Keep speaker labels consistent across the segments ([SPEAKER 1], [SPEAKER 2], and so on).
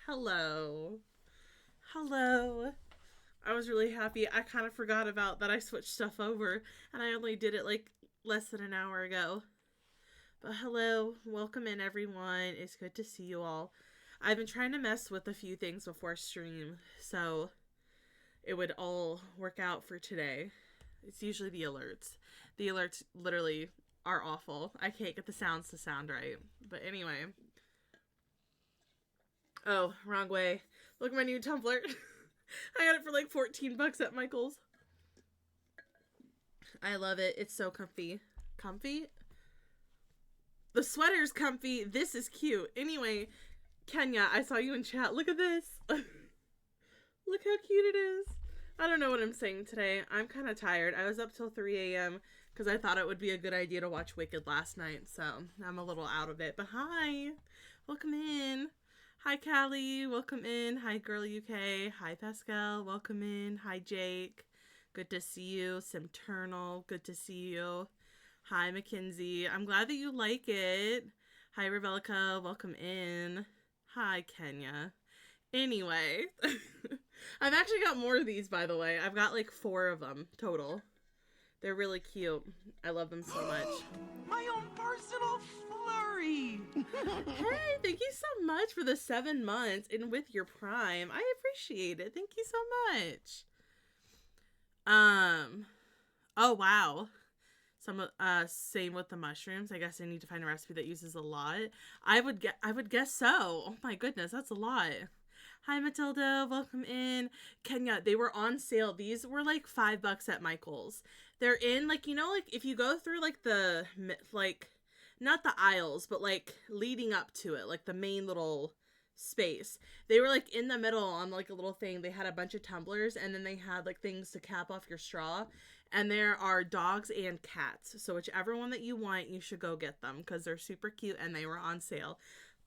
[SPEAKER 1] Hello. Hello. I was really happy. I kind of forgot about that I switched stuff over and I only did it like less than an hour ago. But hello. Welcome in, everyone. It's good to see you all. I've been trying to mess with a few things before stream so it would all work out for today. It's usually the alerts. The alerts literally are awful. I can't get the sounds to sound right. But anyway. Oh, wrong way. Look at my new tumbler. I got it for like $14 at Michael's. I love it. It's so comfy. Comfy? The sweater's comfy. This is cute. Anyway, Kenya, I saw you in chat. Look at this. Look how cute it is. I don't know what I'm saying today. I'm kind of tired. I was up till 3 a.m. because I thought it would be a good idea to watch Wicked last night. So I'm a little out of it. But hi. Welcome in. Hi, Callie. Welcome in. Hi, Girl UK. Hi, Pascal. Welcome in. Hi, Jake. Good to see you. Simternal. Good to see you. Hi, Mackenzie. I'm glad that you like it. Hi, Revelica. Welcome in. Hi, Kenya. Anyway, I've actually got more of these, by the way. I've got like 4 of them total. They're really cute. I love them so much.
[SPEAKER 2] My own personal flurry.
[SPEAKER 1] Hey, thank you so much for the 7 months and with your Prime. I appreciate it. Thank you so much. Oh wow. Same with the mushrooms. I guess I need to find a recipe that uses a lot. I would guess so. Oh my goodness, that's a lot. Hi, Matilda. Welcome in. Kenya, they were on sale. These were like $5 at Michael's. They're in, like, like if you go through like not the aisles, but like leading up to it, like the main little space. They were like in the middle on like a little thing. They had a bunch of tumblers and then they had like things to cap off your straw. And there are dogs and cats. So whichever one that you want, you should go get them because they're super cute and they were on sale.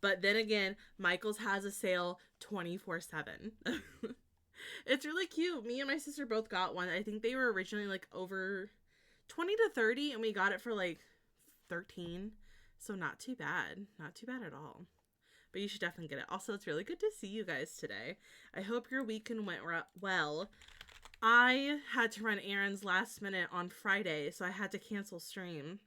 [SPEAKER 1] But then again, Michael's has a sale 24/7. It's really cute. Me and my sister both got one. I think they were originally like over 20 to 30 and we got it for like 13. So not too bad. Not too bad at all. But you should definitely get it. Also, it's really good to see you guys today. I hope your weekend went well. I had to run errands last minute on Friday, so I had to cancel stream.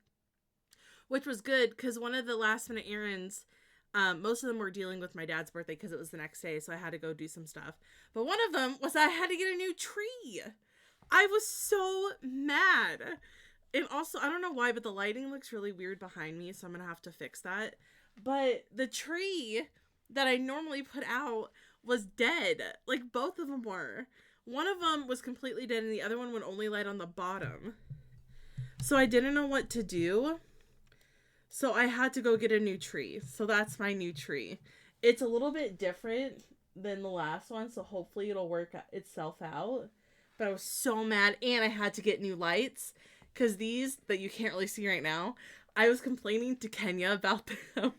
[SPEAKER 1] Which was good, because one of the last minute errands, most of them were dealing with my dad's birthday, because it was the next day, so I had to go do some stuff. But one of them was I had to get a new tree. I was so mad. And also, I don't know why, but the lighting looks really weird behind me, so I'm going to have to fix that. But the tree that I normally put out was dead. Like, both of them were. One of them was completely dead, and the other one would only light on the bottom. So I didn't know what to do. So I had to go get a new tree. So that's my new tree. It's a little bit different than the last one, so hopefully it'll work itself out. But I was so mad, and I had to get new lights. Because these, that you can't really see right now, I was complaining to Kenya about them.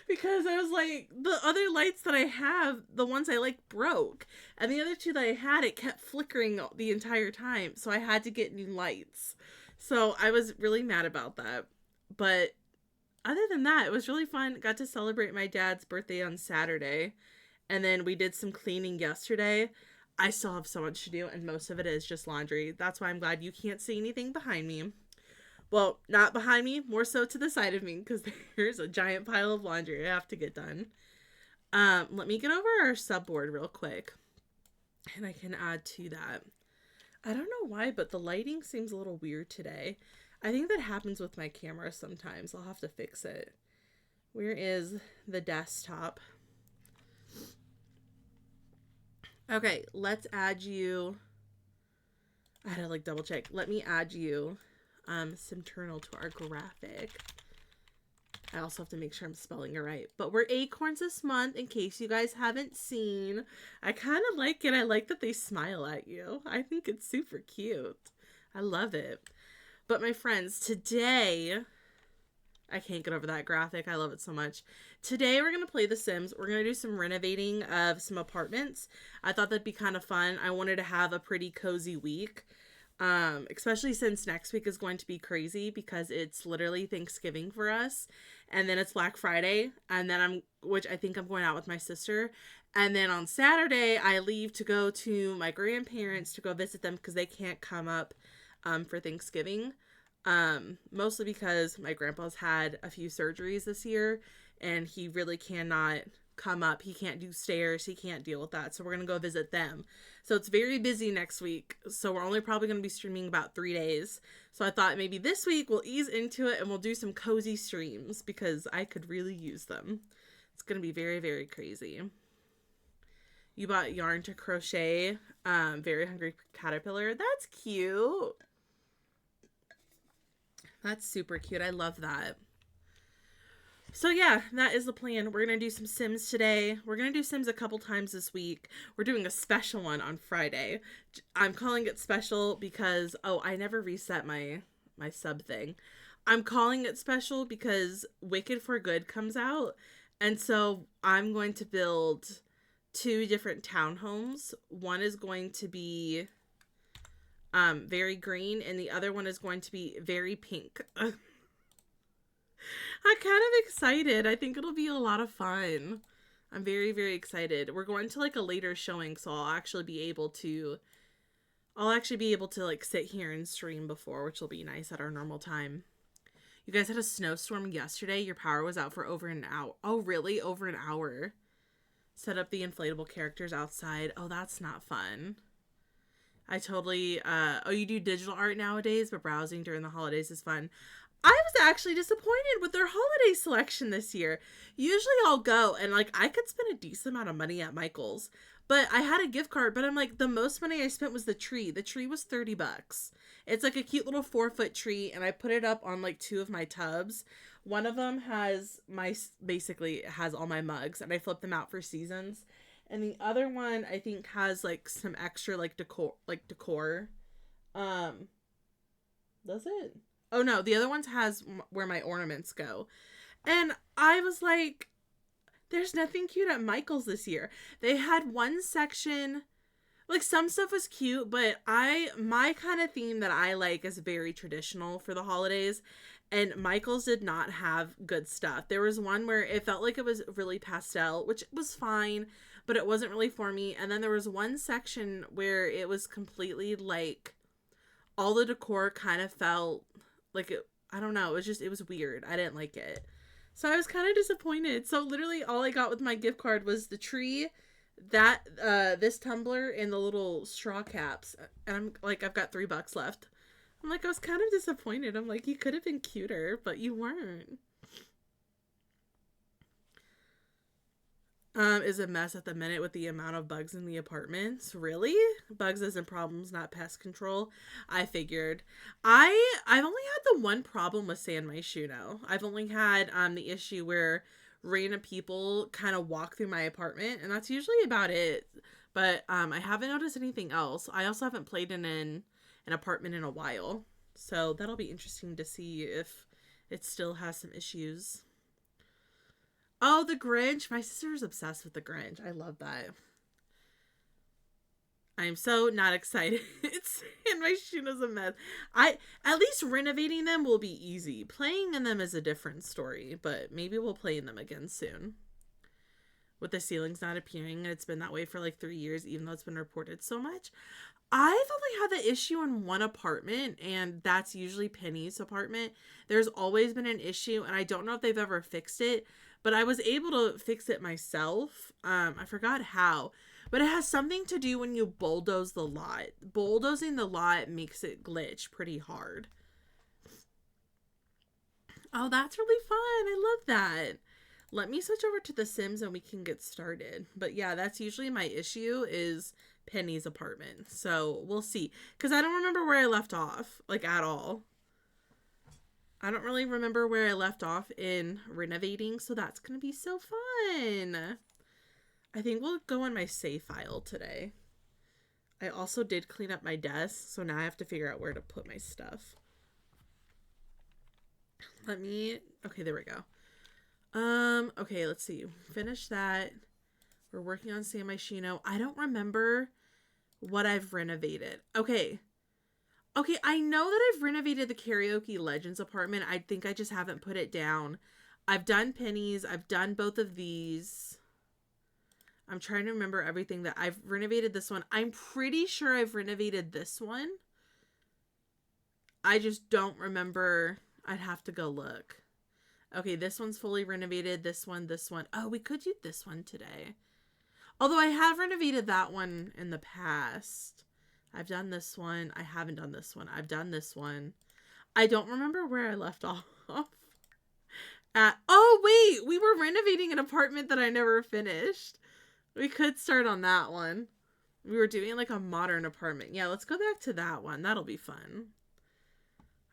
[SPEAKER 1] Because I was like, the other lights that I have, the ones I like, broke. And the other 2 that I had, it kept flickering the entire time. So I had to get new lights. So I was really mad about that. But other than that, it was really fun. Got to celebrate my dad's birthday on Saturday. And then we did some cleaning yesterday. I still have so much to do, and most of it is just laundry. That's why I'm glad you can't see anything behind me. Well, not behind me, more so to the side of me, because there's a giant pile of laundry I have to get done. Let me get over our subboard real quick, and I can add to that. I don't know why, but the lighting seems a little weird today. I think that happens with my camera sometimes. I'll have to fix it. Where is the desktop? Okay, let's add you. I had to like double check. Let me add you Simternal to our graphic. I also have to make sure I'm spelling it right. But we're acorns this month, in case you guys haven't seen. I kind of like it. I like that they smile at you. I think it's super cute. I love it. But my friends, today, I can't get over that graphic. I love it so much. Today, we're going to play The Sims. We're going to do some renovating of some apartments. I thought that'd be kind of fun. I wanted to have a pretty cozy week. Especially since next week is going to be crazy because it's literally Thanksgiving for us, and then it's Black Friday, and then which I think I'm going out with my sister, and then on Saturday I leave to go to my grandparents to go visit them because they can't come up, for Thanksgiving, mostly because my grandpa's had a few surgeries this year, and he really cannot come up. He can't do stairs. He can't deal with that. So we're going to go visit them. So it's very busy next week. So we're only probably going to be streaming about 3 days. So I thought maybe this week we'll ease into it and we'll do some cozy streams because I could really use them. It's going to be very, very crazy. You bought yarn to crochet. Very hungry caterpillar. That's cute. That's super cute. I love that. So yeah, that is the plan. We're going to do some Sims today. We're going to do Sims a couple times this week. We're doing a special one on Friday. I'm calling it special because, I never reset my sub thing. I'm calling it special because Wicked for Good comes out. And so I'm going to build 2 different townhomes. One is going to be very green and the other one is going to be very pink. I'm kind of excited. I think it'll be a lot of fun. I'm very, very excited. We're going to like a later showing, so I'll actually be able to like sit here and stream before, which will be nice at our normal time. You guys had a snowstorm yesterday. Your power was out for over an hour. Oh, really? Over an hour. Set up the inflatable characters outside. Oh, that's not fun. I totally, you do digital art nowadays, but browsing during the holidays is fun. I was actually disappointed with their holiday selection this year. Usually I'll go and like I could spend a decent amount of money at Michael's, but I had a gift card, but I'm like the most money I spent was the tree. The tree was $30. It's like a cute little 4-foot tree and I put it up on like 2 of my tubs. One of them has basically has all my mugs and I flip them out for seasons. And the other one I think has like some extra like decor. Does it? Oh no, the other ones has where my ornaments go. And I was like, there's nothing cute at Michael's this year. They had one section, like some stuff was cute, but my kind of theme that I like is very traditional for the holidays. And Michael's did not have good stuff. There was one where it felt like it was really pastel, which was fine, but it wasn't really for me. And then there was one section where it was completely like all the decor kind of felt like I don't know. It was weird. I didn't like it. So I was kind of disappointed. So literally all I got with my gift card was the tree, that, this tumbler and the little straw caps. And I'm like, I've got $3 left. I'm like, I was kind of disappointed. I'm like, you could have been cuter, but you weren't. Is a mess at the minute with the amount of bugs in the apartments. Really? Bugs as in problems, not pest control. I figured. I've only had the one problem with San Myshuno. I've only had the issue where random people kind of walk through my apartment, and that's usually about it. But I haven't noticed anything else. I also haven't played in an apartment in a while, so that'll be interesting to see if it still has some issues. Oh, the Grinch. My sister is obsessed with the Grinch. I love that. I'm so not excited. And my Shuno's a mess. At least renovating them will be easy. Playing in them is a different story, but maybe we'll play in them again soon. With the ceilings not appearing, and it's been that way for like 3 years, even though it's been reported so much. I've only had the issue in one apartment, and that's usually Penny's apartment. There's always been an issue, and I don't know if they've ever fixed it, but I was able to fix it myself. I forgot how, but it has something to do when you bulldoze the lot. Bulldozing the lot makes it glitch pretty hard. Oh, that's really fun. I love that. Let me switch over to The Sims and we can get started. But yeah, that's usually my issue is Penny's apartment. So we'll see. Because I don't remember where I left off, like at all. I don't really remember where I left off in renovating, so that's going to be so fun. I think we'll go in my save file today. I also did clean up my desk, so now I have to figure out where to put my stuff. Okay, there we go. Okay, let's see. Finish that. We're working on San Myshuno. I don't remember what I've renovated. Okay. Okay, I know that I've renovated the Karaoke Legends apartment. I think I just haven't put it down. I've done Penny's. I've done both of these. I'm trying to remember everything that I've renovated this one. I'm pretty sure I've renovated this one. I just don't remember. I'd have to go look. Okay, this one's fully renovated. This one, this one. Oh, we could do this one today. Although I have renovated that one in the past. I've done this one. I haven't done this one. I've done this one. I don't remember where I left off. Oh, wait. We were renovating an apartment that I never finished. We could start on that one. We were doing like a modern apartment. Yeah, let's go back to that one. That'll be fun.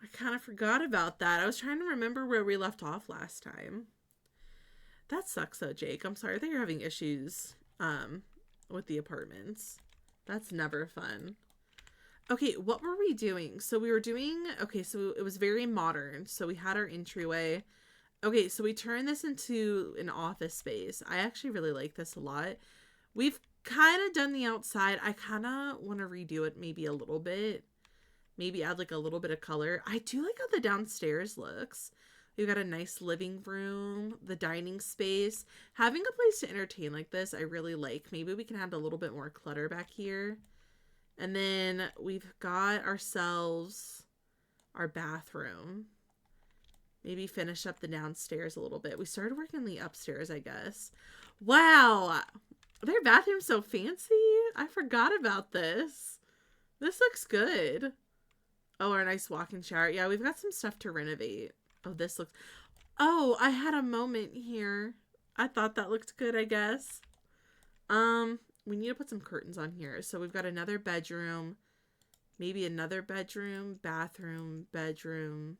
[SPEAKER 1] I kind of forgot about that. I was trying to remember where we left off last time. That sucks though, Jake. I'm sorry that you're having issues with the apartments. That's never fun. Okay, what were we doing? So we were doing, okay, so it was very modern. So we had our entryway. Okay, so we turned this into an office space. I actually really like this a lot. We've kind of done the outside. I kind of want to redo it maybe a little bit. Maybe add like a little bit of color. I do like how the downstairs looks. We've got a nice living room, the dining space. Having a place to entertain like this, I really like. Maybe we can add a little bit more clutter back here. And then we've got ourselves our bathroom. Maybe finish up the downstairs a little bit. We started working on the upstairs, I guess. Wow. Their bathroom's so fancy. I forgot about this. This looks good. Oh, our nice walk-in shower. Yeah, we've got some stuff to renovate. Oh, this looks... Oh, I had a moment here. I thought that looked good, I guess. We need to put some curtains on here. So we've got another bedroom. Maybe another bedroom, bathroom, bedroom.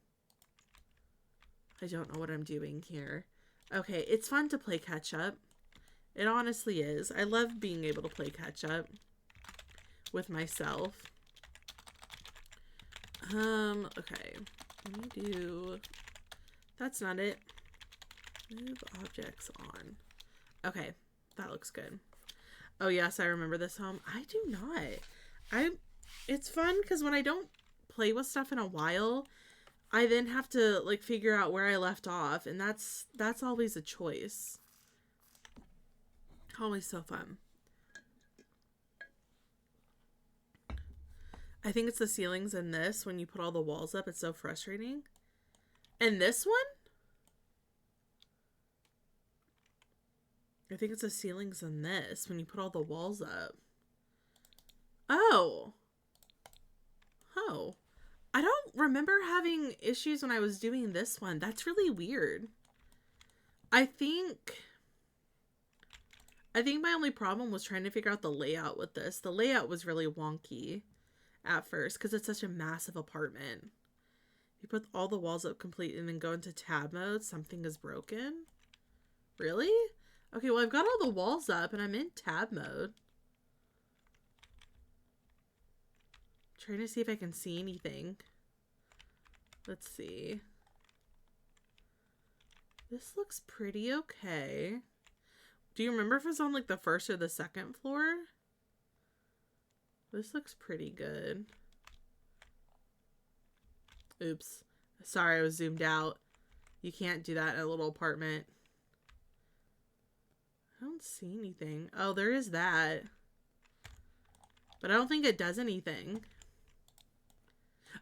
[SPEAKER 1] I don't know what I'm doing here. Okay, it's fun to play catch-up. It honestly is. I love being able to play catch-up with myself. Okay. Let me do... That's not it. Move objects on. Okay, that looks good. Oh, yes, I remember this home. I do not. It's fun because when I don't play with stuff in a while, I then have to, like, figure out where I left off, and that's always a choice. Always so fun. I think it's the ceilings in this. When you put all the walls up, it's so frustrating. And this one? I think it's the ceilings in this. When you put all the walls up. Oh. Oh. I don't remember having issues when I was doing this one. That's really weird. I think my only problem was trying to figure out the layout with this. The layout was really wonky at first because it's such a massive apartment. You put all the walls up complete and then go into tab mode, something is broken? Really? Okay, well, I've got all the walls up and I'm in tab mode. Trying to see if I can see anything. Let's see. This looks pretty okay. Do you remember if it's on like the first or the second floor? This looks pretty good. Oops. Sorry, I was zoomed out. You can't do that in a little apartment. I don't see anything. Oh, there is that. But I don't think it does anything.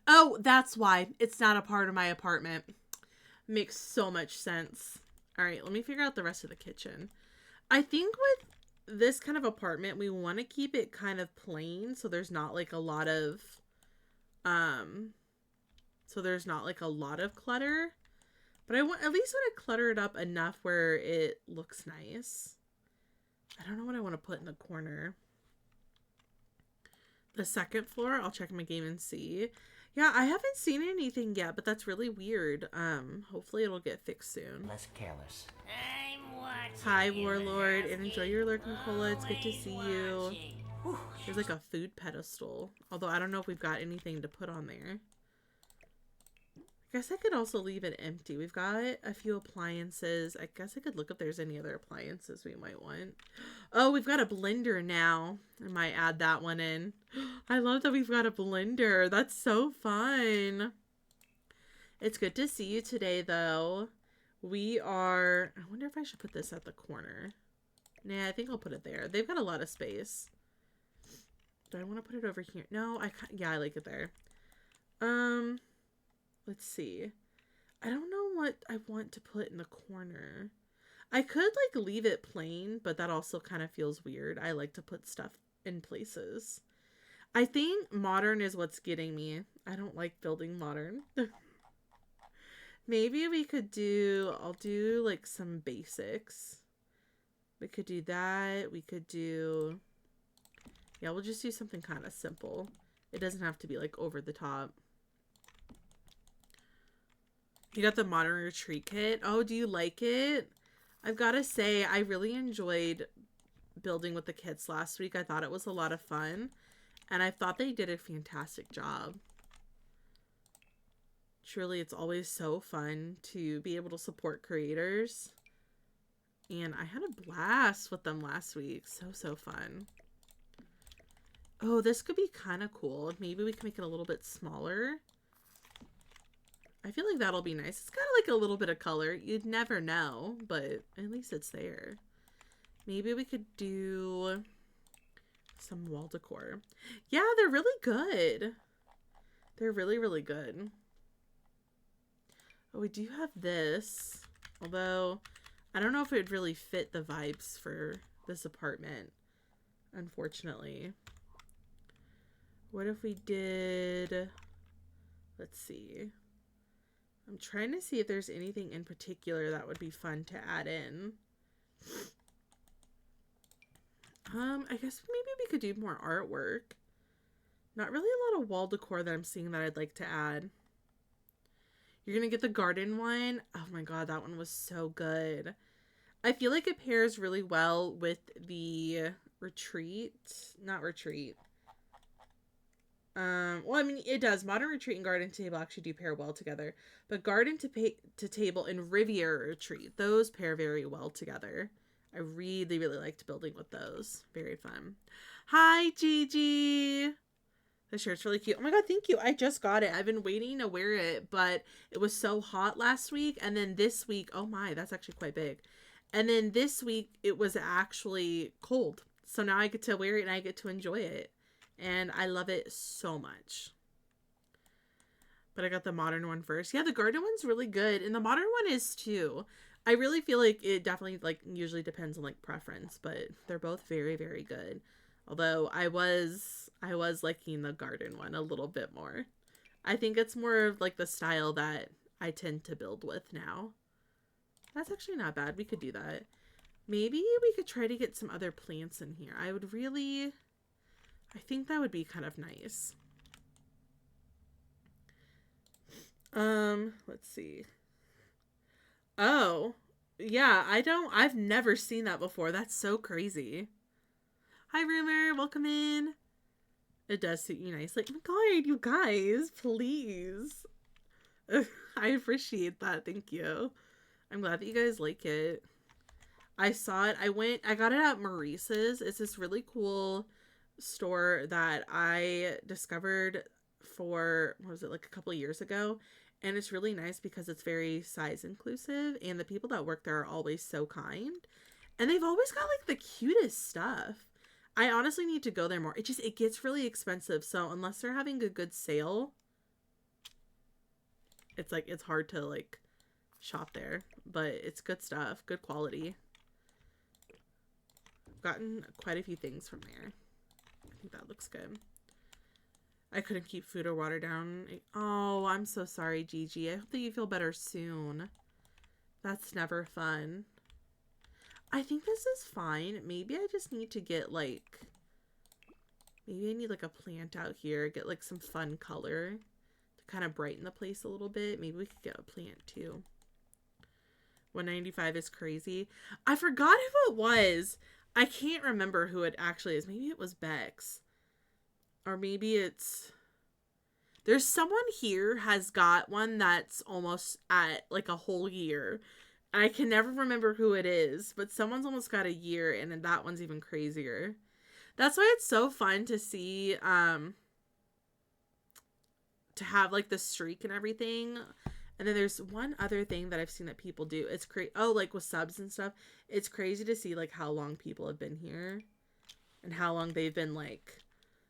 [SPEAKER 1] Oh, that's why. It's not a part of my apartment. Makes so much sense. Alright, let me figure out the rest of the kitchen. I think with this kind of apartment, we want to keep it kind of plain so there's not like a lot of clutter. But I want at least want to clutter it up enough where it looks nice. I don't know what I want to put in the corner. The second floor, I'll check my game and see. Yeah, I haven't seen anything yet, but that's really weird. Hopefully it'll get fixed soon.
[SPEAKER 3] Less careless.
[SPEAKER 1] Hi, Warlord, and enjoy your lurking cola. It's good to see you. There's like a food pedestal. Although I don't know if we've got anything to put on there. I guess I could also leave it empty. We've got a few appliances. I guess I could look if there's any other appliances we might want. Oh, we've got a blender now. I might add that one in. I love that we've got a blender. That's so fun. It's good to see you today, though. We are... I wonder if I should put this at the corner. Nah, I think I'll put it there. They've got a lot of space. Do I want to put it over here? No, yeah, I like it there. Let's see. I don't know what I want to put in the corner. I could like leave it plain, but that also kind of feels weird. I like to put stuff in places. I think modern is what's getting me. I don't like building modern. Maybe we could do, I'll do like some basics. We could do that. We could do, yeah, we'll just do something kind of simple. It doesn't have to be like over the top. You got the modern retreat kit. Oh, do you like it? I've got to say, I really enjoyed building with the kits last week. I thought it was a lot of fun. And I thought they did a fantastic job. Truly, it's always so fun to be able to support creators. And I had a blast with them last week. So fun. Oh, this could be kind of cool. Maybe we can make it a little bit smaller. I feel like that'll be nice. It's kind of like a little bit of color. You'd never know, but at least it's there. Maybe we could do some wall decor. Yeah, they're really good. They're really, really good. Oh, we do have this. Although, I don't know if it would really fit the vibes for this apartment, unfortunately. What if we did... Let's see. I'm trying to see if there's anything in particular that would be fun to add in. I guess maybe we could do more artwork. Not really a lot of wall decor that I'm seeing that I'd like to add. You're gonna get the garden one. Oh my god, that one was so good. I feel like it pairs really well with the retreat. Not retreat. Well, I mean, it does. Modern retreat and garden table actually do pair well together. But garden to table and Riviera retreat, those pair very well together. I really, really liked building with those. Very fun. Hi, Gigi. The shirt's really cute. Oh my god, thank you. I just got it. I've been waiting to wear it, but it was so hot last week. And then this week, oh my, that's actually quite big. And then this week, it was actually cold. So now I get to wear it and I get to enjoy it. And I love it so much. But I got the modern one first. Yeah, the garden one's really good. And the modern one is too. I really feel like it definitely like usually depends on like preference. But they're both very, very good. Although I was liking the garden one a little bit more. I think it's more of like the style that I tend to build with now. That's actually not bad. We could do that. Maybe we could try to get some other plants in here. I think that would be kind of nice. Let's see. Oh, yeah, I've never seen that before. That's so crazy. Hi, Rumor. Welcome in. It does suit you nicely. Oh my god, you guys, please. I appreciate that. Thank you. I'm glad that you guys like it. I saw it. I got it at Maurice's. It's this really cool store that I discovered for, what was it, like a couple of years ago. And it's really nice because it's very size inclusive. And the people that work there are always so kind. And they've always got like the cutest stuff. I honestly need to go there more. It gets really expensive. So unless they're having a good sale, it's like, it's hard to like shop there. But it's good stuff. Good quality. I've gotten quite a few things from there. I think that looks good. I couldn't keep food or water down. Oh, I'm so sorry, Gigi. I hope that you feel better soon. That's never fun. I think this is fine. Maybe I just need to get like... Maybe I need like a plant out here. Get like some fun color to kind of brighten the place a little bit. Maybe we could get a plant too. 195 is crazy. I forgot who it was. I can't remember who it actually is. Maybe it was Bex. Or maybe it's... There's someone here has got one that's almost at like a whole year. I can never remember who it is, but someone's almost got a year, and then that one's even crazier. That's why it's so fun to see, to have like the streak and everything. And then there's one other thing that I've seen that people do. It's crazy. Oh, like with subs and stuff. It's crazy to see like how long people have been here and how long they've been like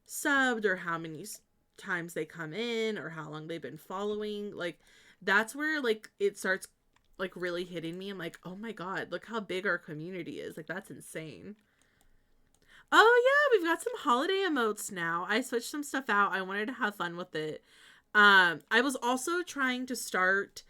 [SPEAKER 1] subbed, or how many times they come in, or how long they've been following. Like that's where like it starts like really hitting me. I'm like, oh my god, look how big our community is. Like that's insane. Oh yeah, we've got some holiday emotes now. I switched some stuff out. I wanted to have fun with it. I was also trying to start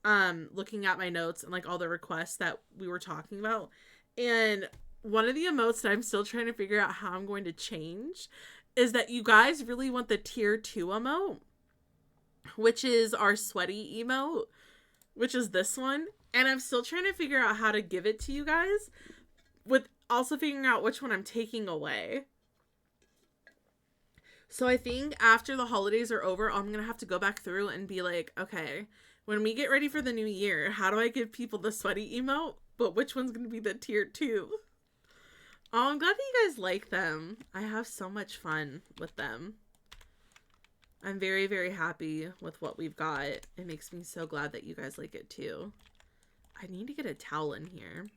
[SPEAKER 1] looking at my notes and like all the requests that we were talking about. And one of the emotes that I'm still trying to figure out how I'm going to change is that you guys really want the tier 2 emote, which is our sweaty emote, which is this one. And I'm still trying to figure out how to give it to you guys, with also figuring out which one I'm taking away. So I think after the holidays are over, I'm going to have to go back through and be like, okay, when we get ready for the new year, how do I give people the sweaty emote? But which one's going to be the tier 2? Oh, I'm glad that you guys like them. I have so much fun with them. I'm very, very happy with what we've got. It makes me so glad that you guys like it too. I need to get a towel in here.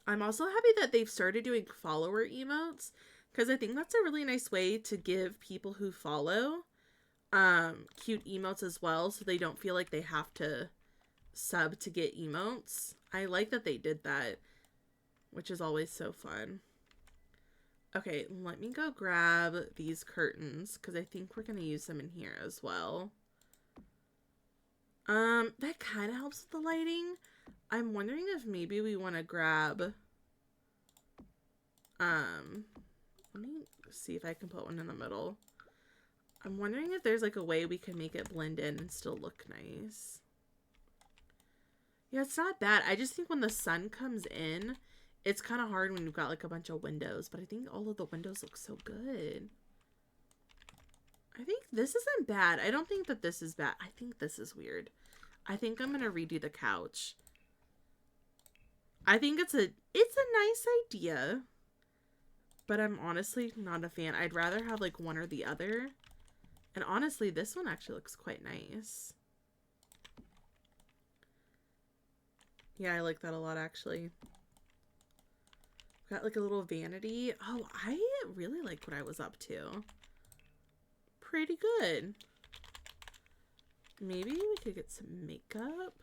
[SPEAKER 1] I'm also happy that they've started doing follower emotes, because I think that's a really nice way to give people who follow cute emotes as well, so they don't feel like they have to sub to get emotes. I like that they did that, which is always so fun. Okay, let me go grab these curtains, because I think we're going to use them in here as well. That kind of helps with the lighting. I'm wondering if maybe we want to grab, let me see if I can put one in the middle. I'm wondering if there's like a way we can make it blend in and still look nice. Yeah, it's not bad. I just think when the sun comes in, it's kind of hard when you've got like a bunch of windows, but I think all of the windows look so good. I think this isn't bad. I don't think that this is bad. I think this is weird. I think I'm going to redo the couch. I think it's a nice idea, but I'm honestly not a fan. I'd rather have like one or the other. And honestly, this one actually looks quite nice. Yeah, I like that a lot actually. Got like a little vanity. Oh, I really like what I was up to. Pretty good. Maybe we could get some makeup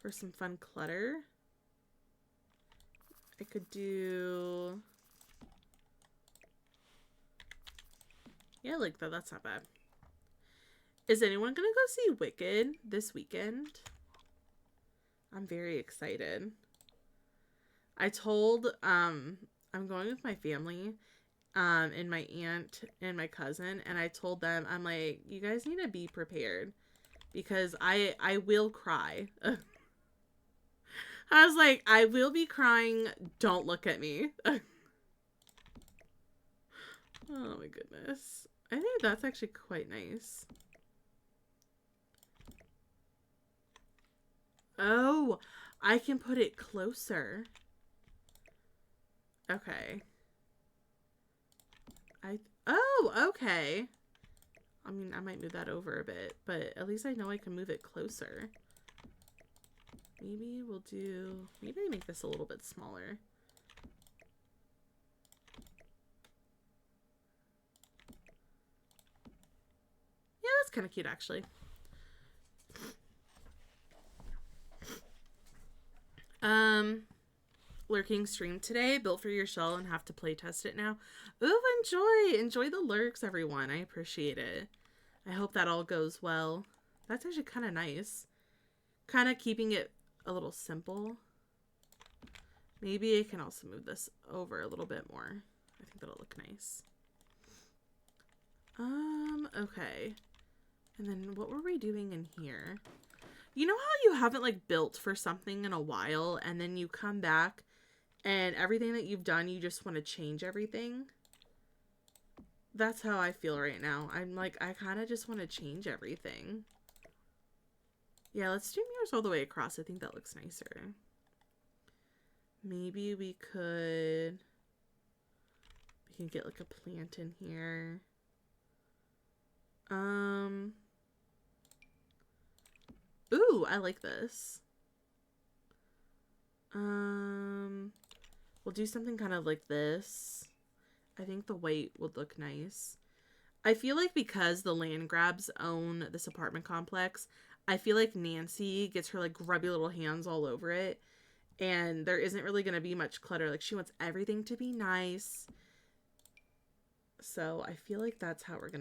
[SPEAKER 1] for some fun clutter. I could do... Yeah, I like that. That's not bad. Is anyone gonna go see Wicked this weekend? I'm very excited. I told, I'm going with my family, and my aunt and my cousin, and I told them, I'm like, you guys need to be prepared, because I will cry. I was like, I will be crying. Don't look at me. Oh my goodness. I think that's actually quite nice. Oh, I can put it closer. Okay. Oh, okay. I mean, I might move that over a bit, but at least I know I can move it closer. Maybe we'll do... Maybe I make this a little bit smaller. Yeah, that's kind of cute, actually. Lurking stream today. Built for your shell and have to play test it now. Ooh, enjoy the lurks, everyone. I appreciate it. I hope that all goes well. That's actually kind of nice. Kind of keeping it a little simple. Maybe I can also move this over a little bit more. I think that'll look nice. Okay. And then what were we doing in here? You know how you haven't like built for something in a while, and then you come back and everything that you've done, you just want to change everything? That's how I feel right now. I'm like, I kind of just want to change everything. Yeah, let's do mirrors all the way across. I think that looks nicer. Maybe we can get like a plant in here. Ooh, I like this. We'll do something kind of like this. I think the white would look nice. I feel like because the land grabs own this apartment complex, I feel like Nancy gets her like grubby little hands all over it. And there isn't really going to be much clutter. Like, she wants everything to be nice. So I feel like that's how we'll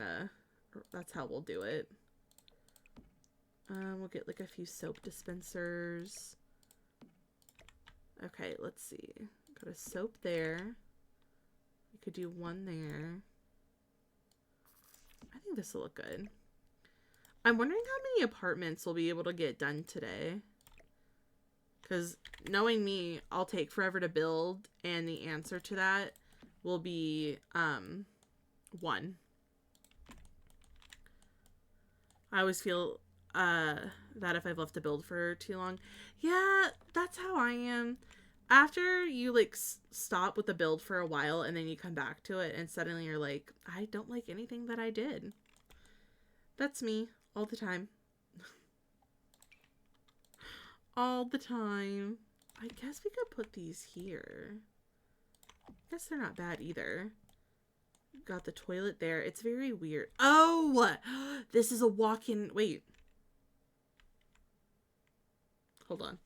[SPEAKER 1] do it. We'll get like a few soap dispensers. Okay, let's see. Got a soap there. We could do one there. I think this will look good. I'm wondering how many apartments we'll be able to get done today. Because knowing me, I'll take forever to build, and the answer to that will be 1. I always feel that if I've left a build for too long. Yeah, that's how I am. After you like stop with the build for a while and then you come back to it and suddenly you're like, I don't like anything that I did. That's me all the time. All the time. I guess we could put these here. I guess they're not bad either. Got the toilet there. It's very weird. Oh! This is a walk-in... Wait. Hold on.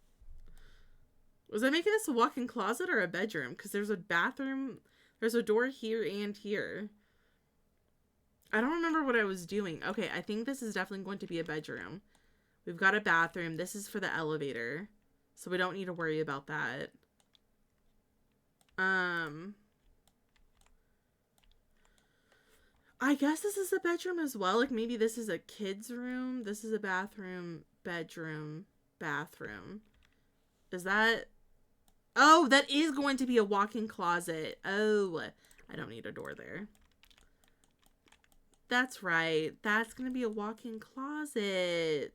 [SPEAKER 1] Was I making this a walk-in closet or a bedroom? Because there's a bathroom... There's a door here and here. I don't remember what I was doing. Okay, I think this is definitely going to be a bedroom. We've got a bathroom. This is for the elevator. So we don't need to worry about that. I guess this is a bedroom as well. Like maybe this is a kid's room. This is a bathroom, bedroom, bathroom. Is that... Oh, that is going to be a walk-in closet. Oh, I don't need a door there. That's right. That's going to be a walk-in closet.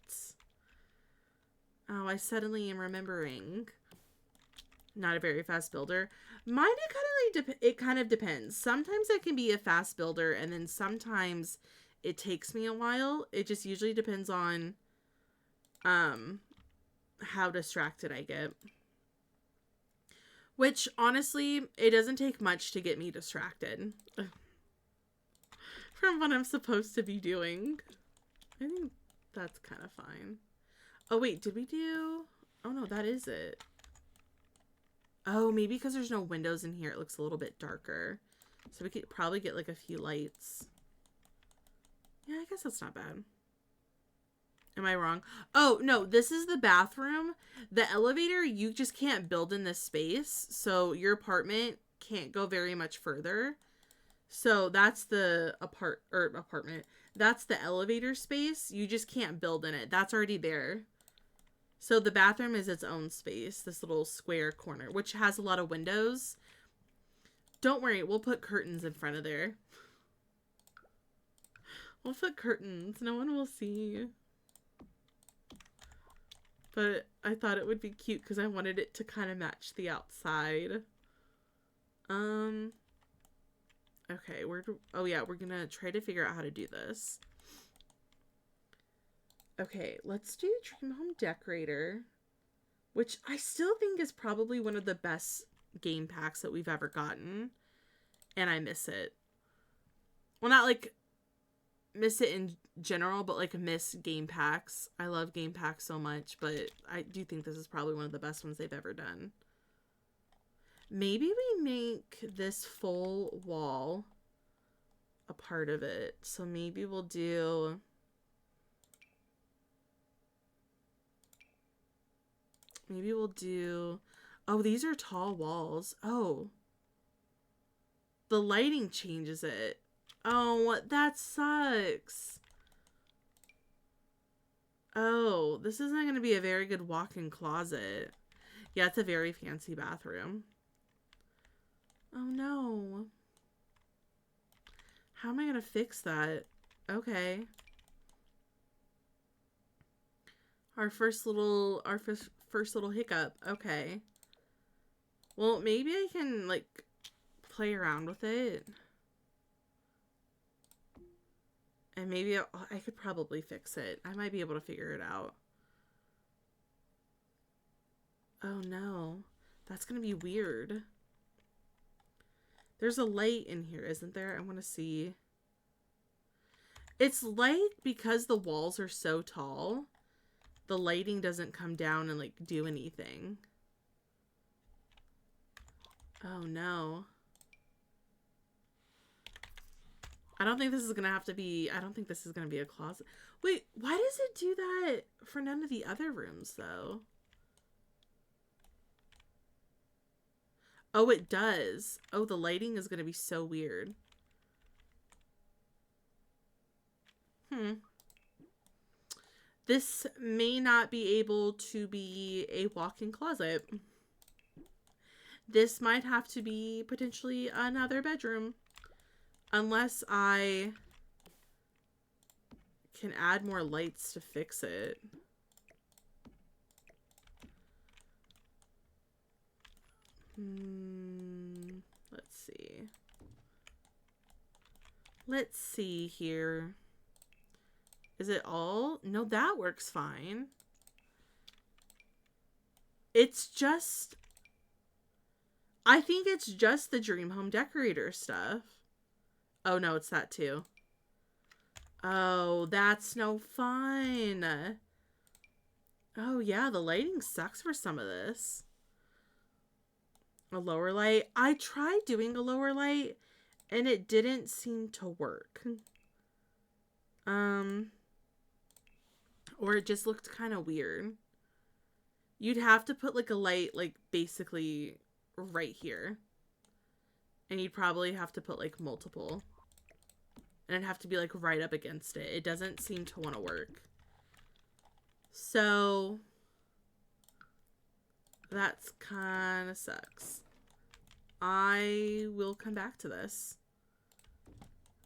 [SPEAKER 1] Oh, I suddenly am remembering. Not a very fast builder. Mine, it kind of depends. Sometimes I can be a fast builder, and then sometimes it takes me a while. It just usually depends on how distracted I get. Which, honestly, it doesn't take much to get me distracted from what I'm supposed to be doing. I think that's kind of fine. Oh, wait, did we do... Oh, no, that is it. Oh, maybe because there's no windows in here, it looks a little bit darker. So we could probably get, like, a few lights. Yeah, I guess that's not bad. Am I wrong? Oh, no, this is the bathroom. The elevator, you just can't build in this space. So your apartment can't go very much further. So that's the apartment. That's the elevator space. You just can't build in it. That's already there. So the bathroom is its own space. This little square corner, which has a lot of windows. Don't worry, we'll put curtains in front of there. We'll put curtains. No one will see. But I thought it would be cute because I wanted it to kind of match the outside. Okay, oh yeah, we're gonna try to figure out how to do this. Okay, let's do Dream Home Decorator, which I still think is probably one of the best game packs that we've ever gotten. And I miss it. Well, not like miss it in general, but like miss game packs. I love game packs so much, but I do think this is probably one of the best ones they've ever done. Maybe we make this full wall a part of it. So maybe we'll do... Oh, these are tall walls. Oh. The lighting changes it. Oh, that sucks. Oh, this isn't going to be a very good walk-in closet. Yeah, it's a very fancy bathroom. Oh, no. How am I gonna fix that? Okay. Our first little hiccup. Okay. Well, maybe I can, like, play around with it. And maybe I could probably fix it. I might be able to figure it out. Oh, no. That's going to be weird. There's a light in here, isn't there? I want to see. It's light because the walls are so tall. The lighting doesn't come down and, like, do anything. Oh, no. I don't think this is going to have to be... I don't think this is going to be a closet. Wait, why does it do that for none of the other rooms, though? Oh, it does. Oh, the lighting is going to be so weird. This may not be able to be a walk-in closet. This might have to be potentially another bedroom. Unless I can add more lights to fix it. Let's see. Let's see here. Is it all? No, that works fine. It's just... I think it's just the Dream Home Decorator stuff. Oh, no, it's that too. Oh, that's no fun. Oh, yeah, the lighting sucks for some of this. A lower light. I tried doing a lower light, and it didn't seem to work. Or it just looked kind of weird. You'd have to put, like, a light, like, basically right here. And you'd probably have to put, like, multiple. And it'd have to be, like, right up against it. It doesn't seem to want to work. So, that's kind of sucks. I will come back to this.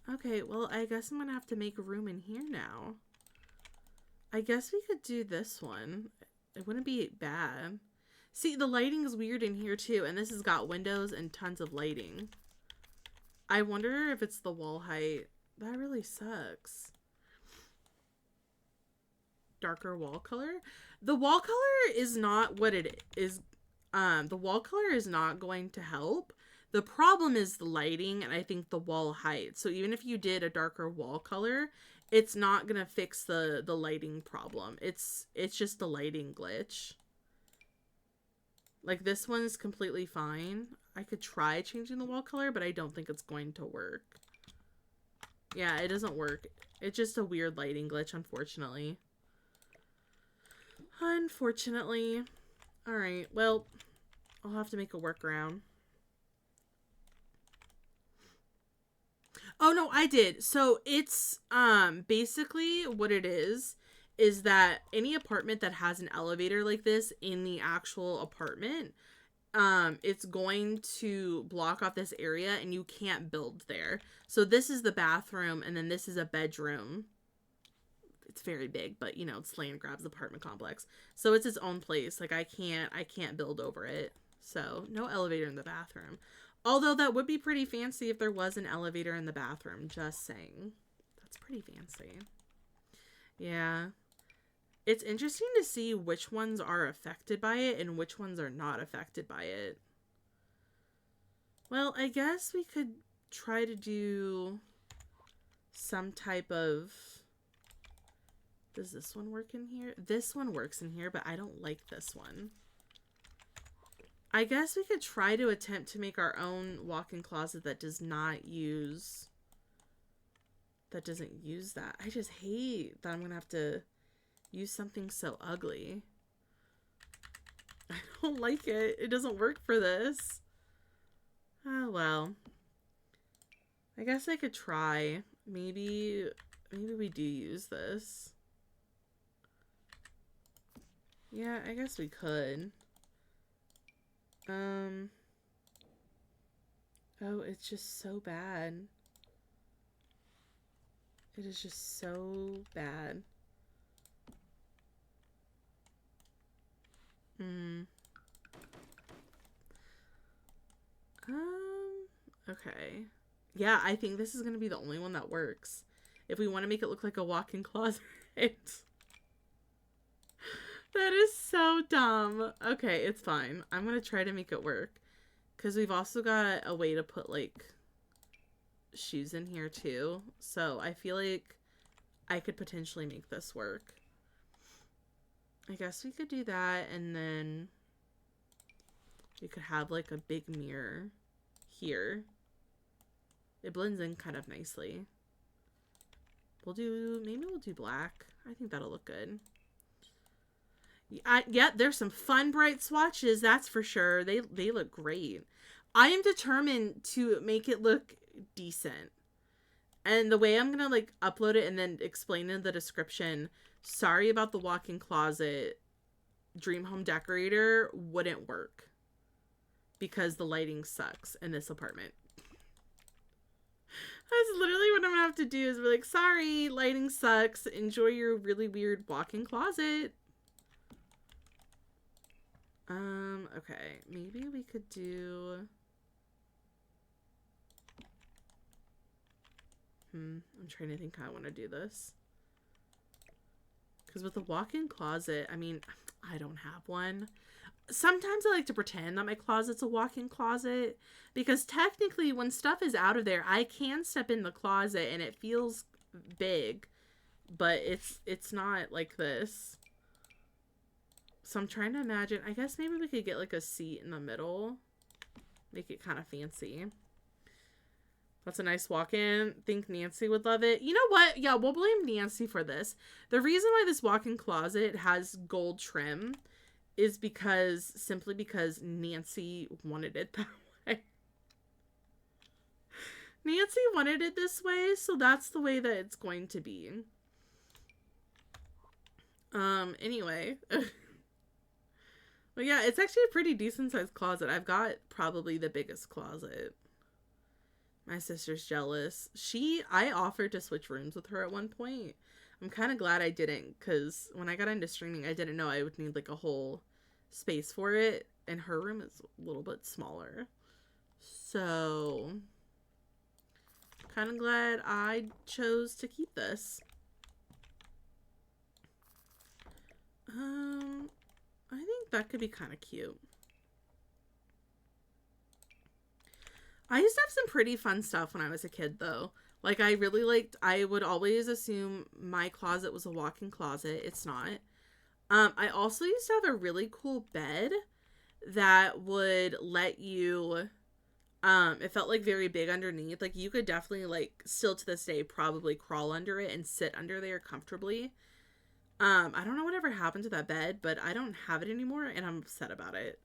[SPEAKER 1] Okay, well, I guess I'm going to have to make room in here now. I guess we could do this one. It wouldn't be bad. See, the lighting is weird in here too, and this has got windows and tons of lighting. I wonder if it's the wall height. That really sucks. Darker wall color? The wall color is not what it is. The wall color is not going to help. The problem is the lighting, and I think the wall height. So even if you did a darker wall color, it's not gonna fix the lighting problem. It's just a lighting glitch. Like, this one's completely fine. I could try changing the wall color, but I don't think it's going to work. Yeah, it doesn't work. It's just a weird lighting glitch, unfortunately. Unfortunately. Alright, well, I'll have to make a workaround. Oh, no, I did. So it's basically what it is that any apartment that has an elevator like this in the actual apartment, it's going to block off this area and you can't build there. So this is the bathroom and then this is a bedroom. It's very big, but you know, it's Land Grab's apartment complex. So it's its own place. Like I can't build over it. So no elevator in the bathroom. Although that would be pretty fancy if there was an elevator in the bathroom. Just saying. That's pretty fancy. Yeah. It's interesting to see which ones are affected by it and which ones are not affected by it. Well, I guess we could try to do some type of... Does this one work in here? This one works in here, but I don't like this one. I guess we could try to attempt to make our own walk-in closet that does not use... That doesn't use that. I just hate that I'm going to have to use something so ugly. I don't like it. It doesn't work for this. Oh, well. I guess I could try. Maybe we do use this. Yeah, I guess we could. Oh, it's just so bad. It is just so bad. Okay. Yeah, I think this is going to be the only one that works. If we want to make it look like a walk-in closet. That is so dumb. Okay, it's fine. I'm going to try to make it work. Because we've also got a way to put, like, shoes in here, too. So I feel like I could potentially make this work. I guess we could do that, and then we could have, like, a big mirror here. It blends in kind of nicely. Maybe we'll do black. I think that'll look good. Yeah, there's some fun bright swatches, that's for sure. They look great. I am determined to make it look decent. And the way I'm going to, like, upload it and then explain in the description, sorry about the walk-in closet dream home decorator wouldn't work. Because the lighting sucks in this apartment. That's literally what I'm gonna have to do is be like, sorry, lighting sucks. Enjoy your really weird walk-in closet. Okay. Maybe we could do... I'm trying to think how I want to do this. Because with the walk-in closet, I mean, I don't have one. Sometimes I like to pretend that my closet's a walk-in closet because technically when stuff is out of there, I can step in the closet and it feels big, but it's not like this. So I'm trying to imagine, I guess maybe we could get like a seat in the middle, make it kind of fancy. That's a nice walk-in. Think Nancy would love it. You know what? Yeah, we'll blame Nancy for this. The reason why this walk-in closet has gold trim is simply because Nancy wanted it that way. Nancy wanted it this way, so that's the way that it's going to be. Anyway. But yeah, it's actually a pretty decent sized closet. I've got probably the biggest closet. My sister's jealous. I offered to switch rooms with her at one point. I'm kind of glad I didn't, because when I got into streaming, I didn't know I would need like a whole space for it, and her room is a little bit smaller. So, kind of glad I chose to keep this. I think that could be kind of cute. I used to have some pretty fun stuff when I was a kid, though. Like, I would always assume my closet was a walk-in closet. It's not. I also used to have a really cool bed that would let you, it felt like very big underneath. Like, you could definitely, like, still to this day, probably crawl under it and sit under there comfortably. I don't know whatever happened to that bed, but I don't have it anymore, and I'm upset about it.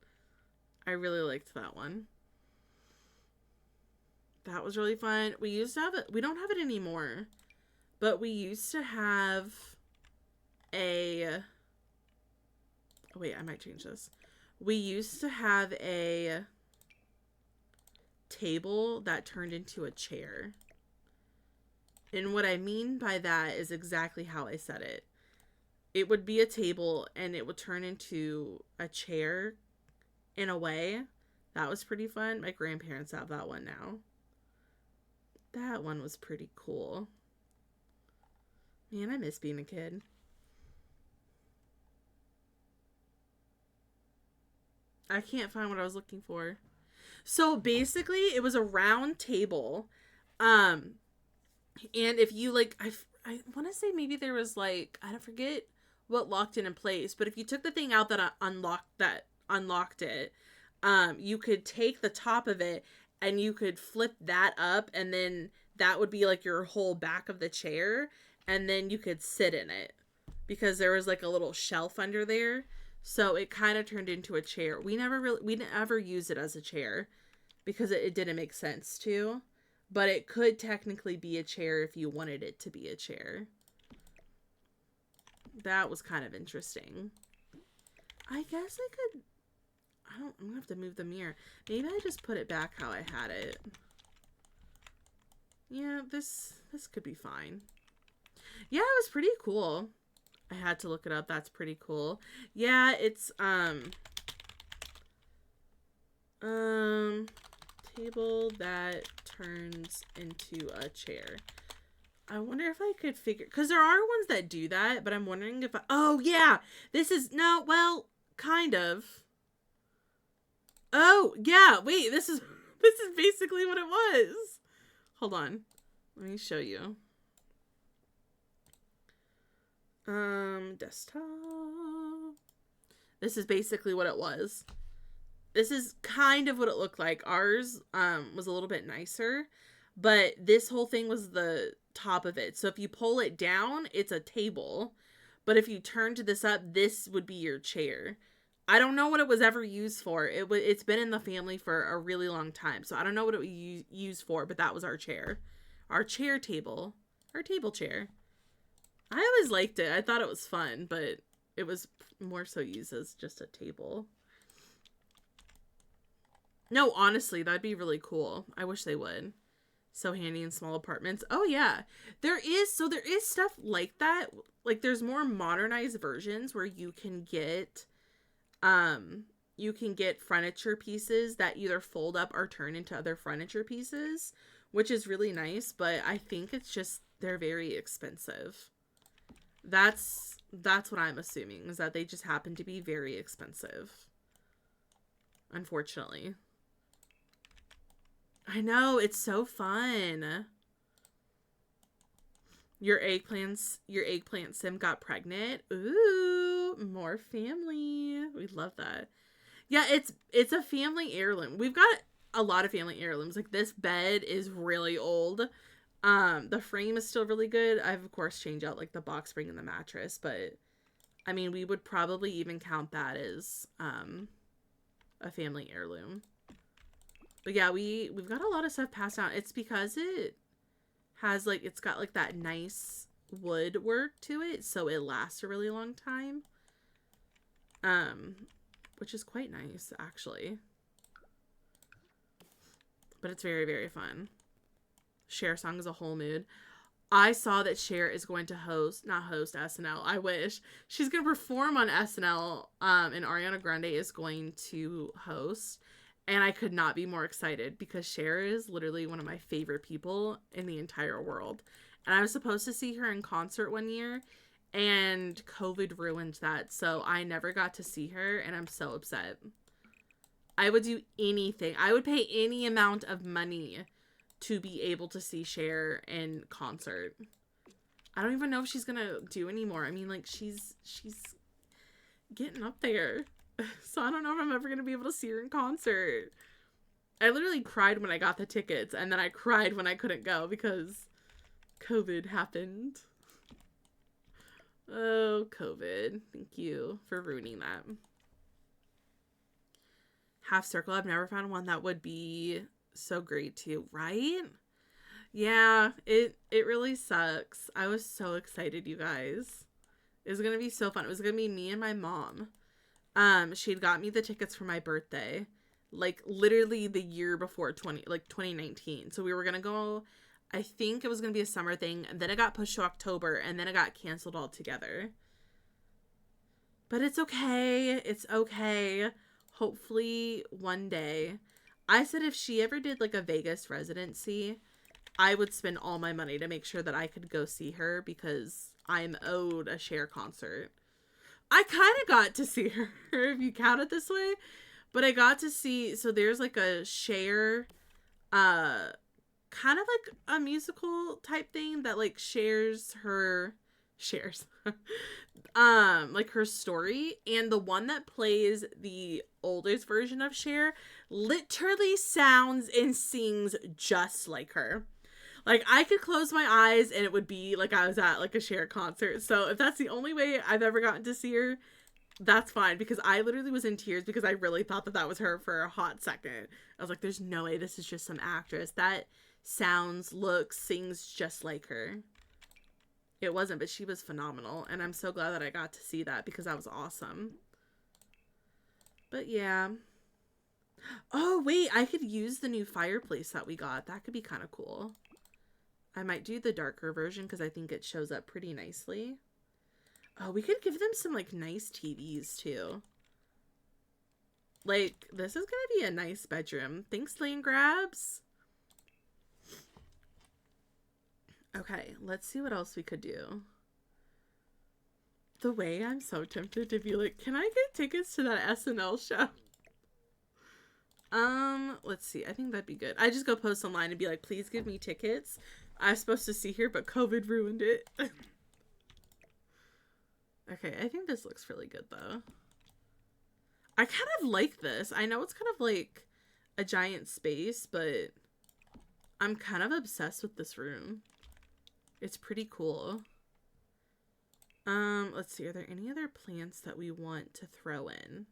[SPEAKER 1] I really liked that one. That was really fun. We used to have it. We don't have it anymore. But we used to have a... Oh, wait, I might change this. We used to have a table that turned into a chair. And what I mean by that is exactly how I said it. It would be a table and it would turn into a chair in a way. That was pretty fun. My grandparents have that one now. That one was pretty cool. Man, I miss being a kid. I can't find what I was looking for. So basically, it was a round table. And if you like, I want to say maybe there was like, I don't forget what locked it in place, but if you took the thing out that unlocked it, you could take the top of it and you could flip that up, and then that would be like your whole back of the chair, and then you could sit in it because there was like a little shelf under there. So it kind of turned into a chair. We didn't ever use it as a chair because it didn't make sense to, but it could technically be a chair if you wanted it to be a chair. That was kind of interesting. I guess I could, I'm gonna have to move the mirror. Maybe I just put it back how I had it. Yeah, this could be fine. Yeah, it was pretty cool. I had to look it up. That's pretty cool. Yeah, it's table that turns into a chair. I wonder if I could figure, because there are ones that do that, but I'm wondering if oh yeah, this is, no, well, kind of. Oh, yeah, wait, this is basically what it was. Hold on. Let me show you. Desktop. This is basically what it was. This is kind of what it looked like. Ours was a little bit nicer, but this whole thing was the top of it. So if you pull it down, it's a table. But if you turn to this up, this would be your chair. I don't know what it was ever used for. It's been in the family for a really long time. So I don't know what it was used for, but that was our chair. Our chair table. Our table chair. I always liked it. I thought it was fun, but it was more so used as just a table. No, honestly, that'd be really cool. I wish they would. So handy in small apartments. Oh yeah. There is stuff like that. Like there's more modernized versions where you can get furniture pieces that either fold up or turn into other furniture pieces, which is really nice, but I think it's just they're very expensive. That's what I'm assuming, is that they just happen to be very expensive. Unfortunately. I know, it's so fun. Your eggplant sim got pregnant. Ooh, more family. We love that. Yeah, it's a family heirloom. We've got a lot of family heirlooms. Like this bed is really old. The frame is still really good. I've of course changed out like the box spring and the mattress, but I mean, we would probably even count that as a family heirloom. But yeah, we've got a lot of stuff passed down. It's because it has like, it's got like that nice wood work to it, so it lasts a really long time. Which is quite nice actually. But it's very, very fun. Cher song is a whole mood. I saw that Cher is going to not host SNL. I wish. She's going to perform on SNL, and Ariana Grande is going to host. And I could not be more excited because Cher is literally one of my favorite people in the entire world. And I was supposed to see her in concert one year, and COVID ruined that. So I never got to see her, and I'm so upset. I would do anything. I would pay any amount of money to be able to see Cher in concert. I don't even know if she's gonna do anymore. I mean, like, she's getting up there. So I don't know if I'm ever gonna be able to see her in concert. I literally cried when I got the tickets, and then I cried when I couldn't go because COVID happened. Oh, COVID. Thank you for ruining that. Half circle. I've never found one that would be so great too, right? Yeah, it really sucks. I was so excited, you guys. It was gonna be so fun. It was gonna be me and my mom. She'd got me the tickets for my birthday, like literally the year before 2019. So we were gonna go, I think it was gonna be a summer thing, and then it got pushed to October, and then it got canceled altogether. But it's okay. It's okay. Hopefully one day. I said if she ever did like a Vegas residency, I would spend all my money to make sure that I could go see her because I'm owed a Cher concert. I kind of got to see her, if you count it this way, but I got to see, so there's like a Cher, kind of like a musical type thing that like shares like her story, and the one that plays the oldest version of Cher literally sounds and sings just like her. Like, I could close my eyes and it would be like I was at like a Cher concert. So if that's the only way I've ever gotten to see her, that's fine, because I literally was in tears because I really thought that was her for a hot second. I was like, there's no way this is just some actress that sounds, looks, sings just like her. It wasn't, but she was phenomenal, and I'm so glad that I got to see that because that was awesome. But yeah. Oh, wait, I could use the new fireplace that we got. That could be kind of cool. I might do the darker version because I think it shows up pretty nicely. Oh, we could give them some like nice TVs too. Like, this is gonna be a nice bedroom. Thanks, Lane Grabs. Okay, let's see what else we could do. The way I'm so tempted to be like, can I get tickets to that SNL show? Let's see. I think that'd be good. I just go post online and be like, please give me tickets. I was supposed to see here, but COVID ruined it. Okay, I think this looks really good though. I kind of like this. I know it's kind of like a giant space, but I'm kind of obsessed with this room. It's pretty cool. Let's see. Are there any other plants that we want to throw in?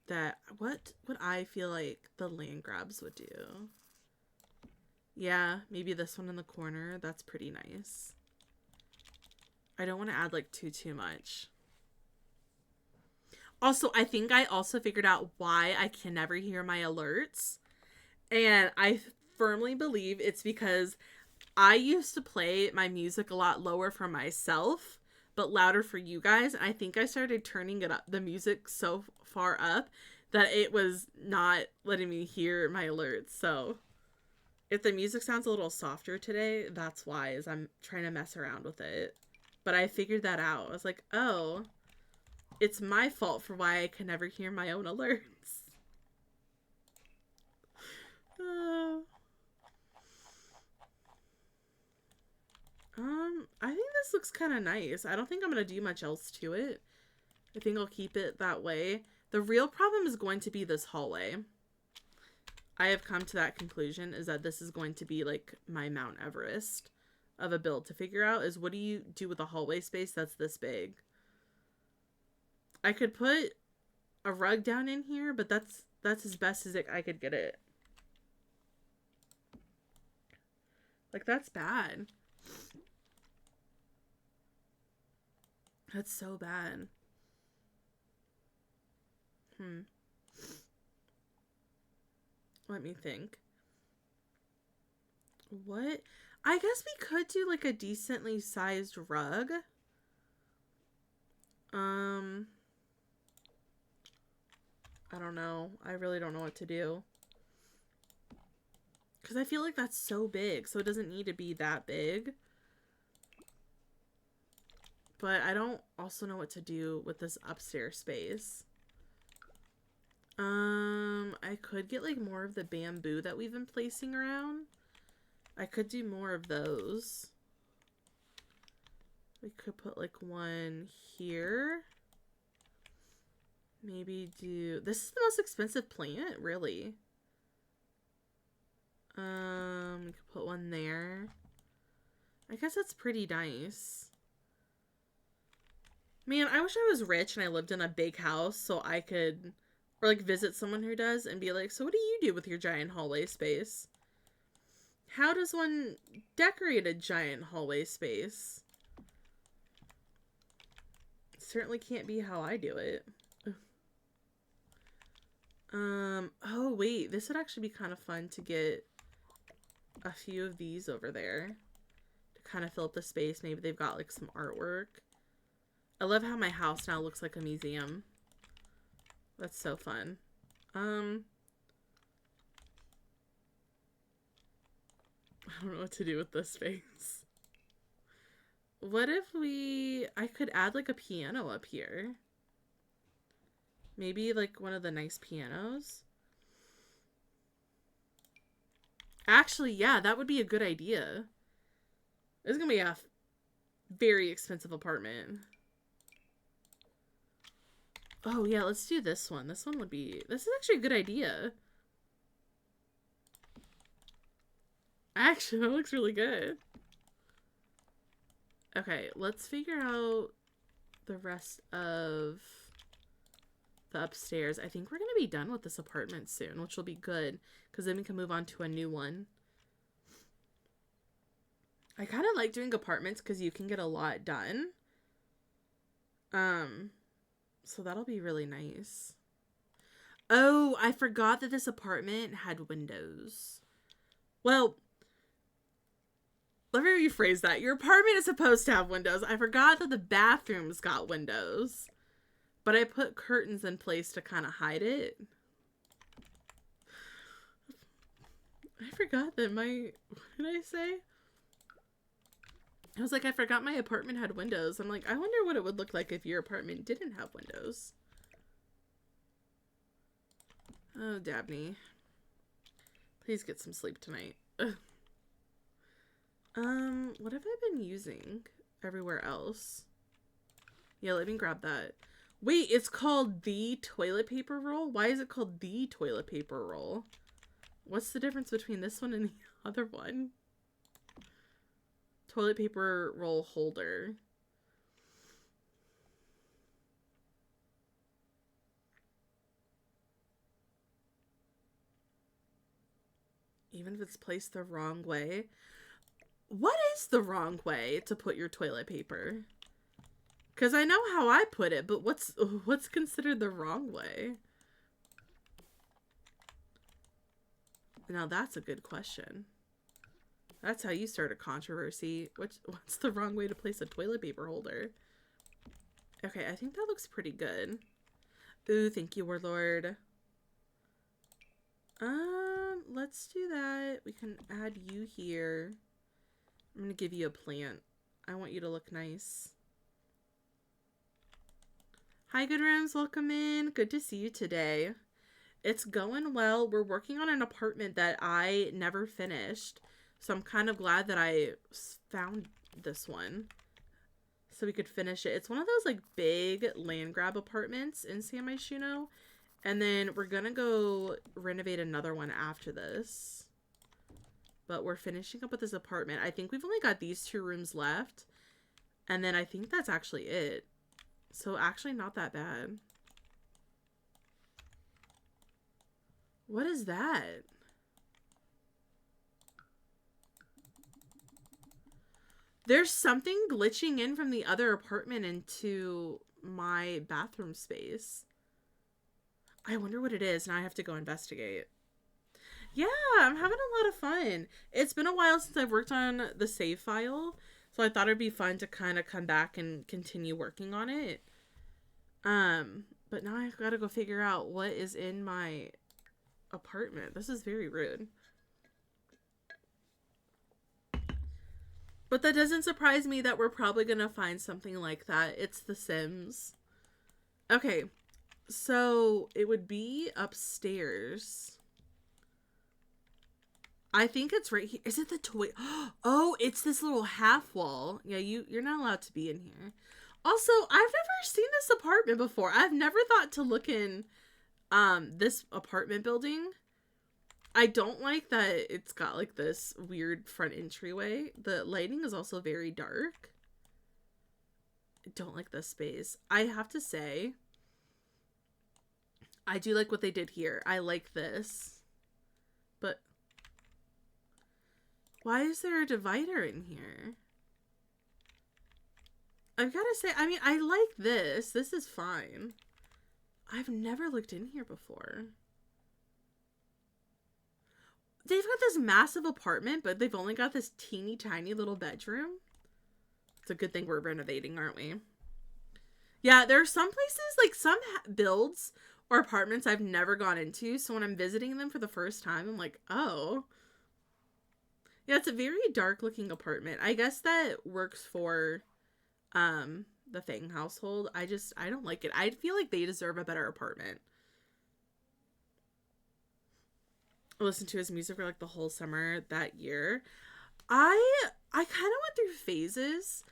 [SPEAKER 1] That, what would I feel like the land grabs would do? Yeah, maybe this one in the corner. That's pretty nice. I don't want to add like too much. Also, I think I also figured out why I can never hear my alerts. And I firmly believe it's because I used to play my music a lot lower for myself, but louder for you guys. And I think I started turning it up, the music so far up that it was not letting me hear my alerts. So if the music sounds a little softer today, that's why, is I'm trying to mess around with it. But I figured that out. I was like, oh, it's my fault for why I can never hear my own alerts. I think this looks kind of nice. I don't think I'm going to do much else to it. I think I'll keep it that way. The real problem is going to be this hallway. I have come to that conclusion, is that this is going to be like my Mount Everest of a build to figure out, is what do you do with a hallway space that's this big? I could put a rug down in here, but that's as best as I could get it. Like, that's bad. That's so bad. Let me think. What? I guess we could do like a decently sized rug. I don't know. I really don't know what to do. Because I feel like that's so big, so it doesn't need to be that big. But I don't also know what to do with this upstairs space. I could get like more of the bamboo that we've been placing around. I could do more of those. We could put like one here. Maybe do... This is the most expensive plant, really. We could put one there. I guess that's pretty nice. Man, I wish I was rich and I lived in a big house so I could... Or like visit someone who does and be like, so what do you do with your giant hallway space? How does one decorate a giant hallway space? It certainly can't be how I do it. Oh wait, this would actually be kind of fun to get a few of these over there to kind of fill up the space. Maybe they've got like some artwork. I love how my house now looks like a museum. That's so fun. I don't know what to do with this space. What if I could add like a piano up here? Maybe like one of the nice pianos. Actually, yeah, that would be a good idea. It's gonna be a very expensive apartment. Oh yeah, let's do this one. This is actually a good idea. Actually, that looks really good. Okay, let's figure out the rest of the upstairs. I think we're going to be done with this apartment soon, which will be good, because then we can move on to a new one. I kind of like doing apartments because you can get a lot done. So that'll be really nice. Oh, I forgot that this apartment had windows. Well, let me rephrase that. Your apartment is supposed to have windows. I forgot that the bathrooms got windows. But I put curtains in place to kind of hide it. I forgot that my... What did I say? I was like, I forgot my apartment had windows. I'm like, I wonder what it would look like if your apartment didn't have windows. Oh, Dabney. Please get some sleep tonight. Ugh. What have I been using everywhere else? Yeah, let me grab that. Wait, it's called the toilet paper roll? Why is it called the toilet paper roll? What's the difference between this one and the other one? Toilet paper roll holder. Even if it's placed the wrong way. What is the wrong way to put your toilet paper? Because I know how I put it, but what's considered the wrong way? Now that's a good question. That's how you start a controversy. What's the wrong way to place a toilet paper holder? Okay, I think that looks pretty good. Ooh, thank you, Warlord. Let's do that. We can add you here. I'm gonna give you a plant. I want you to look nice. Hi, good rooms. Welcome in. Good to see you today. It's going well. We're working on an apartment that I never finished. So I'm kind of glad that I found this one so we could finish it. It's one of those like big land grab apartments in San Myshuno. And then we're going to go renovate another one after this. But we're finishing up with this apartment. I think we've only got these 2 rooms left. And then I think that's actually it. So actually not that bad. What is that? There's something glitching in from the other apartment into my bathroom space. I wonder what it is. Now I have to go investigate. Yeah, I'm having a lot of fun. It's been a while since I've worked on the save file. So I thought it'd be fun to kind of come back and continue working on it. But now I've got to go figure out what is in my apartment. This is very rude. But that doesn't surprise me that we're probably going to find something like that. It's The Sims. Okay. So it would be upstairs. I think it's right here. Is it the toy? Oh, it's this little half wall. Yeah, you're not allowed to be in here. Also, I've never seen this apartment before. I've never thought to look in this apartment building. I don't like that it's got like this weird front entryway. The lighting is also very dark. I don't like this space. I have to say, I do like what they did here. I like this. But why is there a divider in here? I've got to say, I mean, I like this. This is fine. I've never looked in here before. They've got this massive apartment, but they've only got this teeny tiny little bedroom. It's a good thing we're renovating, aren't we? Yeah, there are some places, like some builds or apartments I've never gone into. So when I'm visiting them for the first time, I'm like, oh. Yeah, it's a very dark looking apartment. I guess that works for the Fang household. I don't like it. I feel like they deserve a better apartment. I listened to his music for like the whole summer that year. I kind of went through phases,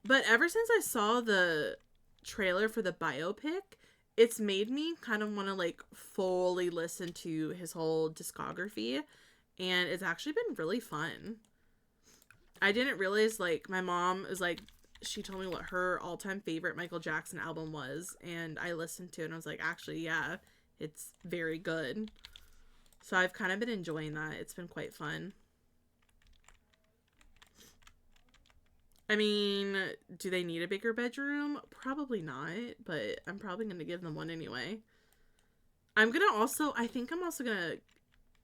[SPEAKER 1] but ever since I saw the trailer for the biopic, it's made me kind of want to like fully listen to his whole discography, and it's actually been really fun. I didn't realize, like, my mom is like, she told me what her all-time favorite Michael Jackson album was, and I listened to it and I was like, actually, yeah, it's very good. So I've kind of been enjoying that. It's been quite fun. I mean, do they need a bigger bedroom? Probably not, but I'm probably going to give them one anyway. I think I'm also going to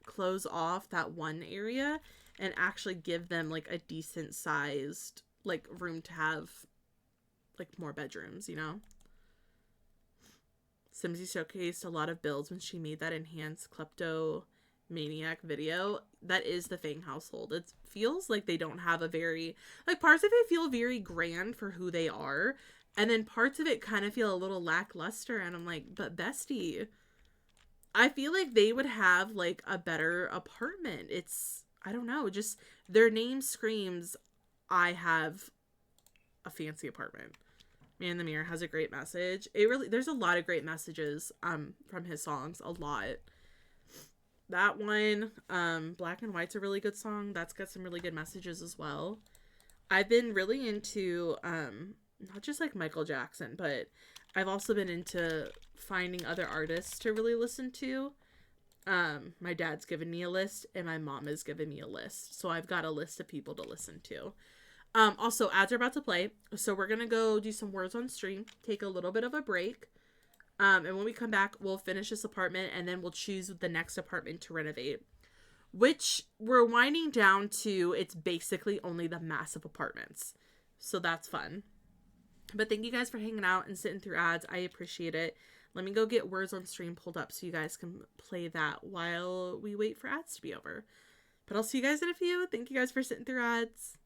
[SPEAKER 1] close off that one area and actually give them like a decent sized like room to have like more bedrooms, you know? Simsy showcased a lot of builds when she made that enhanced kleptomaniac video. That is the Fang household. It feels like they don't have a very, like, parts of it feel very grand for who they are, and then parts of it kind of feel a little lackluster, and I'm like, but bestie, I feel like they would have like a better apartment. It's, I don't know, just their name screams I have a fancy apartment. Man in the Mirror has a great message. It really, there's a lot of great messages from his songs, a lot. That one, Black and White's a really good song. That's got some really good messages as well. I've been really into not just like Michael Jackson, but I've also been into finding other artists to really listen to. My dad's given me a list and my mom has given me a list. So I've got a list of people to listen to. Also, ads are about to play, so we're gonna go do some words on stream, take a little bit of a break, and when we come back, we'll finish this apartment, and then we'll choose the next apartment to renovate, which we're winding down to, it's basically only the massive apartments, so that's fun. But thank you guys for hanging out and sitting through ads. I appreciate it. Let me go get words on stream pulled up so you guys can play that while we wait for ads to be over. But I'll see you guys in a few. Thank you guys for sitting through ads.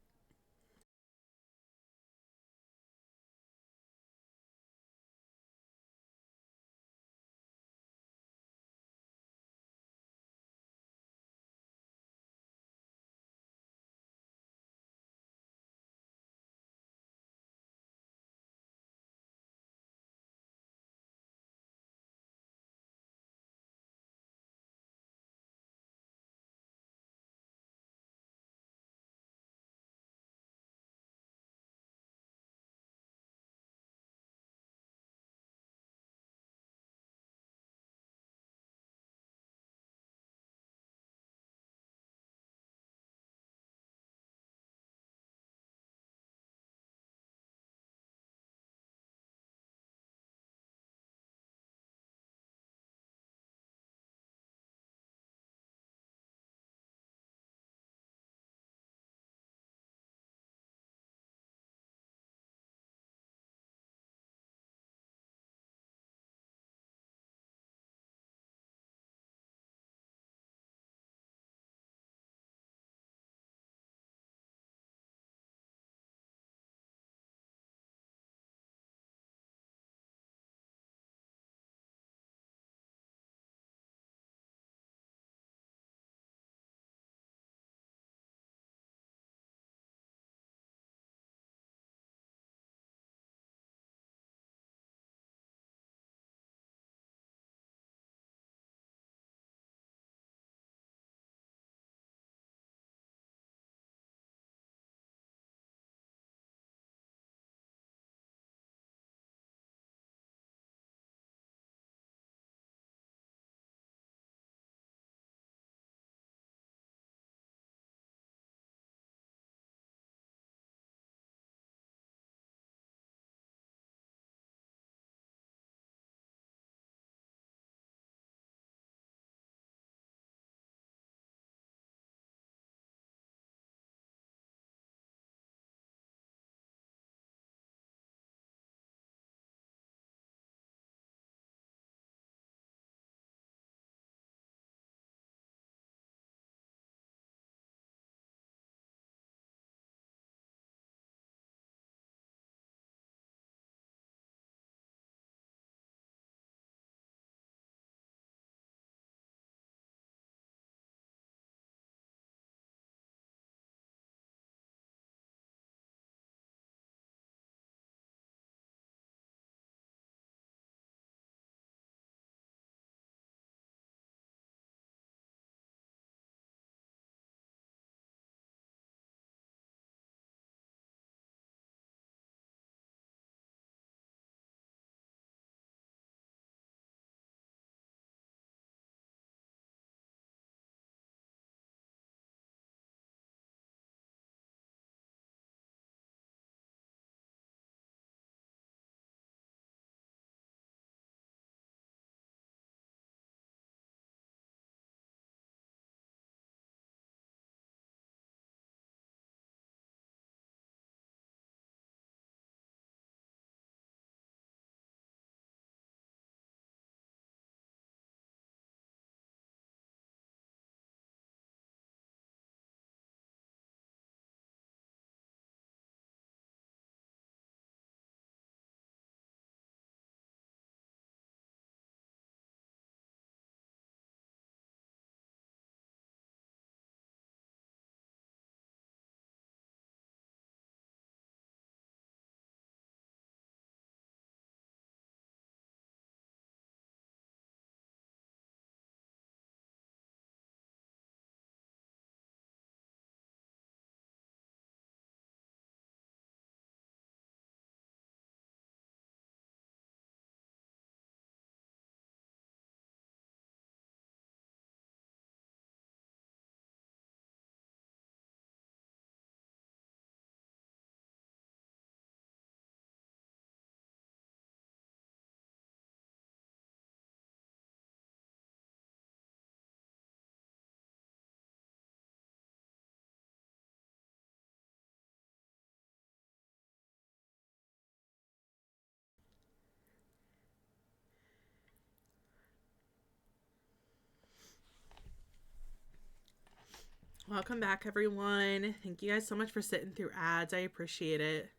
[SPEAKER 1] Welcome back, everyone. Thank you guys so much for sitting through ads. I appreciate it.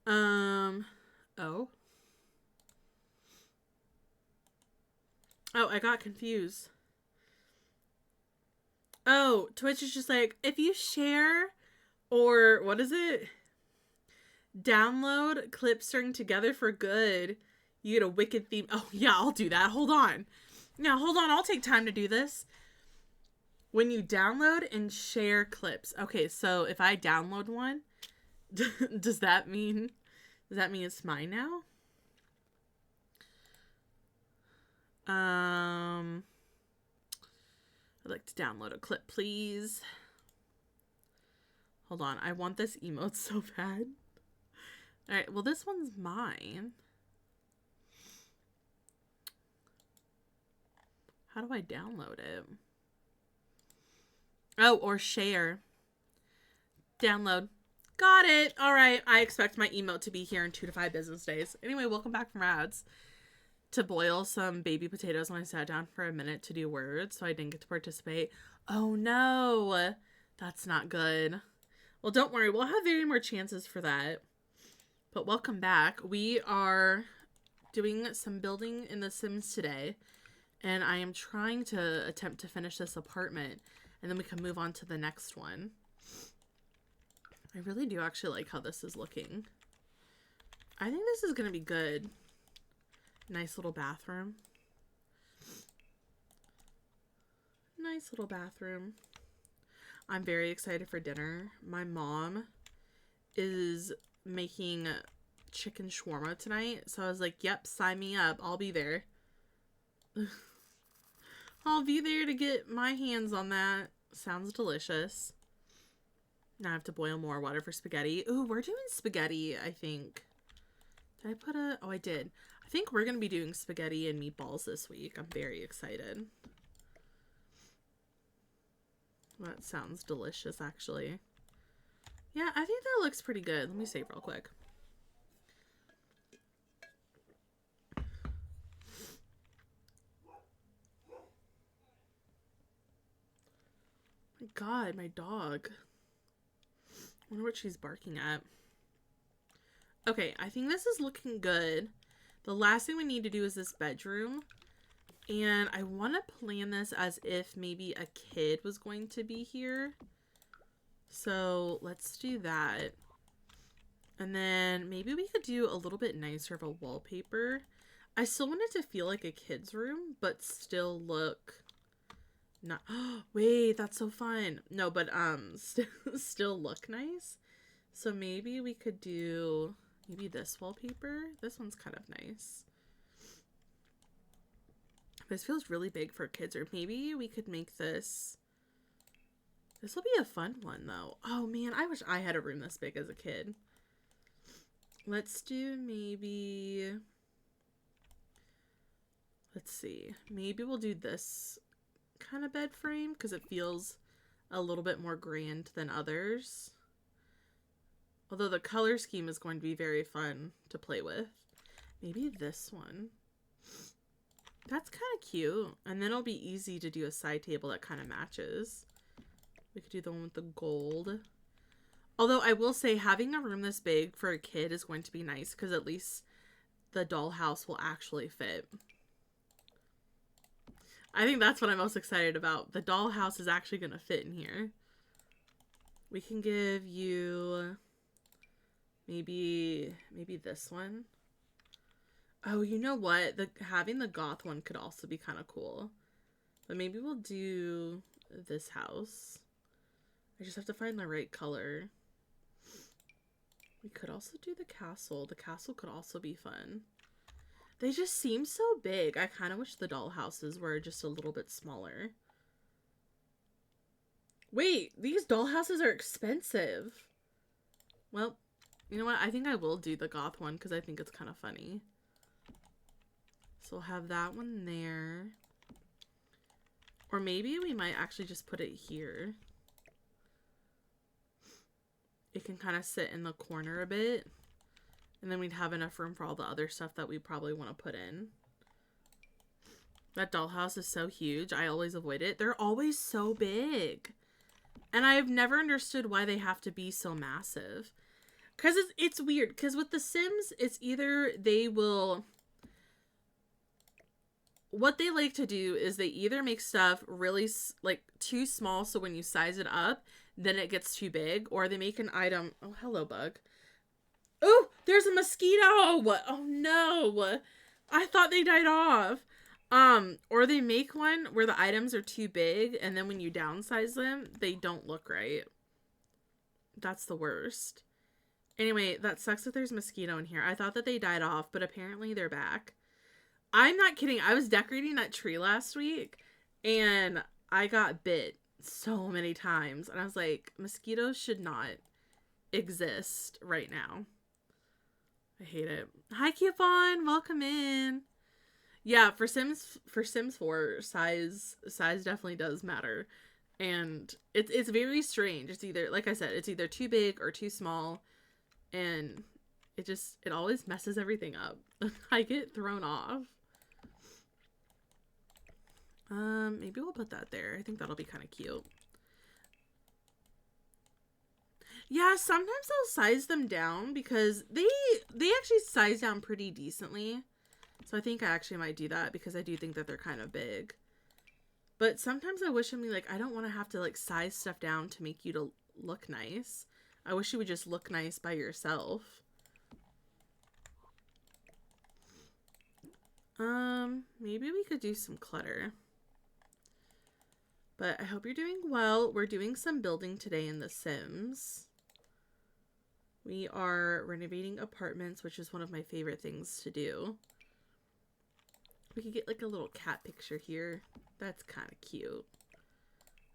[SPEAKER 1] Oh. Oh, I got confused. Oh, Twitch is just like, if you share or what is it? Download clip string together for good, you get a wicked theme. Oh, yeah, I'll do that. Hold on. Now, hold on. I'll take time to do this. When you download and share clips. Okay, so if I download one, does that mean it's mine now? I'd like to download a clip, please. Hold on. I want this emote so bad. All right, well, this one's mine. How do I download it? Oh, or share. Download. Got it. All right. I expect my emote to be here in 2 to 5 business days. Anyway, welcome back from ads. To boil some baby potatoes when I sat down for a minute to do words, so I didn't get to participate. Oh no, that's not good. Well, don't worry. We'll have very more chances for that. But welcome back. We are doing some building in The Sims today, and I am trying to attempt to finish this apartment, and then we can move on to the next one. I really do actually like how this is looking. I think this is going to be good. Nice little bathroom. Nice little bathroom. I'm very excited for dinner. My mom is making chicken shawarma tonight, so I was like, yep, sign me up. I'll be there. I'll be there to get my hands on that. Sounds delicious. Now I have to boil more water for spaghetti. Ooh, we're doing spaghetti, I think. Did I put a... Oh, I did. I think we're going to be doing spaghetti and meatballs this week. I'm very excited. That sounds delicious, actually. Yeah, I think that looks pretty good. Let me save real quick. My God, my dog. I wonder what she's barking at. Okay, I think this is looking good. The last thing we need to do is this bedroom. And I want to plan this as if maybe a kid was going to be here. So let's do that. And then maybe we could do a little bit nicer of a wallpaper. I still want it to feel like a kid's room, but still look... Not... Wait, that's so fun. No, but still look nice. So maybe we could do... Maybe this wallpaper. This one's kind of nice. This feels really big for kids. Or maybe we could make this... This will be a fun one, though. Oh, man. I wish I had a room this big as a kid. Let's do maybe... Let's see. Maybe we'll do this kind of bed frame because it feels a little bit more grand than others. Although the color scheme is going to be very fun to play with. Maybe this one. That's kind of cute. And then it'll be easy to do a side table that kind of matches. We could do the one with the gold. Although I will say having a room this big for a kid is going to be nice because at least the dollhouse will actually fit. I think that's what I'm most excited about. The dollhouse is actually going to fit in here. We can give you... Maybe this one. Oh, you know what? Having the goth one could also be kind of cool. But maybe we'll do this house. I just have to find the right color. We could also do the castle. The castle could also be fun. They just seem so big. I kind of wish the dollhouses were just a little bit smaller. Wait, these dollhouses are expensive. Well... You know what? I think I will do the goth one because I think it's kind of funny. So we'll have that one there. Or maybe we might actually just put it here. It can kind of sit in the corner a bit. And then we'd have enough room for all the other stuff that we probably want to put in. That dollhouse is so huge. I always avoid it. They're always so big. And I've never understood why they have to be so massive. Because it's weird. Because with the Sims, it's either they will... What they like to do is they either make stuff really, like, too small, so when you size it up, then it gets too big. Or they make an item... Oh, hello, bug. Oh, there's a mosquito! Oh, no! I thought they died off. Or they make one where the items are too big, and then when you downsize them, they don't look right. That's the worst. Anyway, that sucks that there's a mosquito in here. I thought that they died off, but apparently they're back. I'm not kidding. I was decorating that tree last week, and I got bit so many times. And I was like, mosquitoes should not exist right now. I hate it. Hi, Coupon. Welcome in. Yeah, for Sims 4, size definitely does matter. And it's very strange. It's either, like I said, it's either too big or too small. And it always messes everything up. I get thrown off. Maybe we'll put that there. I think that'll be kind of cute. Yeah, sometimes I'll size them down because they actually size down pretty decently. So I think I actually might do that because I do think that they're kind of big. But sometimes I wish I don't want to have to like size stuff down to make you to look nice. I wish you would just look nice by yourself. Maybe we could do some clutter. But I hope you're doing well. We're doing some building today in The Sims. We are renovating apartments, which is one of my favorite things to do. We could get like a little cat picture here. That's kind of cute.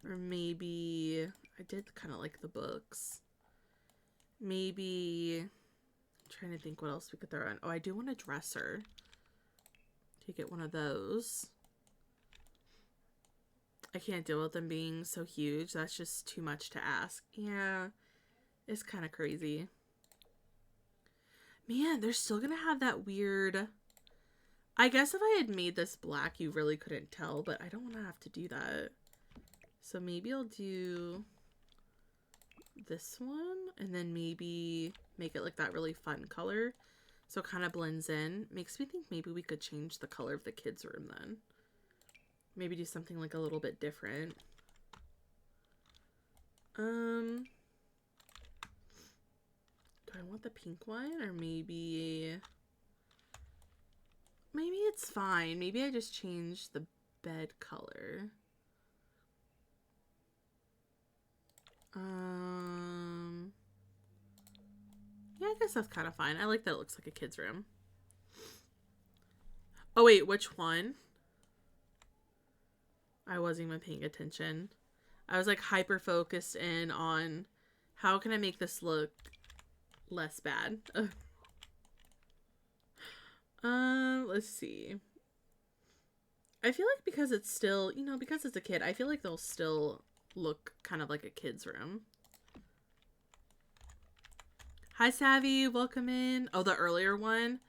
[SPEAKER 1] Or maybe, I did kind of like the books. Maybe, I'm trying to think what else we could throw in. Oh, I do want a dresser. To get one of those. I can't deal with them being so huge. That's just too much to ask. Yeah, it's kind of crazy. Man, they're still gonna have that weird... I guess if I had made this black, you really couldn't tell, but I don't want to have to do that. So maybe I'll do this one, and then maybe make it like that really fun color. So it kind of blends in. Makes me think maybe we could change the color of the kids' room then. Maybe do something like a little bit different. Do I want the pink one, or maybe it's fine. Maybe I just change the bed color. Yeah, I guess that's kind of fine. I like that it looks like a kid's room. Oh wait, which one? I wasn't even paying attention. I was like hyper focused in on how can I make this look less bad. Let's see. I feel like because it's still, because it's a kid, I feel like they'll still look kind of like a kid's room. Hi, Savvy. Welcome in. Oh, the earlier one.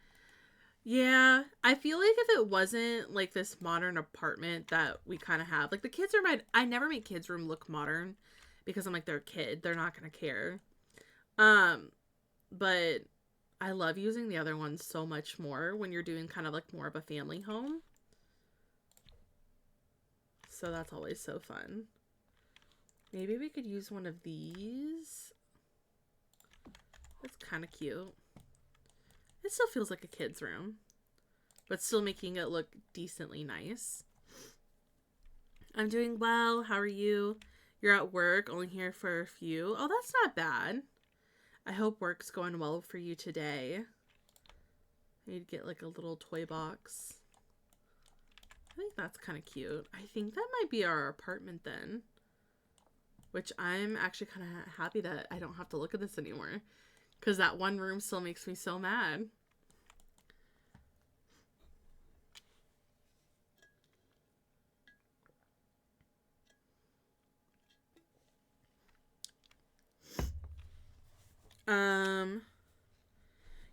[SPEAKER 1] Yeah, I feel like if it wasn't like this modern apartment that we kind of have, like the kids' room, I never make kids' room look modern because I'm like, they're a kid. They're not going to care. But I love using the other ones so much more when you're doing kind of like more of a family home. So that's always so fun. Maybe we could use one of these. That's kind of cute. It still feels like a kid's room, but still making it look decently nice. I'm doing well. How are you? You're at work, only here for a few. Oh, that's not bad. I hope work's going well for you today. I need to get like a little toy box. I think that's kind of cute. I think that might be our apartment then, which I'm actually kind of happy that I don't have to look at this anymore. Because that one room still makes me so mad.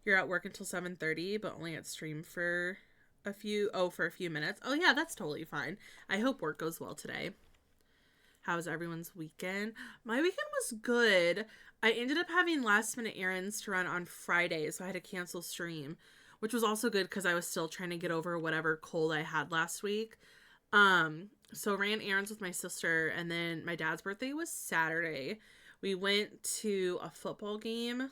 [SPEAKER 1] You're at work until 7:30, but only at stream for for a few minutes. Oh yeah, that's totally fine. I hope work goes well today. How's everyone's weekend? My weekend was good. I ended up having last minute errands to run on Friday, so I had to cancel stream, which was also good because I was still trying to get over whatever cold I had last week. So ran errands with my sister, and then my dad's birthday was Saturday. We went to a football game.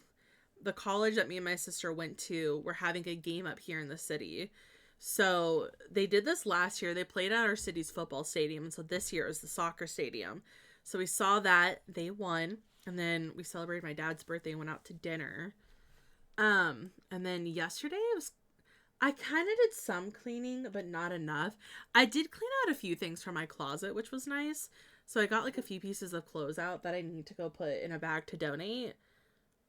[SPEAKER 1] The college that me and my sister went to, we're having a game up here in the city. So they did this last year. They played at our city's football stadium. And so this year is the soccer stadium. So we saw that. They won. And then we celebrated my dad's birthday and went out to dinner. And then yesterday I kind of did some cleaning, but not enough. I did clean out a few things from my closet, which was nice. So I got like a few pieces of clothes out that I need to go put in a bag to donate.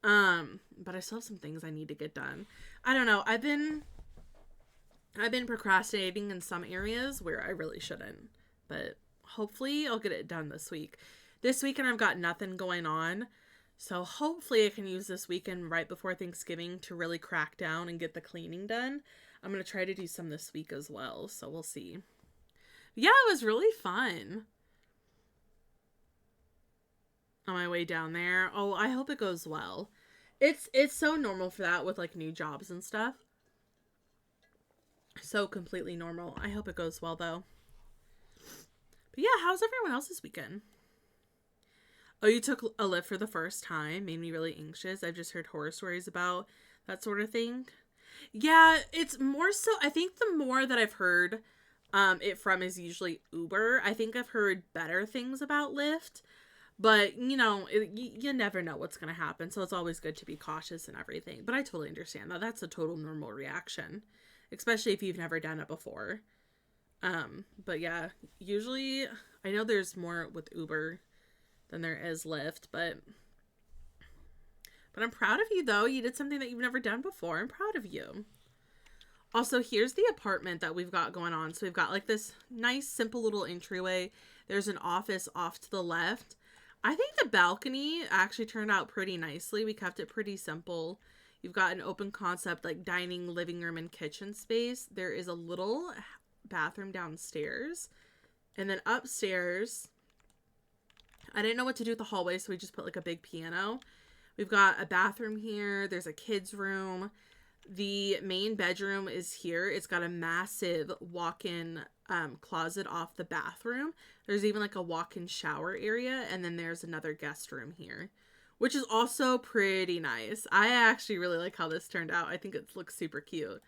[SPEAKER 1] But I still have some things I need to get done. I don't know. I've been procrastinating in some areas where I really shouldn't. But hopefully I'll get it done this week. This weekend I've got nothing going on. So hopefully I can use this weekend right before Thanksgiving to really crack down and get the cleaning done. I'm going to try to do some this week as well. So we'll see. Yeah, it was really fun. On my way down there. Oh, I hope it goes well. It's so normal for that with like new jobs and stuff. So completely normal. I hope it goes well though. But yeah, how's everyone else's weekend? Oh, you took a lift for the first time. Made me really anxious. I've just heard horror stories about that sort of thing. Yeah, it's more so, I think the more that I've heard it from is usually Uber. I think I've heard better things about Lyft. But, you know, you never know what's going to happen. So it's always good to be cautious and everything. But I totally understand that. That's a total normal reaction. Especially if you've never done it before. But yeah, usually I know there's more with Uber than there is Lyft. But I'm proud of you, though. You did something that you've never done before. I'm proud of you. Also, here's the apartment that we've got going on. So we've got like this nice, simple little entryway. There's an office off to the left. I think the balcony actually turned out pretty nicely. We kept it pretty simple. You've got an open concept like dining, living room, and kitchen space. There is a little bathroom downstairs. And then upstairs, I didn't know what to do with the hallway, so we just put like a big piano. We've got a bathroom here. There's a kid's room. The main bedroom is here. It's got a massive walk-in closet off the bathroom. There's even like a walk-in shower area, and then there's another guest room here, which is also pretty nice. I actually really like how this turned out. I think it looks super cute.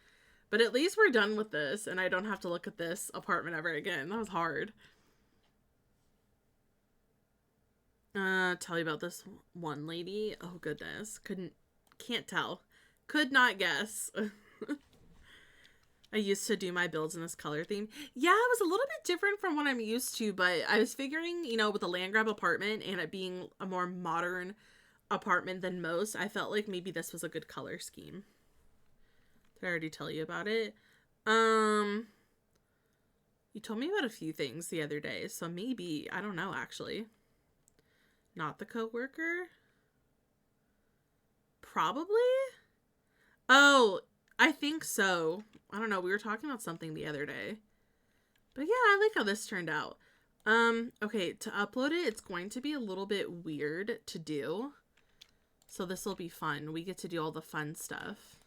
[SPEAKER 1] But at least we're done with this, and I don't have to look at this apartment ever again. That was hard. Tell you about this one lady. Oh goodness, can't tell. Could not guess. I used to do my builds in this color theme. Yeah, it was a little bit different from what I'm used to, but I was figuring, you know, with a land grab apartment and it being a more modern apartment than most, I felt like maybe this was a good color scheme. Did I already tell you about it? You told me about a few things the other day, so maybe, I don't know actually. Not the coworker? Probably? Oh, I think so. I don't know. We were talking about something the other day. But yeah, I like how this turned out. Okay, to upload it, it's going to be a little bit weird to do. So this will be fun. We get to do all the fun stuff.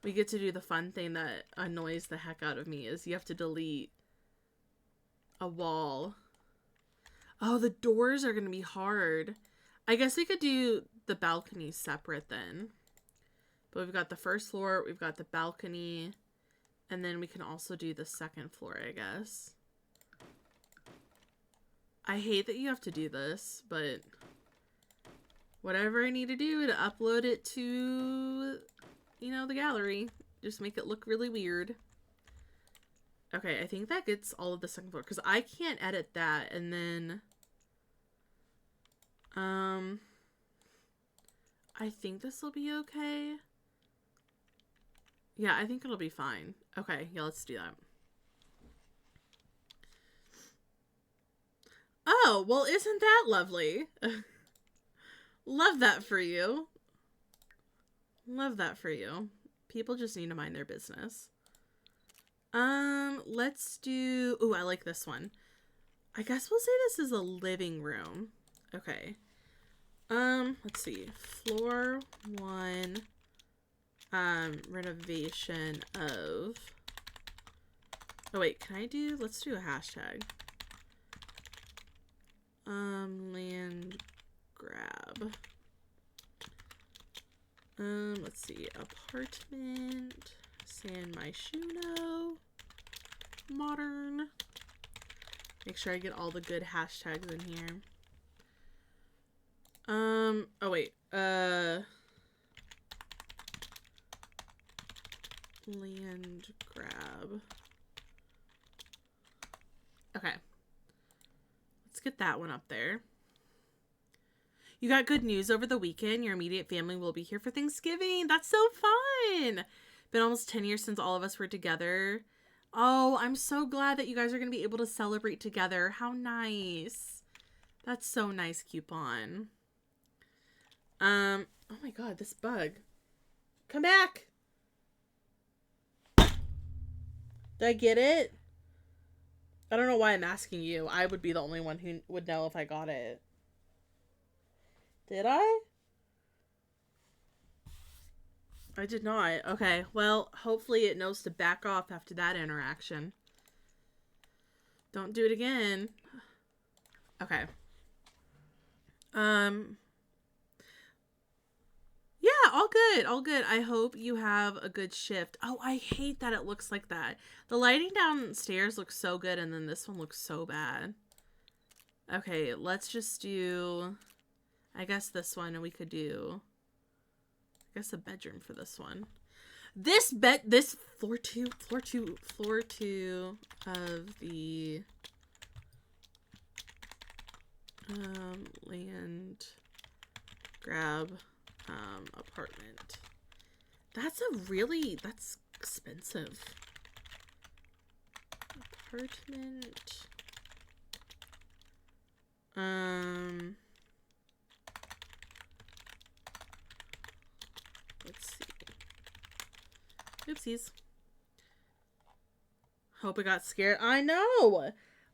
[SPEAKER 1] We get to do the fun thing that annoys the heck out of me is you have to delete a wall. Oh, the doors are going to be hard. I guess we could do the balcony separate then. But we've got the first floor, we've got the balcony, and then we can also do the second floor, I guess. I hate that you have to do this, but whatever I need to do to upload it to, you know, the gallery. Just make it look really weird. Okay, I think that gets all of the second floor, because I can't edit that, and then I think this will be okay. Yeah, I think it'll be fine. Okay, yeah, let's do that. Oh, well, isn't that lovely? Love that for you. Love that for you. People just need to mind their business. Let's do... Ooh, I like this one. I guess we'll say this is a living room. Okay. Let's see. Floor 1, renovation of... Oh, wait, can I do... Let's do a hashtag. Land grab. Let's see. Apartment. San myshuno. Modern. Make sure I get all the good hashtags in here. Oh wait. Land grab. Okay. Let's get that one up there. You got good news over the weekend. Your immediate family will be here for Thanksgiving. That's so fun. Been almost 10 years since all of us were together. Oh, I'm so glad that you guys are going to be able to celebrate together. How nice. That's so nice, coupon. Oh my god, this bug. Come back. Did I get it? I don't know why I'm asking you. I would be the only one who would know if I got it. Did I? I did not. Okay, well, hopefully it knows to back off after that interaction. Don't do it again. Okay. Yeah, all good. All good. I hope you have a good shift. Oh, I hate that it looks like that. The lighting downstairs looks so good, and then this one looks so bad. Okay, let's just do... I guess this one, and we could do... I guess a bedroom for this one. This floor two of the land grab apartment. That's expensive. Apartment. Let's see. Oopsies. Hope it got scared. I know!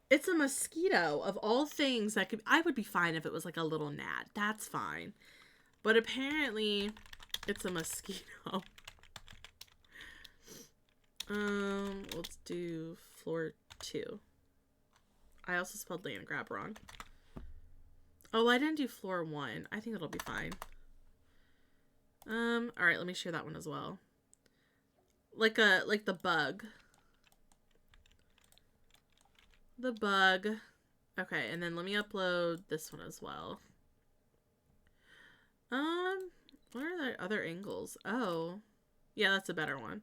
[SPEAKER 1] It's a mosquito. Of all things that could... I would be fine if it was like a little gnat. That's fine. But apparently, it's a mosquito. Let's do floor 2. I also spelled land grab wrong. Oh, I didn't do floor 1. I think it'll be fine. Alright, let me share that one as well. Like the bug. The bug. Okay, and then let me upload this one as well. What are the other angles? Oh. Yeah, that's a better one.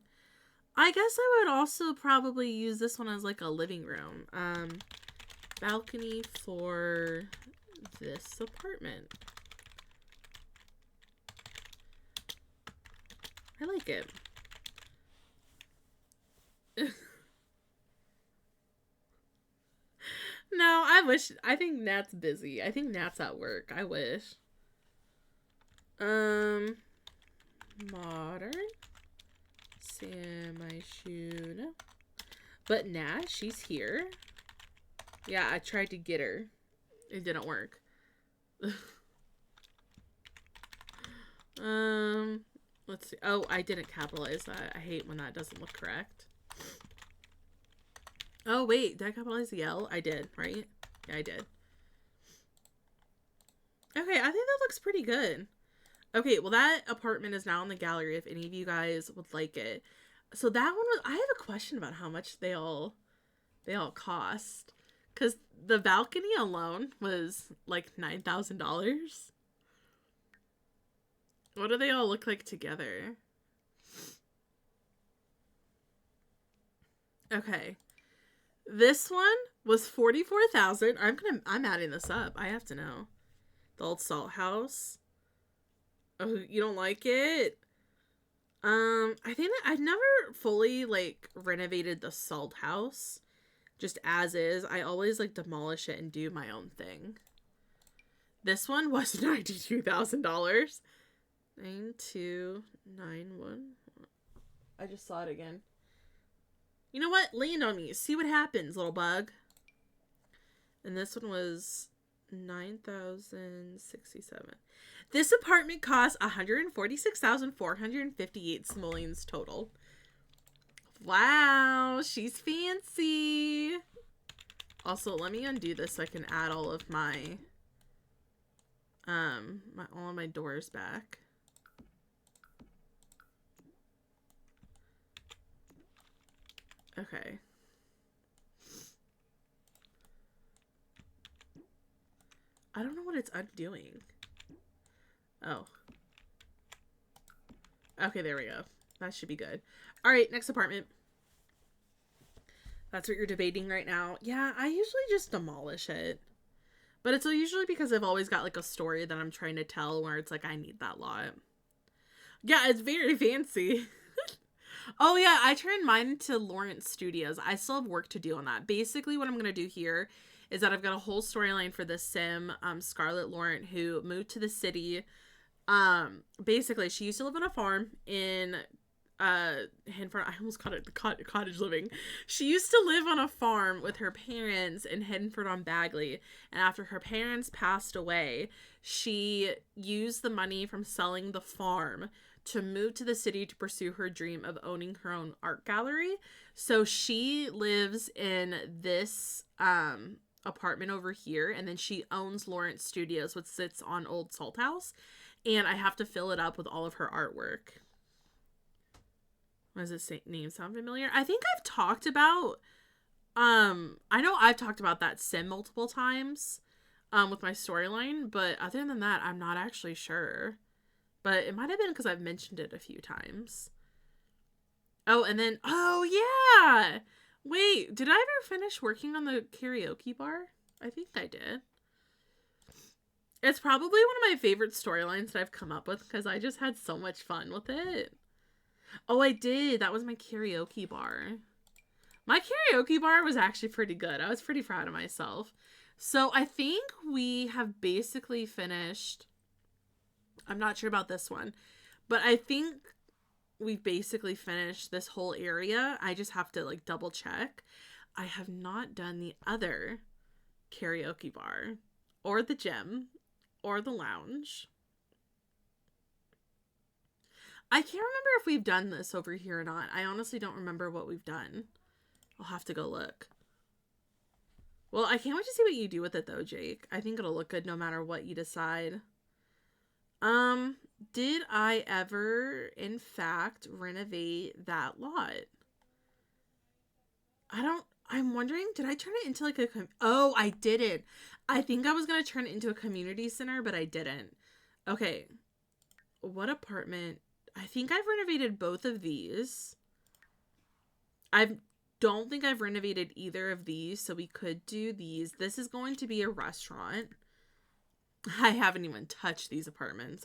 [SPEAKER 1] I guess I would also probably use this one as like a living room. Balcony for this apartment. I like it. No, I think Nat's busy. I think Nat's at work. I wish. Modern. Semi-shoon. But Nat, she's here. Yeah, I tried to get her. It didn't work. Let's see. Oh, I didn't capitalize that. I hate when that doesn't look correct. Oh, wait. Did I capitalize the L? I did, right? Yeah, I did. Okay, I think that looks pretty good. Okay, well, that apartment is now in the gallery if any of you guys would like it. So that one was... I have a question about how much they all cost. Because the balcony alone was like $9,000. What do they all look like together? Okay. This one was $44,000. I'm adding this up. I have to know. The old salt house. Oh, you don't like it? I think that I've never fully like renovated the salt house. Just as is. I always like demolish it and do my own thing. This one was $92,000. 9291. I just saw it again. You know what? Land on me. See what happens, little bug. And this one was 9,067. This apartment cost 146,458 simoleons total. Wow, she's fancy. Also, let me undo this so I can add all of my all of my doors back. Okay. I don't know what it's undoing. Oh. Okay, there we go. That should be good. All right, next apartment. That's what you're debating right now. Yeah, I usually just demolish it. But it's usually because I've always got like a story that I'm trying to tell where it's like I need that lot. Yeah, it's very fancy. Oh yeah, I turned mine into Lawrence Studios. I still have work to do on that. Basically, what I'm going to do here is that I've got a whole storyline for this sim, Scarlett Laurent, who moved to the city. Basically, she used to live on a farm in Henford. I almost called it the cottage living. She used to live on a farm with her parents in Henford on Bagley, and after her parents passed away, she used the money from selling the farm to move to the city to pursue her dream of owning her own art gallery. So she lives in this apartment over here, and then she owns Lawrence Studios, which sits on Old Salt House, and I have to fill it up with all of her artwork. What does this name sound familiar? I think I've talked about, I know I've talked about that sim multiple times, with my storyline, but other than that, I'm not actually sure. But it might have been because I've mentioned it a few times. Oh, and then, oh yeah! Wait, did I ever finish working on the karaoke bar? I think I did. It's probably one of my favorite storylines that I've come up with because I just had so much fun with it. Oh, I did. That was my karaoke bar. My karaoke bar was actually pretty good. I was pretty proud of myself. So I think we have basically finished. I'm not sure about this one, but I think we've basically finished this whole area. I just have to like double check. I have not done the other karaoke bar or the gym or the lounge. I can't remember if we've done this over here or not. I honestly don't remember what we've done. I'll have to go look. Well, I can't wait to see what you do with it though, Jake. I think it'll look good no matter what you decide. Did I ever, in fact, renovate that lot? I'm wondering, did I turn it into like oh, I didn't. I think I was going to turn it into a community center, but I didn't. Okay. What apartment? I think I've renovated both of these. I don't think I've renovated either of these, so we could do these. This is going to be a restaurant. I haven't even touched these apartments.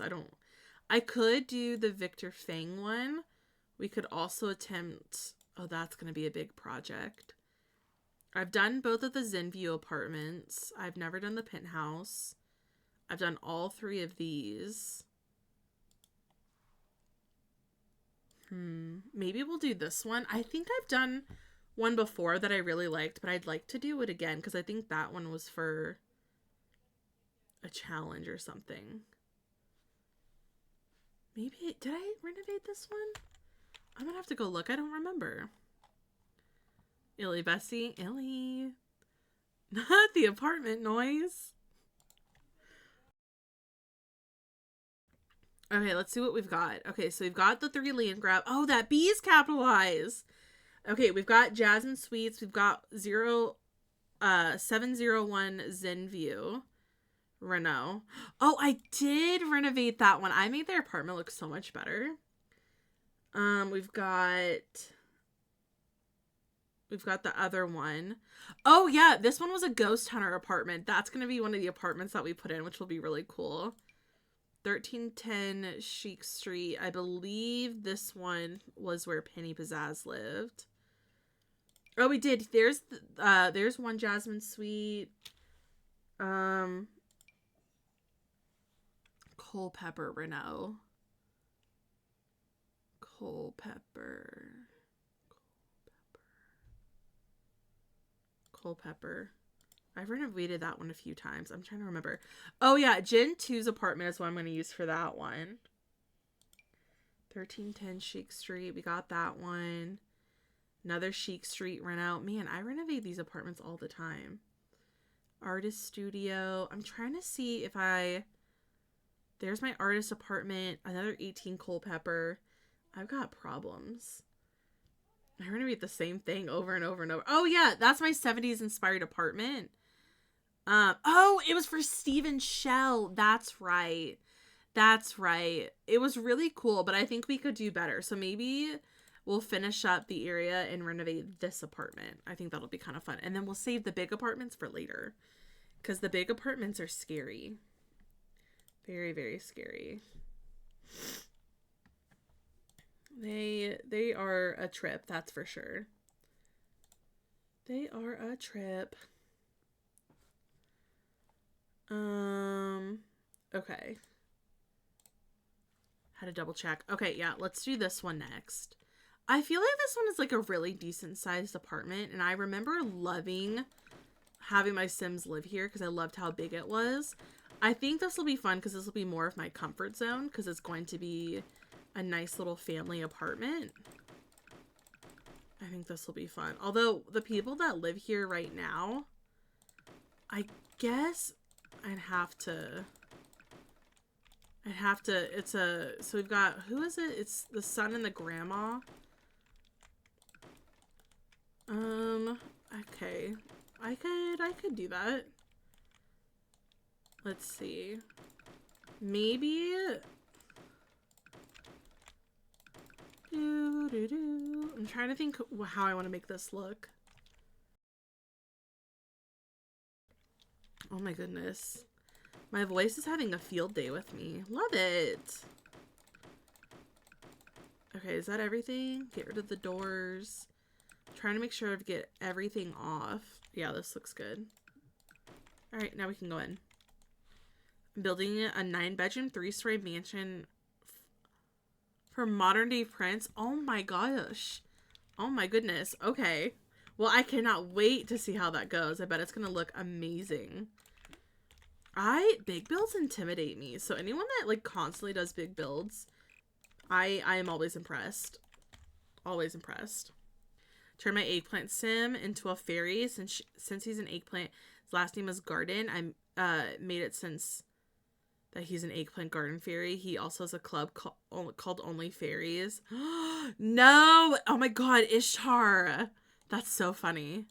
[SPEAKER 1] I could do the Victor Fang one. We could also attempt, oh, that's going to be a big project. I've done both of the Zenview apartments. I've never done the penthouse. I've done all three of these. Maybe we'll do this one. I think I've done one before that I really liked, but I'd like to do it again because I think that one was for a challenge or something. Maybe, did I renovate this one? I'm gonna have to go look. I don't remember. Illy Bessie. Illy. Not the apartment noise. Okay, let's see what we've got. Okay, so we've got the 3 land grab. Oh, that B is capitalized. Okay, we've got Jasmine Suites. We've got 701 Zenview. Renault. Oh, I did renovate that one. I made their apartment look so much better. We've got the other one. Oh yeah, this one was a ghost hunter apartment. That's gonna be one of the apartments that we put in, which will be really cool. 1310 Chic Street. I believe this one was where Penny Pizzazz lived. Oh, we did. There's one Jasmine Suite. Culpeper Renault. Culpeper. Culpeper. I've renovated that one a few times. I'm trying to remember. Oh, yeah. Gen 2's apartment is what I'm going to use for that one. 1310 Chic Street. We got that one. Another Chic Street rent out. Man, I renovate these apartments all the time. Artist studio. I'm trying to see if I... There's my artist apartment. Another 18 Culpeper. I've got problems. I renovate the same thing over and over and over. Oh, yeah. That's my 70s inspired apartment. Oh, it was for Stephen Shell. That's right. That's right. It was really cool, but I think we could do better. So maybe we'll finish up the area and renovate this apartment. I think that'll be kind of fun. And then we'll save the big apartments for later, because the big apartments are scary. Very, very scary. They are a trip, that's for sure. They are a trip. Okay. Had to double check. Okay, yeah, let's do this one next. I feel like this one is like a really decent sized apartment, and I remember loving having my Sims live here because I loved how big it was. I think this will be fun because this will be more of my comfort zone because it's going to be a nice little family apartment. I think this will be fun. Although the people that live here right now, I guess I'd have to, so we've got, who is it? It's the son and the grandma. Okay. I could do that. Let's see. Maybe. I'm trying to think how I want to make this look. Oh my goodness. My voice is having a field day with me. Love it. Okay, is that everything? Get rid of the doors. Trying to make sure I get everything off. Yeah, this looks good. All right, now we can go in. I'm building a 9-bedroom, 3-story mansion for modern day prince. Oh my gosh. Oh my goodness. Okay. Well, I cannot wait to see how that goes. I bet it's going to look amazing. Big builds intimidate me. So anyone that like constantly does big builds, I am always impressed. Always impressed. Turn my eggplant sim into a fairy since he's an eggplant. His last name is Garden. I made it since that he's an eggplant garden fairy. He also has a club called Only Fairies. No! Oh my god, Ishtar! That's so funny.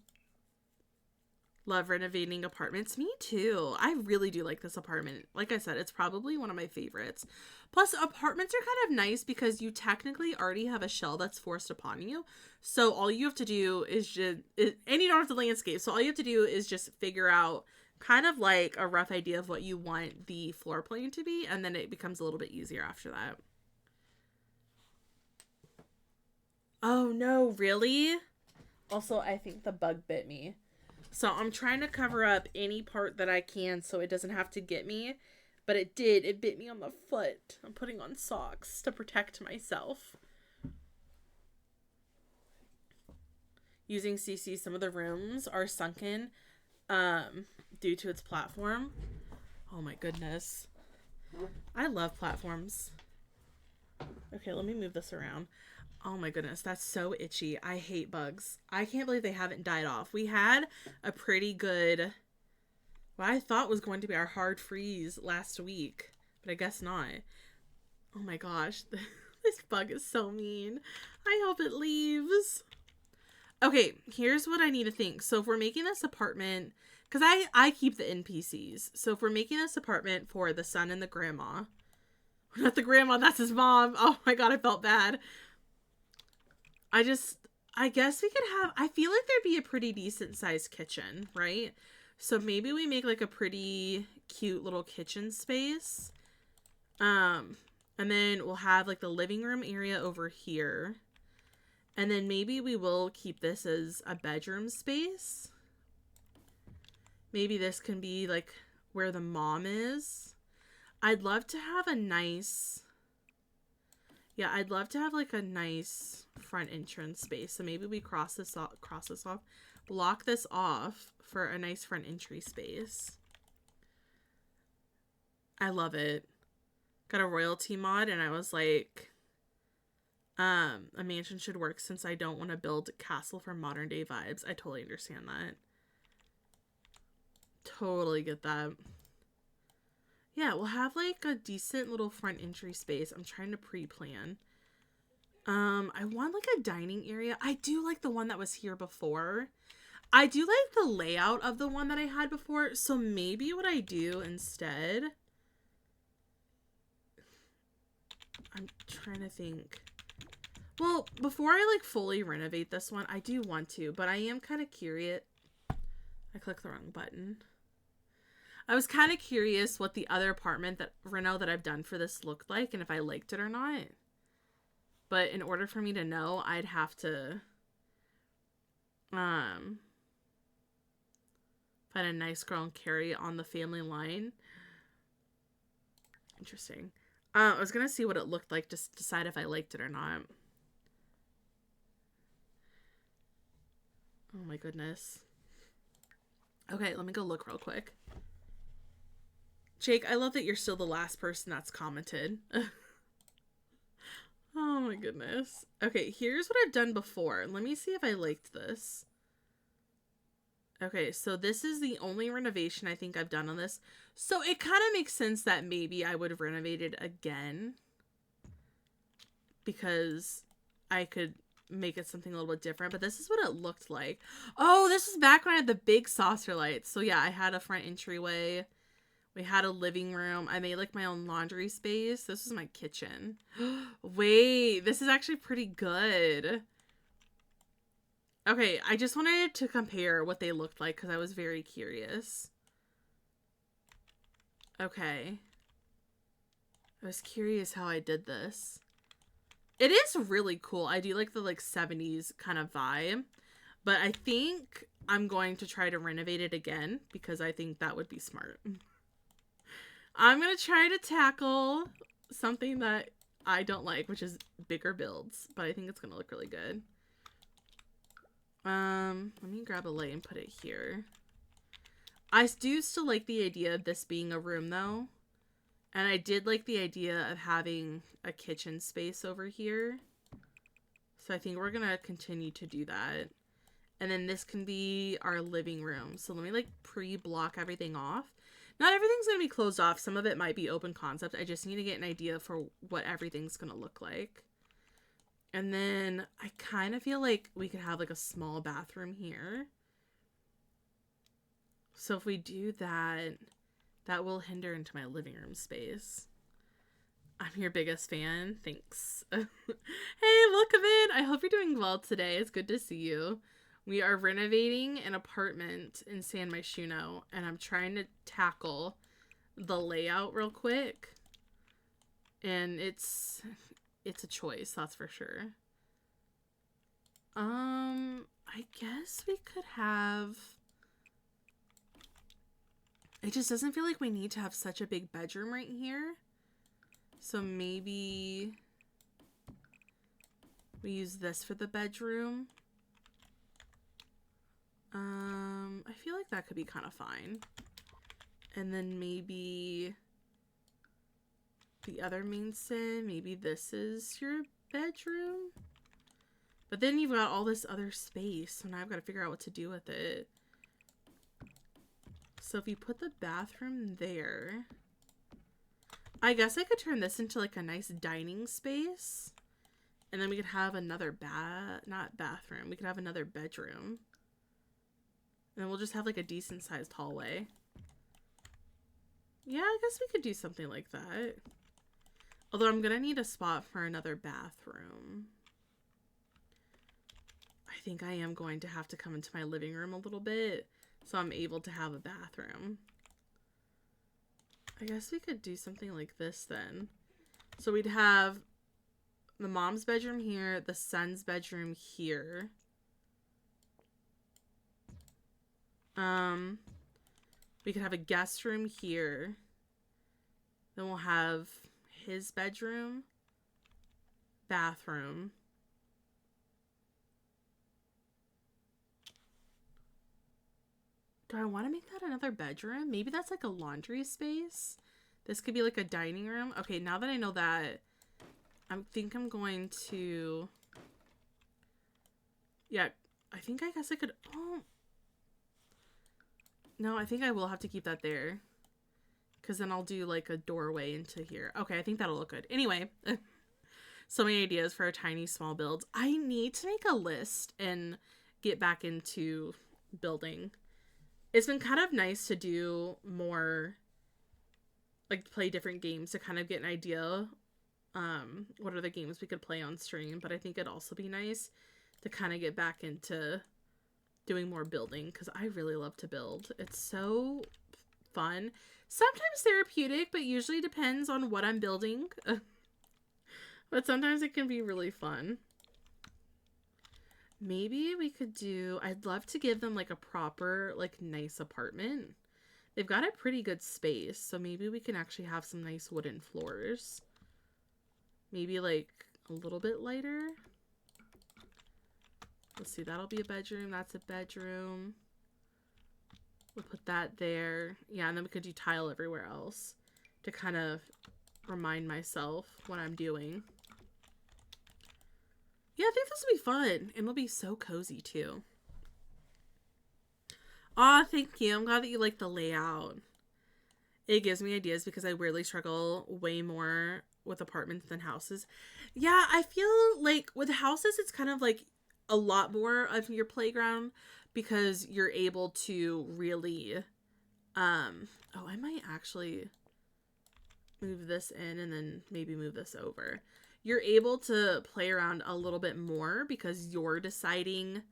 [SPEAKER 1] Love renovating apartments. Me too. I really do like this apartment. Like I said, it's probably one of my favorites. Plus, apartments are kind of nice because you technically already have a shell that's forced upon you. So all you have to do is and you don't have to landscape. So all you have to do is just figure out kind of like a rough idea of what you want the floor plan to be. And then it becomes a little bit easier after that. Oh no, really? Also, I think the bug bit me. So I'm trying to cover up any part that I can so it doesn't have to get me. But it did. It bit me on the foot. I'm putting on socks to protect myself. Using CC, some of the rooms are sunken due to its platform. Oh my goodness. I love platforms. Okay, let me move this around. Oh my goodness, that's so itchy. I hate bugs. I can't believe they haven't died off. We had a pretty good, what I thought was going to be our hard freeze last week, but I guess not. Oh my gosh, this bug is so mean. I hope it leaves. Okay, here's what I need to think. So if we're making this apartment, because I keep the NPCs. So if we're making this apartment for the son and the grandma, not the grandma, that's his mom. Oh my god, I felt bad. I guess we could have, I feel like there'd be a pretty decent sized kitchen, right? So maybe we make like a pretty cute little kitchen space. And then we'll have like the living room area over here. And then maybe we will keep this as a bedroom space. Maybe this can be like where the mom is. I'd love to have a nice, I'd love to have like a nice front entrance space. So maybe we cross this off. block this off for a nice front entry space. I love it. Got a royalty mod, and I was like, a mansion should work since I don't want to build a castle for modern day vibes. I totally understand that. Totally get that. Yeah, we'll have like a decent little front entry space. I'm trying to pre-plan. I want like a dining area. I do like the one that was here before. I do like the layout of the one that I had before. So maybe what I do instead, I'm trying to think. Well, before I like fully renovate this one, I do want to, but I am kind of curious. I clicked the wrong button. I was kind of curious what the other apartment that that I've done for this looked like and if I liked it or not. But in order for me to know, I'd have to find a nice girl and carry on the family line. Interesting. I was gonna see what it looked like, just decide if I liked it or not. Oh my goodness. Okay, let me go look real quick. Jake, I love that you're still the last person that's commented. Oh my goodness. Okay, here's what I've done before. Let me see if I liked this. Okay, so this is the only renovation I think I've done on this. So it kind of makes sense that maybe I would have renovated again. Because I could make it something a little bit different. But this is what it looked like. Oh, this is back when I had the big saucer lights. So yeah, I had a front entryway. We had a living room. I made like my own laundry space. This is my kitchen. Wait, this is actually pretty good. Okay, I just wanted to compare what they looked like because I was very curious. Okay. I was curious how I did this. It is really cool. I do like the like 70s kind of vibe. But I think I'm going to try to renovate it again because I think that would be smart. I'm going to try to tackle something that I don't like, which is bigger builds. But I think it's going to look really good. Let me grab a light and put it here. I do still like the idea of this being a room, though. And I did like the idea of having a kitchen space over here. So I think we're going to continue to do that. And then this can be our living room. So let me like pre-block everything off. Not everything's going to be closed off. Some of it might be open concept. I just need to get an idea for what everything's going to look like. And then I kind of feel like we could have like a small bathroom here. So if we do that, that will hinder into my living room space. I'm your biggest fan. Thanks. Hey, welcome in. I hope you're doing well today. It's good to see you. We are renovating an apartment in San Myshuno, and I'm trying to tackle the layout real quick. And it's a choice, that's for sure. I guess we could have... It just doesn't feel like we need to have such a big bedroom right here. So maybe we use this for the bedroom. I feel like that could be kind of fine. And then maybe the other main sin, maybe this is your bedroom. But then you've got all this other space, so now I've got to figure out what to do with it. So if you put the bathroom there, I guess I could turn this into like a nice dining space. And then we could have another not bathroom, we could have another bedroom. And then we'll just have like a decent sized hallway. Yeah, I guess we could do something like that. Although I'm gonna need a spot for another bathroom. I think I am going to have to come into my living room a little bit so I'm able to have a bathroom. I guess we could do something like this then. So we'd have the mom's bedroom here, the son's bedroom here. We could have a guest room here. Then we'll have his bedroom, bathroom. Do I want to make that another bedroom? Maybe that's like a laundry space. This could be like a dining room. Okay, now that I know that, I think I'm going to... Yeah, I think I guess I could... Oh. No, I think I will have to keep that there. Because then I'll do like a doorway into here. Okay, I think that'll look good. Anyway, so many ideas for a tiny small build. I need to make a list and get back into building. It's been kind of nice to do more, like play different games to kind of get an idea what are the games we could play on stream. But I think it'd also be nice to kind of get back into doing more building because I really love to build. It's so fun. Sometimes therapeutic, but usually depends on what I'm building. But sometimes it can be really fun. Maybe we could do... I'd love to give them like a proper, like nice apartment. They've got a pretty good space, so maybe we can actually have some nice wooden floors. Maybe like a little bit lighter. Let's see, that'll be a bedroom. That's a bedroom. We'll put that there. Yeah, and then we could do tile everywhere else to kind of remind myself what I'm doing. Yeah, I think this will be fun. And it'll be so cozy, too. Aw, thank you. I'm glad that you like the layout. It gives me ideas because I weirdly struggle way more with apartments than houses. Yeah, I feel like with houses, it's kind of like a lot more of your playground because you're able to really, oh, I might actually move this in and then maybe move this over. You're able to play around a little bit more because you're deciding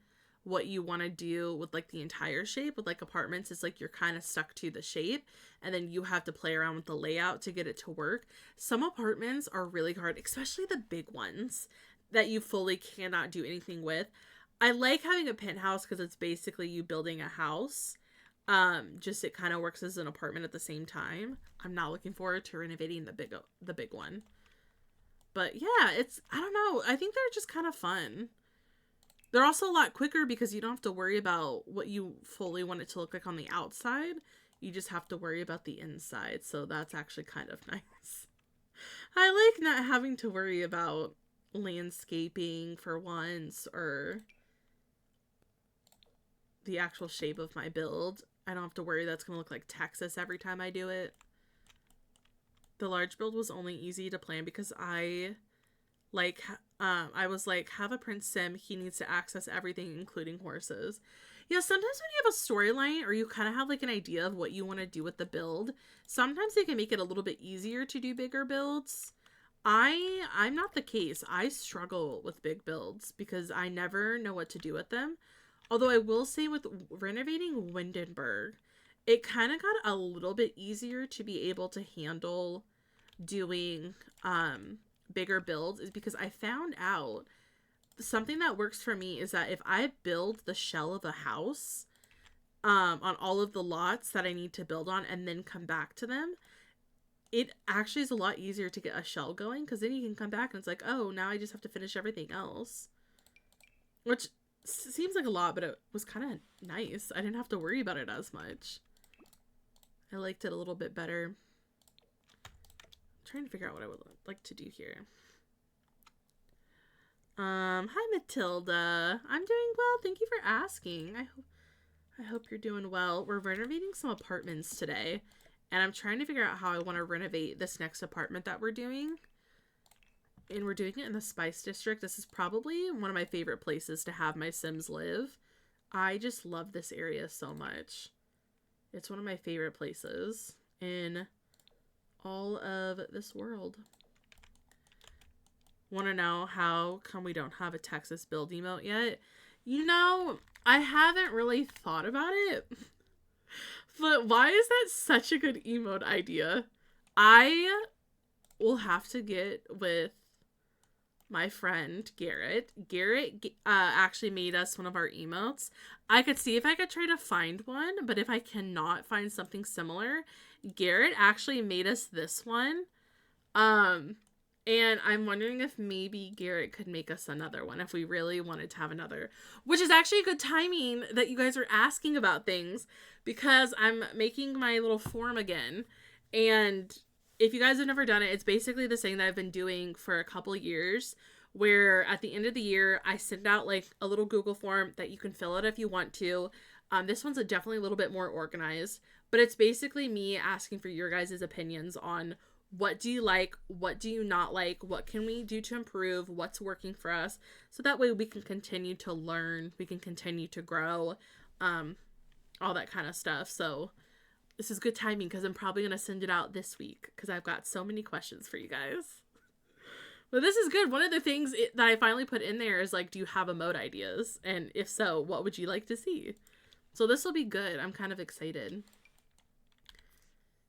[SPEAKER 1] what you want to do with like the entire shape. With like apartments, it's like you're kind of stuck to the shape and then you have to play around with the layout to get it to work. Some apartments are really hard, especially the big ones that you fully cannot do anything with. I like having a penthouse because it's basically you building a house. Just it kind of works as an apartment at the same time. I'm not looking forward to renovating the big one. But yeah, it's, I don't know. I think they're just kind of fun. They're also a lot quicker because you don't have to worry about what you fully want it to look like on the outside. You just have to worry about the inside. So that's actually kind of nice. I like not having to worry about landscaping for once or the actual shape of my build. I don't have to worry that's going to look like Texas every time I do it. The large build was only easy to plan because I was like, have a Prince Sim. He needs to access everything, including horses. Yeah, sometimes when you have a storyline or you kind of have like an idea of what you want to do with the build, sometimes they can make it a little bit easier to do bigger builds. I'm not the case. I struggle with big builds because I never know what to do with them. Although I will say with renovating Windenburg, it kind of got a little bit easier to be able to handle doing bigger builds is because I found out something that works for me is that if I build the shell of a house on all of the lots that I need to build on and then come back to them, it actually is a lot easier to get a shell going because then you can come back and it's like, oh, now I just have to finish everything else. Which seems like a lot, but it was kind of nice. I didn't have to worry about it as much. I liked it a little bit better. I'm trying to figure out what I would like to do here. Hi Matilda. I'm doing well. Thank you for asking. I hope you're doing well. We're renovating some apartments today, and I'm trying to figure out how I want to renovate this next apartment that we're doing. And we're doing it in the Spice District. This is probably one of my favorite places to have my Sims live. I just love this area so much. It's one of my favorite places in all of this world. Want to know how come we don't have a Texas build emote yet? You know, I haven't really thought about it. But why is that such a good emote idea? I will have to get with my friend Garrett. Garrett actually made us one of our emotes. I could see if I could try to find one, but if I cannot find something similar, Garrett actually made us this one. And I'm wondering if maybe Garrett could make us another one if we really wanted to have another. Which is actually good timing that you guys are asking about things, because I'm making my little form again. And if you guys have never done it, it's basically the same that I've been doing for a couple years, where at the end of the year, I send out like a little Google form that you can fill out if you want to. This one's definitely a little bit more organized, but it's basically me asking for your guys' opinions on what do you like, what do you not like, what can we do to improve, what's working for us, so that way we can continue to learn, we can continue to grow, all that kind of stuff. So this is good timing because I'm probably going to send it out this week because I've got so many questions for you guys. But this is good. One of the things that I finally put in there is like, do you have emote ideas? And if so, what would you like to see? So this will be good. I'm kind of excited.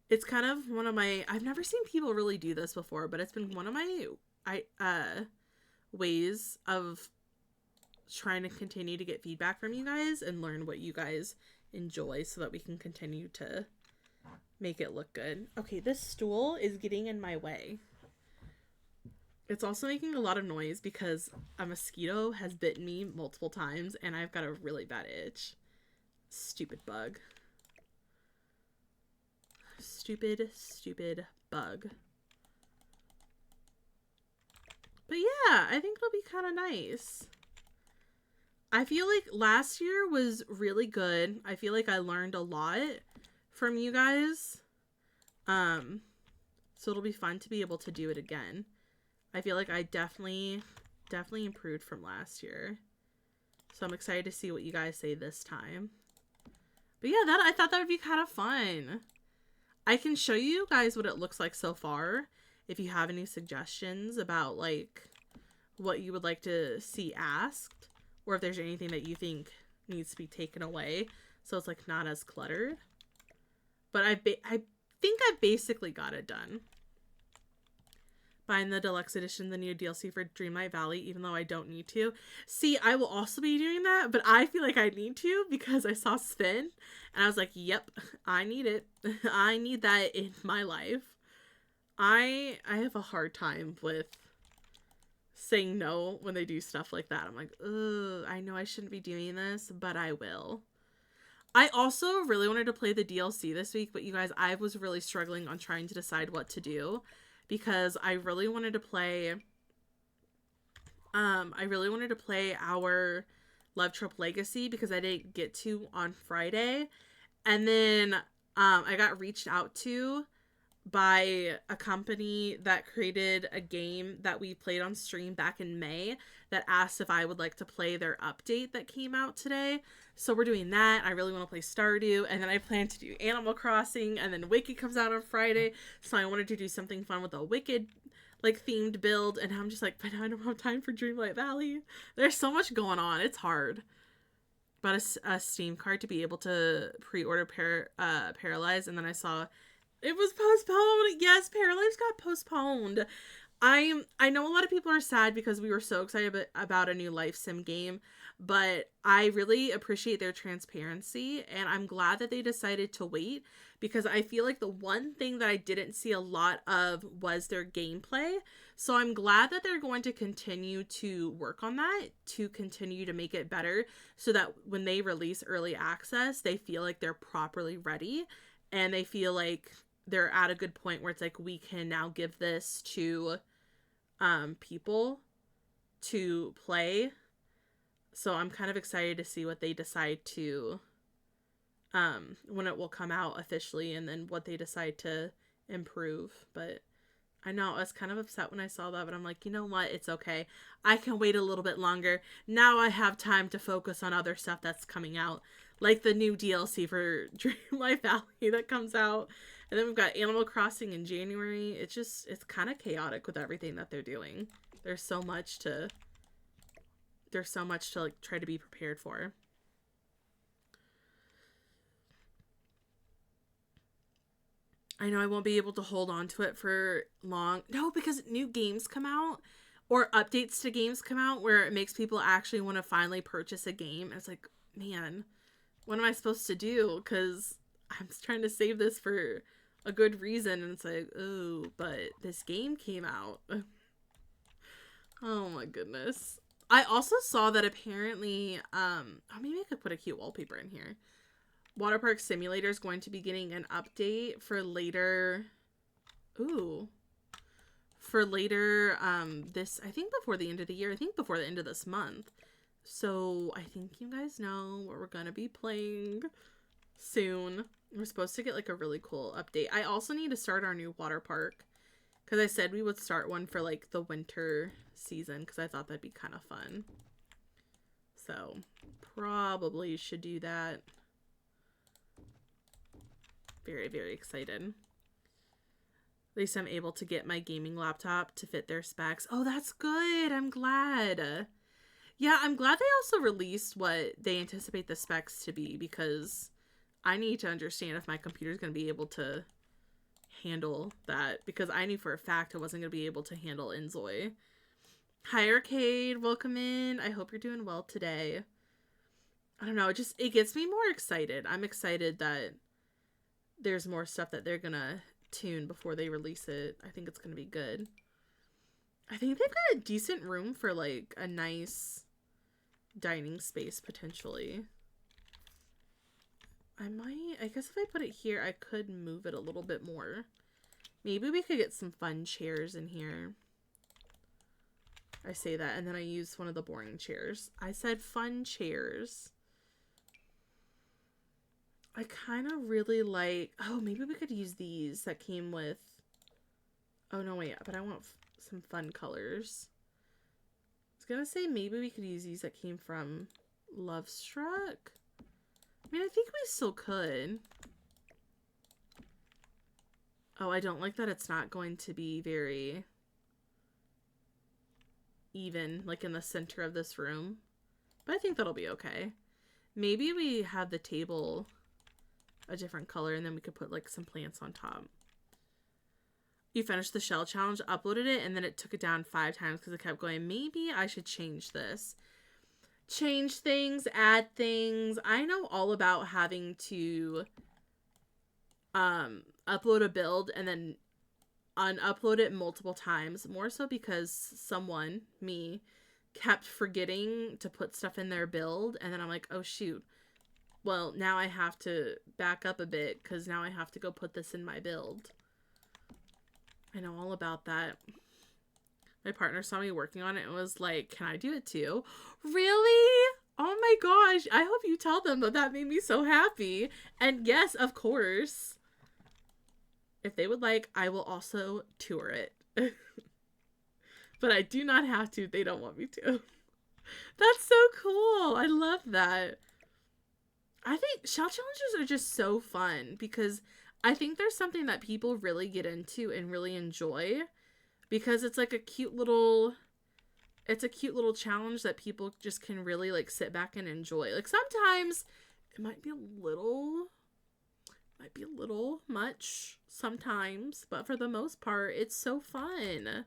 [SPEAKER 1] It's kind of one of my, I've never seen people really do this before, but it's been one of my ways of trying to continue to get feedback from you guys and learn what you guys enjoy so that we can continue to make it look good. Okay, this stool is getting in my way. It's also making a lot of noise because a mosquito has bitten me multiple times and I've got a really bad itch. Stupid bug. Stupid bug. But yeah, I think it'll be kind of nice. I feel like last year was really good. I feel like I learned a lot from you guys. So it'll be fun to be able to do it again. I feel like I definitely improved from last year. So I'm excited to see what you guys say this time. But yeah, I thought that would be kind of fun. I can show you guys what it looks like so far if you have any suggestions about like what you would like to see asked, or if there's anything that you think needs to be taken away so it's like not as cluttered. But I think I basically got it done. Buying the deluxe edition, the new DLC for Dreamlight Valley, even though I don't need to. See, I will also be doing that, but I feel like I need to because I saw Spin and I was like, yep, I need it. I need that in my life. I have a hard time with saying no when they do stuff like that. I'm like, ugh, I know I shouldn't be doing this, but I will. I also really wanted to play the DLC this week, but you guys, I was really struggling on trying to decide what to do. Because I really wanted to play our Love Trip Legacy because I didn't get to on Friday. And then I got reached out to by a company that created a game that we played on stream back in May that asked if I would like to play their update that came out today. So we're doing that. I really want to play Stardew, and then I plan to do Animal Crossing, and then Wicked comes out on Friday. So I wanted to do something fun with a Wicked like themed build, and I'm just like, but I don't have time for Dreamlight Valley. There's so much going on. It's hard. Bought a Steam card to be able to pre-order Paralyze, and then I saw it was postponed. Yes, Paralyze got postponed. I know a lot of people are sad because we were so excited about a new life sim game, but I really appreciate their transparency, and I'm glad that they decided to wait because I feel like the one thing that I didn't see a lot of was their gameplay. So I'm glad that they're going to continue to work on that, to continue to make it better so that when they release early access, they feel like they're properly ready and they feel like they're at a good point where it's like we can now give this to people to play. So I'm kind of excited to see what they decide to when it will come out officially, and then what they decide to improve. But I know I was kind of upset when I saw that, but I'm like, you know what, it's okay, I can wait a little bit longer. Now I have time to focus on other stuff that's coming out, like the new DLC for Dreamlight Valley that comes out. And then we've got Animal Crossing in January. It's kind of chaotic with everything that they're doing. There's so much to like try to be prepared for. I know I won't be able to hold on to it for long. No, because new games come out or updates to games come out where it makes people actually want to finally purchase a game. And it's like, man, what am I supposed to do? Because I'm trying to save this for a good reason, and it's like, oh, but this game came out. Oh my goodness. I also saw that apparently, maybe I could put a cute wallpaper in here. Water Park Simulator is going to be getting an update for later. Ooh. For later, this, I think before the end of the year. I think before the end of this month. So I think you guys know what we're gonna be playing soon. We're supposed to get like a really cool update. I also need to start our new water park. Because I said we would start one for like the winter season. Because I thought that'd be kind of fun. So probably should do that. Very, very excited. At least I'm able to get my gaming laptop to fit their specs. Oh, that's good. I'm glad. Yeah, I'm glad they also released what they anticipate the specs to be, because I need to understand if my computer's going to be able to handle that, because I knew for a fact I wasn't going to be able to handle Enzoy. Hi, Arcade. Welcome in. I hope you're doing well today. I don't know. It gets me more excited. I'm excited that there's more stuff that they're going to tune before they release it. I think it's going to be good. I think they've got a decent room for like a nice dining space potentially. I guess if I put it here, I could move it a little bit more. Maybe we could get some fun chairs in here. I say that and then I use one of the boring chairs. I said fun chairs. I kind of really like... Oh, maybe we could use these that came with... Oh, no, wait. But I want some fun colors. I was going to say maybe we could use these that came from Love Struck. I mean, I think we still could. Oh, I don't like that it's not going to be very even, like in the center of this room. But I think that'll be okay. Maybe we have the table a different color and then we could put like some plants on top. You finished the shell challenge, uploaded it, and then it took it down 5 times because it kept going, maybe I should change this. Change things, add things. I know all about having to upload a build and then unupload it multiple times. More so because someone, me, kept forgetting to put stuff in their build. And then I'm like, oh shoot. Well, now I have to back up a bit because now I have to go put this in my build. I know all about that. My partner saw me working on it and was like, can I do it too? Really? Oh my gosh. I hope you tell them that that made me so happy. And yes, of course. If they would like, I will also tour it. But I do not have to if they don't want me to. That's so cool. I love that. I think shell challenges are just so fun because I think there's something that people really get into and really enjoy because it's like a cute little challenge that people just can really like sit back and enjoy. Like sometimes it might be a little much sometimes, but for the most part, it's so fun.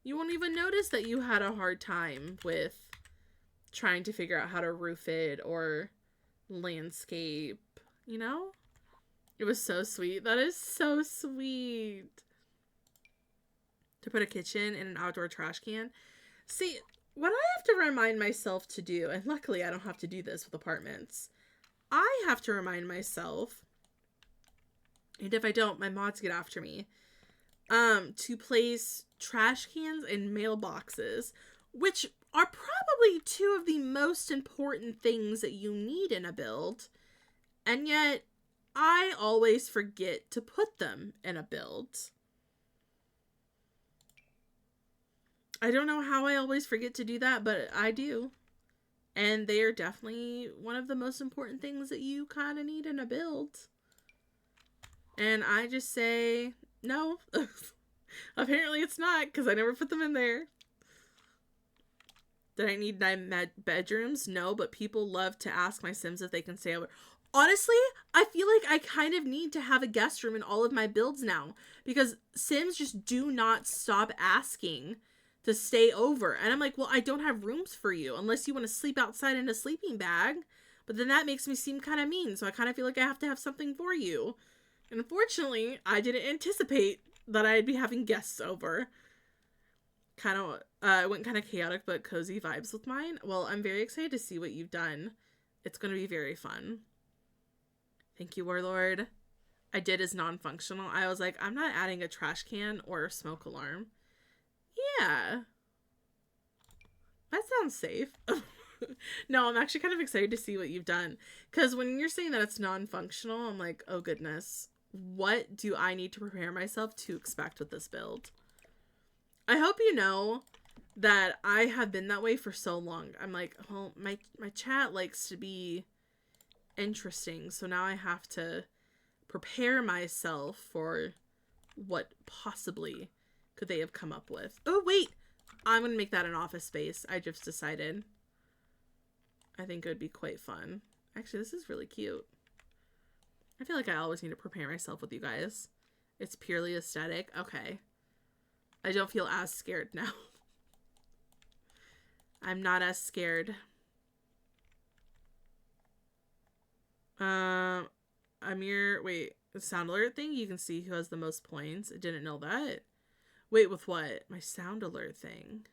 [SPEAKER 1] You won't even notice that you had a hard time with trying to figure out how to roof it or landscape, you know? It was so sweet. That is so sweet. To put a kitchen in an outdoor trash can. See, what I have to remind myself to do, and luckily I don't have to do this with apartments, I have to remind myself, and if I don't, my mods get after me, to place trash cans in mailboxes, which are probably 2 of the most important things that you need in a build, and yet I always forget to put them in a build. I don't know how I always forget to do that, but I do. And they are definitely one of the most important things that you kind of need in a build. And I just say, no. Apparently it's not, because I never put them in there. Did I need 9 bedrooms? No, but people love to ask my Sims if they can stay over. Honestly, I feel like I kind of need to have a guest room in all of my builds now. Because Sims just do not stop asking to stay over. And I'm like, well, I don't have rooms for you unless you want to sleep outside in a sleeping bag. But then that makes me seem kind of mean. So I kind of feel like I have to have something for you. And unfortunately, I didn't anticipate that I'd be having guests over. kind of went kind of chaotic but cozy vibes with mine. Well, I'm very excited to see what you've done. It's going to be very fun. Thank you, Warlord. I did as non-functional. I was like, I'm not adding a trash can or a smoke alarm. Yeah. That sounds safe. No, I'm actually kind of excited to see what you've done. Because when you're saying that it's non-functional, I'm like, oh goodness. What do I need to prepare myself to expect with this build? I hope you know that I have been that way for so long. I'm like, oh, my chat likes to be interesting. So now I have to prepare myself for what possibly could they have come up with. Oh, wait. I'm going to make that an office space. I just decided. I think it would be quite fun. Actually, this is really cute. I feel like I always need to prepare myself with you guys. It's purely aesthetic. Okay. I don't feel as scared now. I'm not as scared. Amir, wait, the sound alert thing? You can see who has the most points. I didn't know that. Wait, with what? My sound alert thing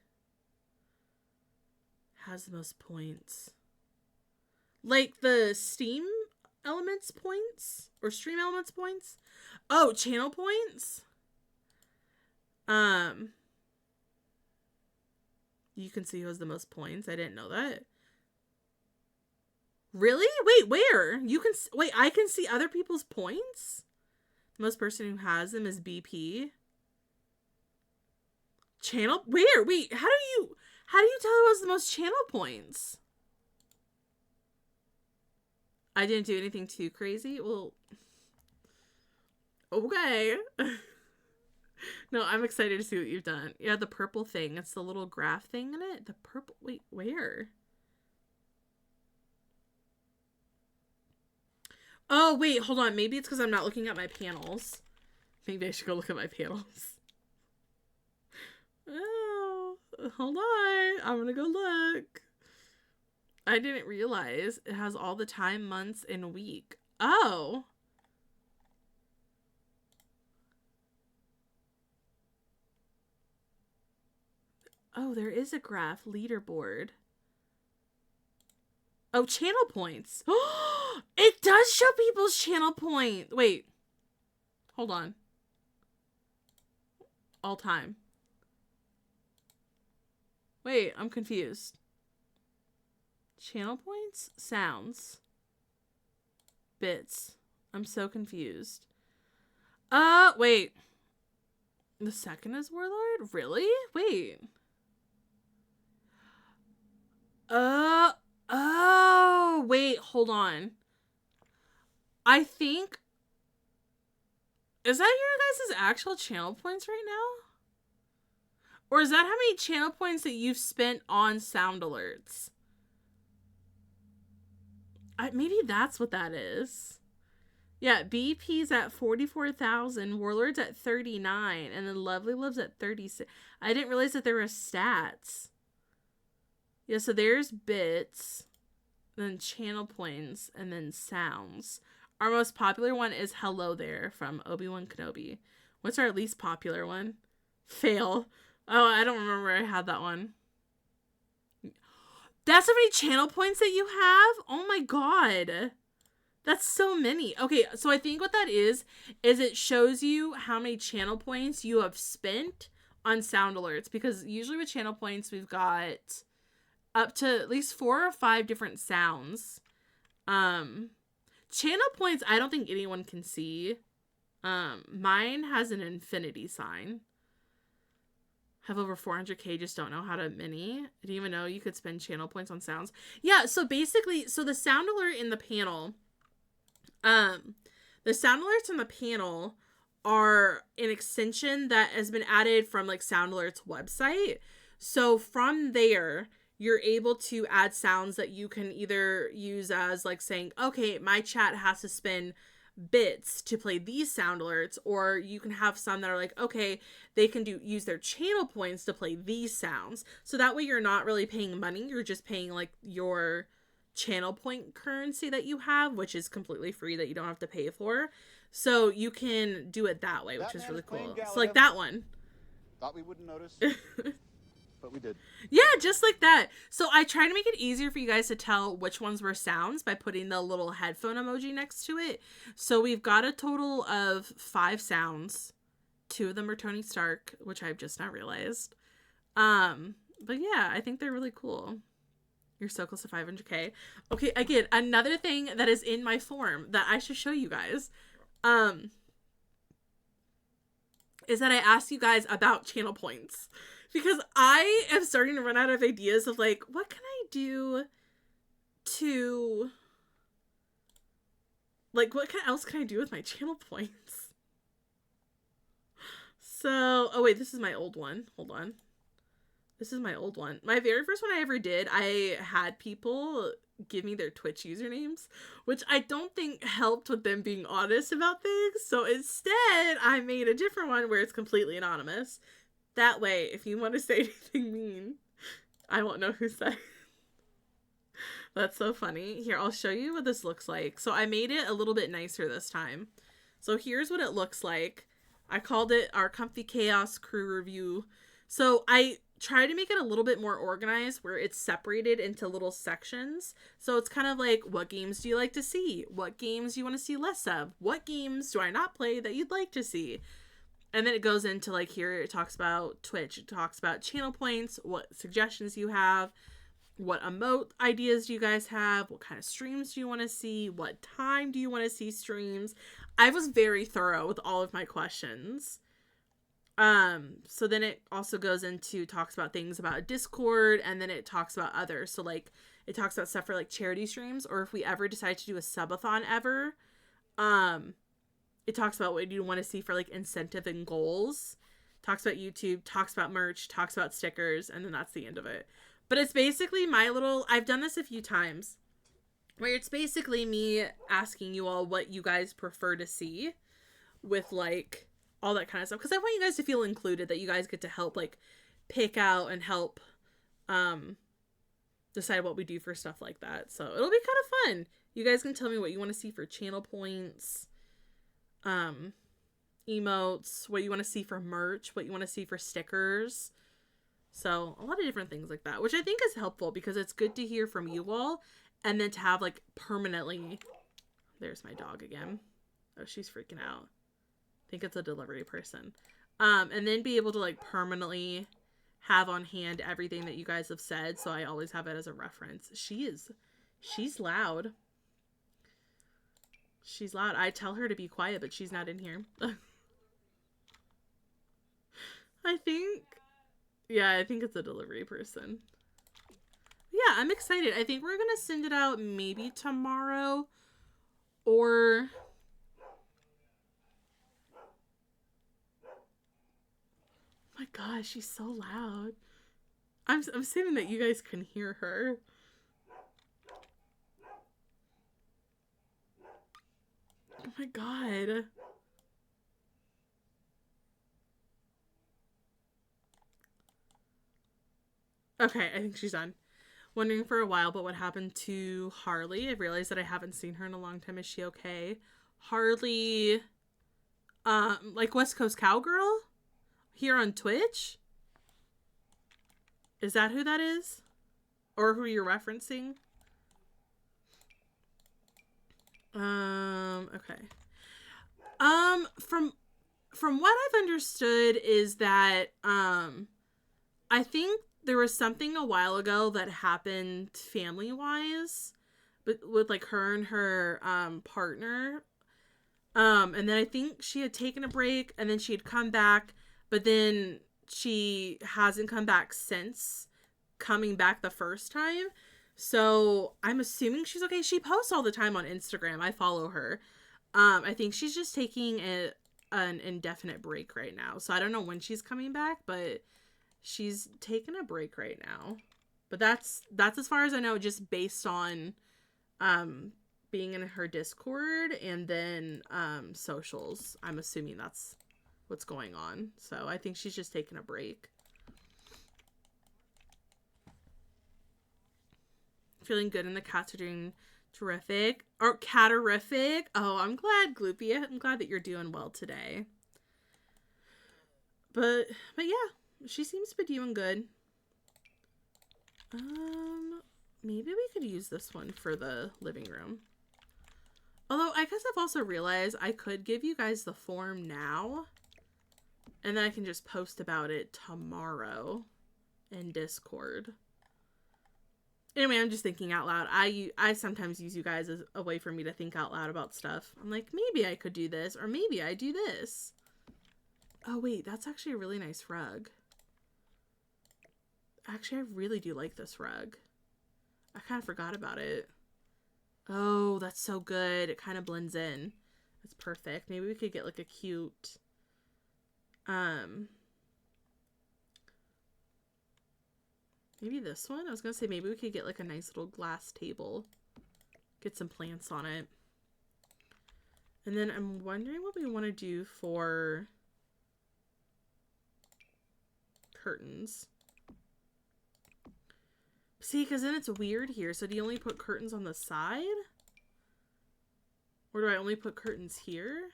[SPEAKER 1] has the most points. Like the Steam Elements points? Or Stream Elements points? Oh, channel points? You can see who has the most points. I didn't know that. Really? Wait, where? You can wait, I can see other people's points? The most person who has them is BP. Channel? Where? Wait, how do you tell who has the most channel points? I didn't do anything too crazy. Well, okay. No, I'm excited to see what you've done. Yeah, the purple thing. It's the little graph thing in it. The purple. Wait, where? Oh, wait, hold on. Maybe it's because I'm not looking at my panels. Maybe I should go look at my panels. Oh, hold on. I'm gonna go look. I didn't realize it has all the time, months, and week. Oh. Oh, there is a graph leaderboard. Oh, channel points. It does show people's channel point. Wait. Hold on. All time. Wait, I'm confused. Channel points? Sounds. Bits. I'm so confused. Wait. The second is Warlord? Really? Wait. Oh, wait, hold on. I think... Is that your guys' actual channel points right now? Or is that how many channel points that you've spent on sound alerts? Maybe that's what that is. Yeah, BP's at 44,000, Warlord's at 39, and then Lovely Love's at 36. I didn't realize that there were stats. Yeah, so there's bits, then channel points, and then sounds. Our most popular one is Hello There from Obi-Wan Kenobi. What's our least popular one? Fail. Oh, I don't remember I had that one. That's how many channel points that you have? Oh my god. That's so many. Okay, so I think what that is it shows you how many channel points you have spent on sound alerts. Because usually with channel points, we've got up to at least 4 or 5 different sounds. Channel points, I don't think anyone can see. Mine has an infinity sign. Have over 400k, just don't know how to mini. I didn't even know you could spend channel points on sounds. Yeah, so basically, so the sound alert in the panel, the sound alerts in the panel are an extension that has been added from like Sound Alert's website. So from there, you're able to add sounds that you can either use as like saying, okay, my chat has to spend bits to play these sound alerts, or you can have some that are like, okay, they can use their channel points to play these sounds. So that way you're not really paying money, you're just paying like your channel point currency that you have, which is completely free, that you don't have to pay for. So you can do it that way, which is really cool. So like that one.
[SPEAKER 3] Thought we wouldn't notice. but we did.
[SPEAKER 1] Yeah, just like that. So I try to make it easier for you guys to tell which ones were sounds by putting the little headphone emoji next to it. So we've got a total of 5 sounds. 2 of them are Tony Stark, which I've just not realized. But yeah, I think they're really cool. You're so close to 500k. Okay, again, another thing that is in my form that I should show you guys. Is that I asked you guys about channel points. Because I am starting to run out of ideas of like, what can I do to, like, else can I do with my channel points? So, oh wait, this is my old one. Hold on. This is my old one. My very first one I ever did, I had people give me their Twitch usernames, which I don't think helped with them being honest about things. So instead, I made a different one where it's completely anonymous. That way, if you want to say anything mean, I won't know who said it. That's so funny. Here, I'll show you what this looks like. So I made it a little bit nicer this time. So here's what it looks like. I called it our Comfy Chaos Crew Review. So I try to make it a little bit more organized where it's separated into little sections. So it's kind of like, what games do you like to see? What games do you want to see less of? What games do I not play that you'd like to see? And then it goes into like here, it talks about Twitch. It talks about channel points, what suggestions you have, what emote ideas do you guys have, what kind of streams do you want to see, what time do you want to see streams. I was very thorough with all of my questions. So then it also goes into, talks about things about Discord, and then it talks about others. So like, it talks about stuff for like charity streams, or if we ever decide to do a subathon ever, it talks about what you want to see for like incentive and goals, talks about YouTube, talks about merch, talks about stickers, and then that's the end of it. But it's basically my little, I've done this a few times, where it's basically me asking you all what you guys prefer to see with like all that kind of stuff. Because I want you guys to feel included, that you guys get to help like pick out and help decide what we do for stuff like that. So it'll be kind of fun. You guys can tell me what you want to see for channel points, emotes, what you want to see for merch, what you want to see for stickers. So a lot of different things like that, which I think is helpful because it's good to hear from you all, and then to have like permanently, there's my dog again. Oh, she's freaking out. I think it's a delivery person. And then be able to like permanently have on hand everything that you guys have said. So I always have it as a reference. She's loud. She's loud. I tell her to be quiet, but she's not in here. I think it's a delivery person. Yeah, I'm excited. I think we're going to send it out maybe tomorrow, or oh my gosh, she's so loud. I'm saying that you guys can hear her. Oh my god. Okay, I think she's done. Wondering for a while, but what happened to Harley? I've realized that I haven't seen her in a long time. Is she okay? Harley, like West Coast Cowgirl? Here on Twitch? Is that who that is? Or who you're referencing? Okay. From what I've understood is that, I think there was something a while ago that happened family-wise, but with like her and her, partner. And then I think she had taken a break, and then she had come back, but then she hasn't come back since coming back the first time. So I'm assuming she's okay. She posts all the time on Instagram. I follow her. I think she's just taking an indefinite break right now. So I don't know when she's coming back, but she's taking a break right now. But that's as far as I know, just based on being in her Discord and then socials. I'm assuming that's what's going on. So I think she's just taking a break. Feeling good, and the cats are doing terrific. Or catarific. Oh, I'm glad, Gloopy. I'm glad that you're doing well today. But yeah, she seems to be doing good. Maybe we could use this one for the living room. Although, I guess I've also realized I could give you guys the form now. And then I can just post about it tomorrow in Discord. Anyway, I'm just thinking out loud. I sometimes use you guys as a way for me to think out loud about stuff. I'm like, maybe I could do this, or maybe I do this. Oh, wait, that's actually a really nice rug. Actually, I really do like this rug. I kind of forgot about it. Oh, that's so good. It kind of blends in. That's perfect. Maybe we could get like a cute, maybe this one? I was going to say maybe we could get like a nice little glass table. Get some plants on it. And then I'm wondering what we want to do for curtains. See, because then it's weird here. So do you only put curtains on the side? Or do I only put curtains here?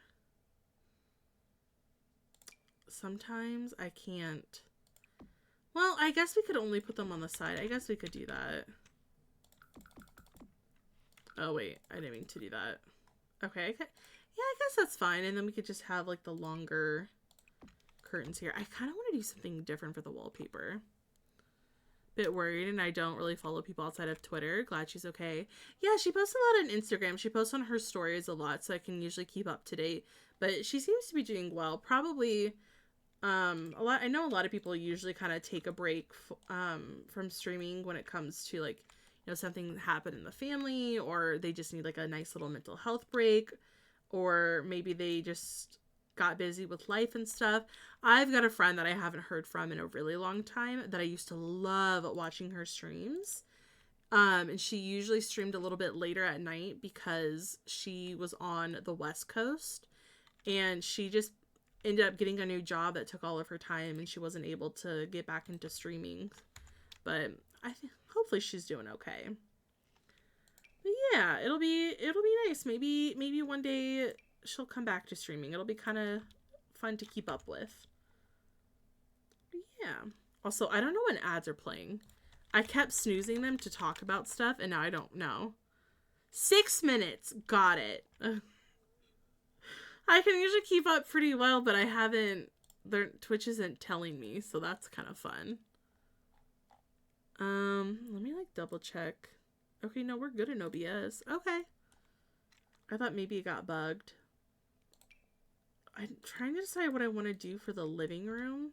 [SPEAKER 1] Sometimes I can't. Well, I guess we could only put them on the side. I guess we could do that. Oh, wait. I didn't mean to do that. Okay. Yeah, I guess that's fine. And then we could just have like the longer curtains here. I kind of want to do something different for the wallpaper. Bit worried, and I don't really follow people outside of Twitter. Glad she's okay. Yeah, she posts a lot on Instagram. She posts on her stories a lot, so I can usually keep up to date. But she seems to be doing well. Probably a lot. I know a lot of people usually kind of take a break from streaming when it comes to like, you know, something happened in the family, or they just need like a nice little mental health break, or maybe they just got busy with life and stuff. I've got a friend that I haven't heard from in a really long time that I used to love watching her streams. And she usually streamed a little bit later at night because she was on the West Coast, and she just ended up getting a new job that took all of her time, and she wasn't able to get back into streaming. But I think hopefully she's doing okay. But yeah, it'll be nice. Maybe one day she'll come back to streaming. It'll be kind of fun to keep up with. But yeah. Also, I don't know when ads are playing. I kept snoozing them to talk about stuff, and now I don't know. 6 minutes. Got it. I can usually keep up pretty well, but I haven't. Twitch isn't telling me, so that's kind of fun. Let me like double check. Okay, no, we're good in OBS. Okay. I thought maybe it got bugged. I'm trying to decide what I want to do for the living room.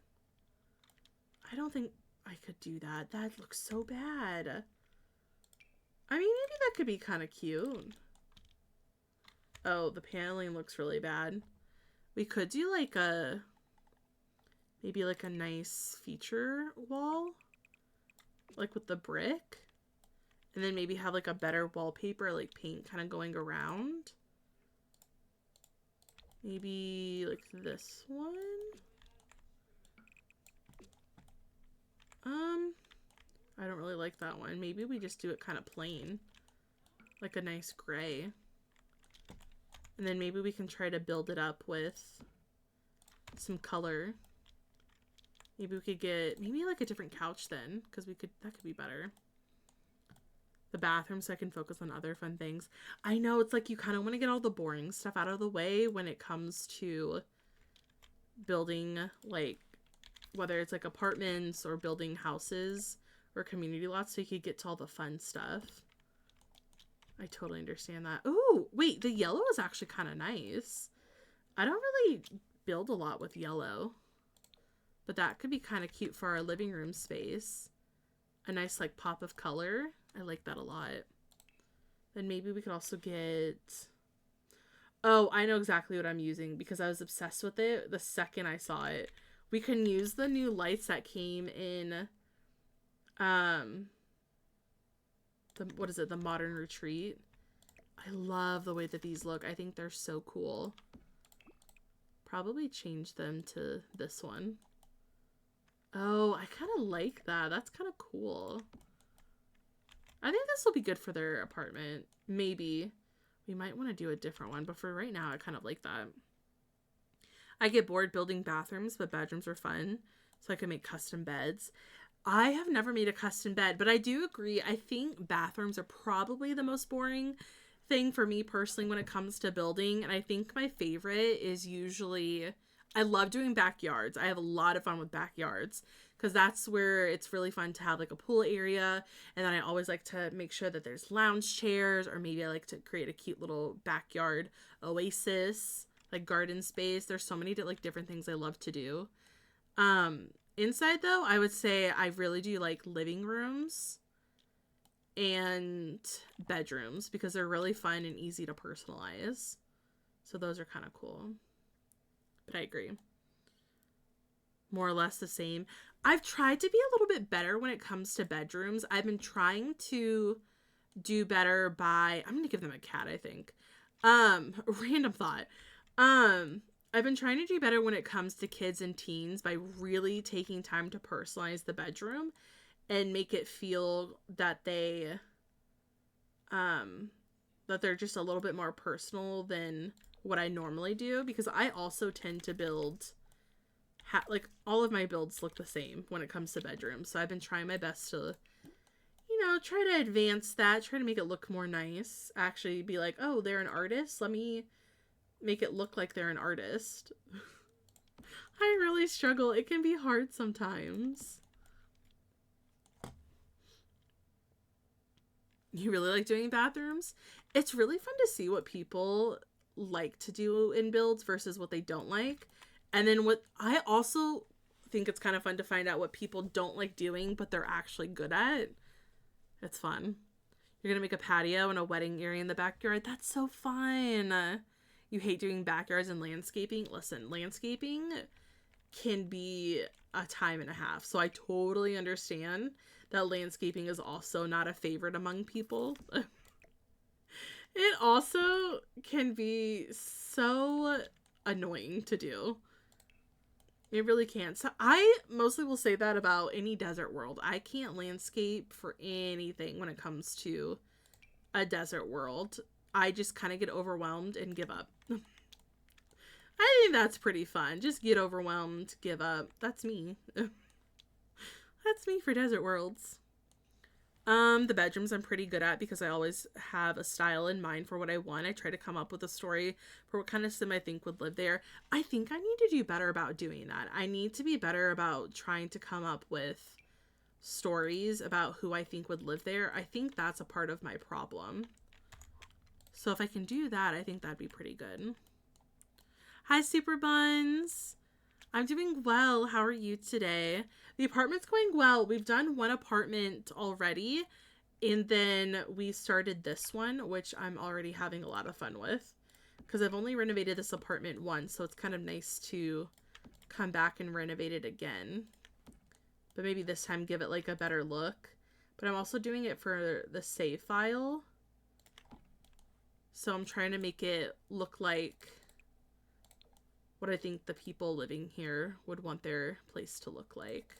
[SPEAKER 1] I don't think I could do that. That looks so bad. I mean, maybe that could be kind of cute. Oh, the paneling looks really bad. We could do like maybe like a nice feature wall. Like with the brick. And then maybe have like a better wallpaper, like paint kind of going around. Maybe like this one. I don't really like that one. Maybe we just do it kind of plain. Like a nice gray. And then maybe we can try to build it up with some color. Maybe we could get maybe like a different couch then, because that could be better. The bathroom so I can focus on other fun things. I know it's like you kind of want to get all the boring stuff out of the way when it comes to building, like whether it's like apartments or building houses or community lots, so you could get to all the fun stuff. I totally understand that. Ooh, wait, the yellow is actually kind of nice. I don't really build a lot with yellow, but that could be kind of cute for our living room space. A nice like pop of color. I like that a lot. Then maybe we could also get... Oh, I know exactly what I'm using because I was obsessed with it the second I saw it. We can use the new lights that came in the Modern Retreat. I love the way that these look. I think they're so cool. Probably change them to this one. Oh, I kind of like that. That's kind of cool. I think this will be good for their apartment. Maybe. We might want to do a different one, but for right now, I kind of like that. I get bored building bathrooms, but bedrooms are fun, so I can make custom beds. I have never made a custom bed, but I do agree. I think bathrooms are probably the most boring thing for me personally when it comes to building. And I think my favorite is usually, I love doing backyards. I have a lot of fun with backyards because that's where it's really fun to have like a pool area. And then I always like to make sure that there's lounge chairs, or maybe I like to create a cute little backyard oasis, like garden space. There's so many like different things I love to do. Inside though, I would say I really do like living rooms and bedrooms because they're really fun and easy to personalize. So those are kind of cool. But I agree. More or less the same. I've tried to be a little bit better when it comes to bedrooms. I've been trying to do better by, I'm going to give them a cat, I think. Random thought. I've been trying to do better when it comes to kids and teens by really taking time to personalize the bedroom and make it feel that they're just a little bit more personal than what I normally do, because I also tend to build like all of my builds look the same when it comes to bedrooms. So I've been trying my best to, try to advance that, try to make it look more nice. Actually be like, oh, they're an artist. Let me make it look like they're an artist. I really struggle. It can be hard sometimes. You really like doing bathrooms? It's really fun to see what people like to do in builds versus what they don't like. And then what I also think it's kind of fun to find out what people don't like doing, but they're actually good at. It's fun. You're going to make a patio and a wedding area in the backyard. That's so fun. You hate doing backyards and landscaping. Listen, landscaping can be a time and a half. So I totally understand that landscaping is also not a favorite among people. It also can be so annoying to do. It really can. So I mostly will say that about any desert world. I can't landscape for anything when it comes to a desert world. I just kind of get overwhelmed and give up. I think that's pretty fun. Just get overwhelmed, give up. That's me. That's me for desert worlds. The bedrooms I'm pretty good at because I always have a style in mind for what I want. I try to come up with a story for what kind of sim I think would live there. I think I need to do better about doing that. I need to be better about trying to come up with stories about who I think would live there. I think that's a part of my problem. So if I can do that, I think that'd be pretty good. Hi, Super Buns. I'm doing well. How are you today? The apartment's going well. We've done one apartment already, and then we started this one, which I'm already having a lot of fun with because I've only renovated this apartment once, so it's kind of nice to come back and renovate it again. But maybe this time give it like a better look. But I'm also doing it for the save file. So I'm trying to make it look like what I think the people living here would want their place to look like.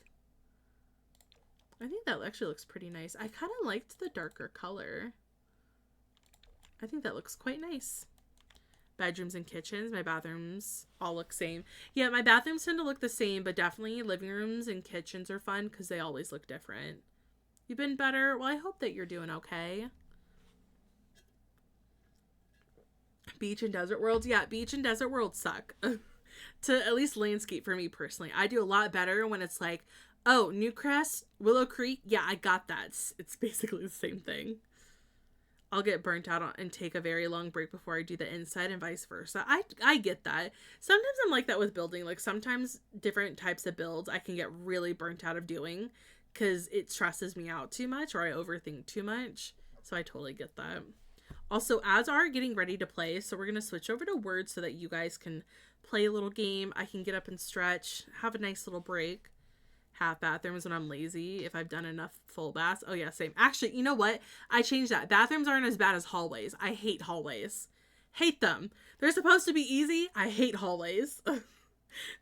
[SPEAKER 1] I think that actually looks pretty nice. I kind of liked the darker color. I think that looks quite nice. Bedrooms and kitchens. My bathrooms all look same. Yeah, my bathrooms tend to look the same, but definitely living rooms and kitchens are fun because they always look different. You've been better? Well, I hope that you're doing okay. Beach and desert worlds? Yeah, beach and desert worlds suck. To at least landscape for me personally. I do a lot better when it's like, oh, Newcrest, Willow Creek, yeah, I got that. It's basically the same thing. I'll get burnt out and take a very long break before I do the inside and vice versa. I get that. Sometimes I'm like that with building. Like sometimes different types of builds I can get really burnt out of doing because it stresses me out too much or I overthink too much. So I totally get that. Also, ads are getting ready to play, so we're going to switch over to words so that you guys can play a little game. I can get up and stretch, have a nice little break. Half bathrooms when I'm lazy, if I've done enough full baths. Oh yeah, same. Actually, you know what? I changed that. Bathrooms aren't as bad as hallways. I hate hallways. Hate them. They're supposed to be easy. I hate hallways.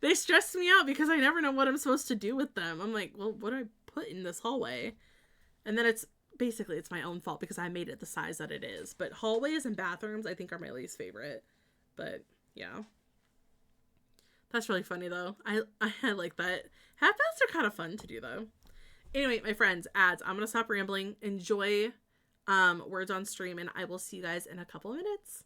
[SPEAKER 1] They stress me out because I never know what I'm supposed to do with them. I'm like, well, what do I put in this hallway? And then it's my own fault because I made it the size that it is. But hallways and bathrooms, I think, are my least favorite. But yeah. That's really funny though. I like that. Half baths are kind of fun to do though. Anyway, my friends, ads. I'm gonna stop rambling. Enjoy words on stream, and I will see you guys in a couple of minutes.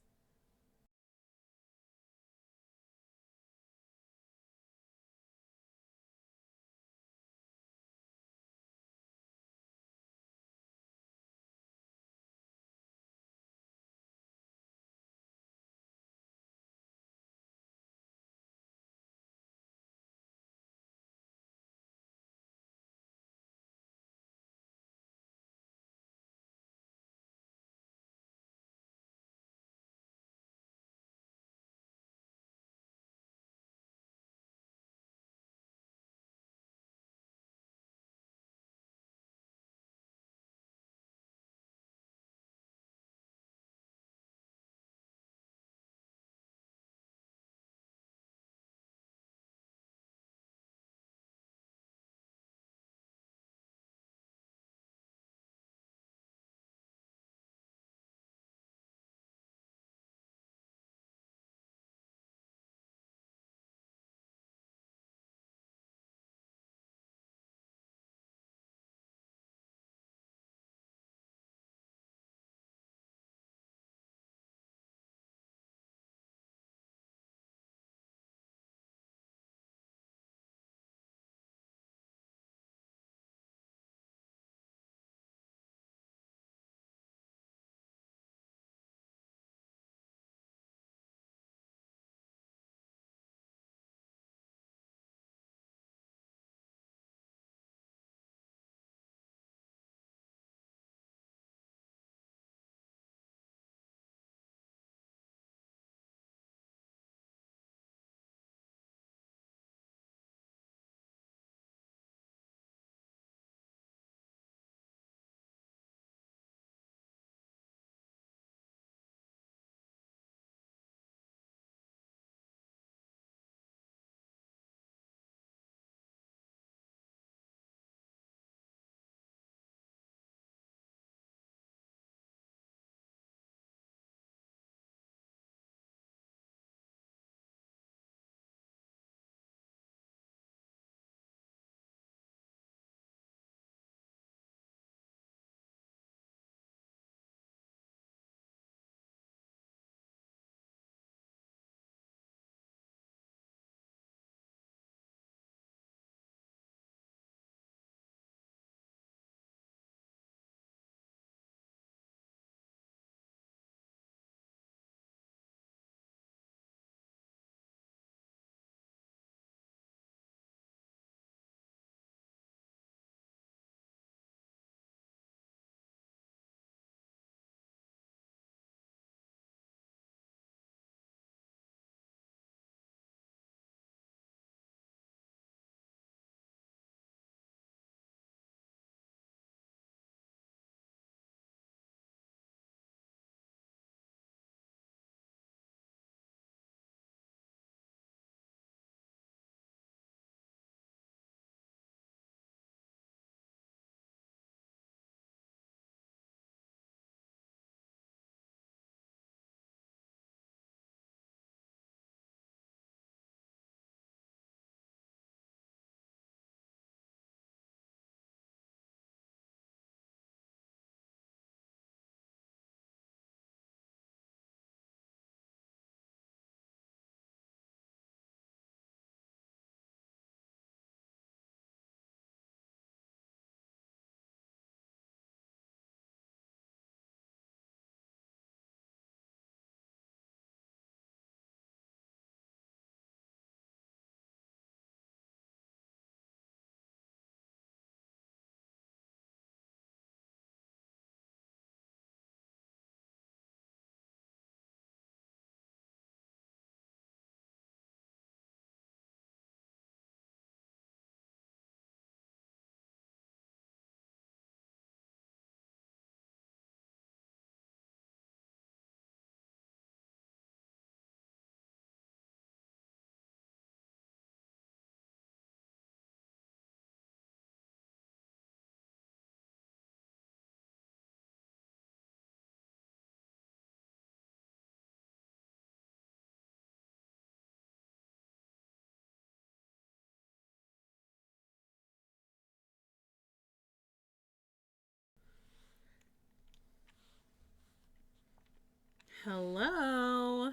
[SPEAKER 1] Hello.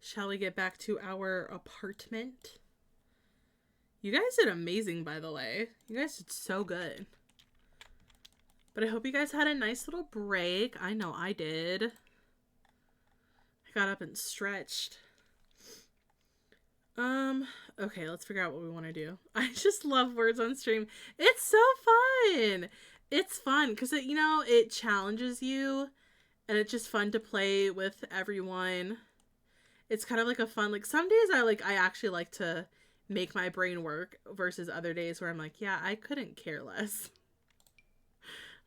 [SPEAKER 1] Shall we get back to our apartment? You guys did amazing, by the way. You guys did so good. But I hope you guys had a nice little break. I know I did. I got up and stretched. Okay, let's figure out what we want to do. I just love words on stream. It's so fun. It's fun because it challenges you, and it's just fun to play with everyone. It's kind of like a fun, like some days I actually like to make my brain work versus other days where I'm like, yeah, I couldn't care less.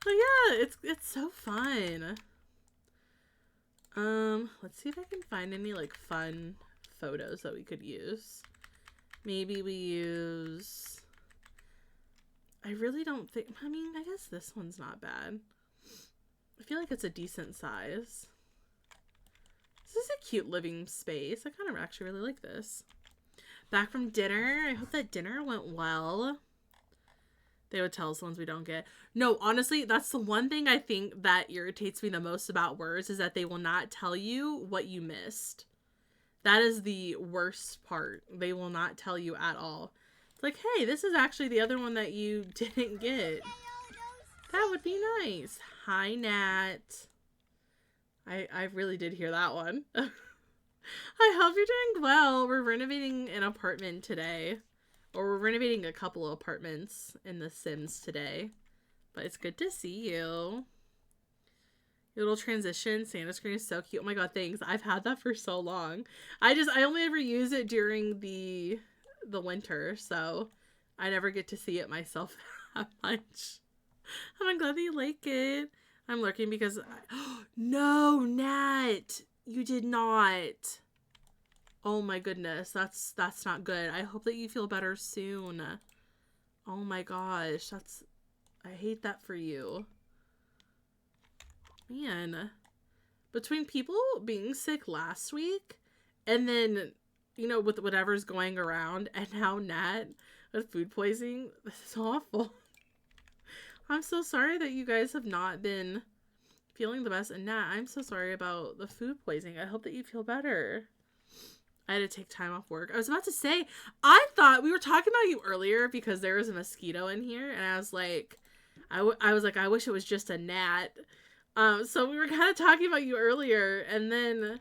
[SPEAKER 1] But yeah, it's so fun. Let's see if I can find any like fun photos that we could use. Maybe we use, I really don't think, I mean, I guess this one's not bad. I feel like it's a decent size. This is a cute living space. I kind of actually really like this. Back from dinner. I hope that dinner went well. They would tell us the ones we don't get. No, honestly, that's the one thing I think that irritates me the most about words is that they will not tell you what you missed. That is the worst part. They will not tell you at all. It's like, hey, this is actually the other one that you didn't get. That would be nice. Hi, Nat. I really did hear that one. I hope you're doing well. We're renovating an apartment today. Or we're renovating a couple of apartments in The Sims today. But it's good to see you. Your little transition Santa screen is so cute. Oh my god, thanks. I've had that for so long. I only ever use it during the winter, so I never get to see it myself that much. I'm glad that you like it. I'm lurking because no, Nat, you did not. Oh my goodness, that's not good. I hope that you feel better soon. Oh my gosh, I hate that for you. Man, between people being sick last week and then, with whatever's going around and now Nat with food poisoning, this is awful. I'm so sorry that you guys have not been feeling the best. And Nat, I'm so sorry about the food poisoning. I hope that you feel better. I had to take time off work. I was about to say, I thought we were talking about you earlier because there was a mosquito in here. And I was like, I was like, I wish it was just a gnat. So we were kind of talking about you earlier, and then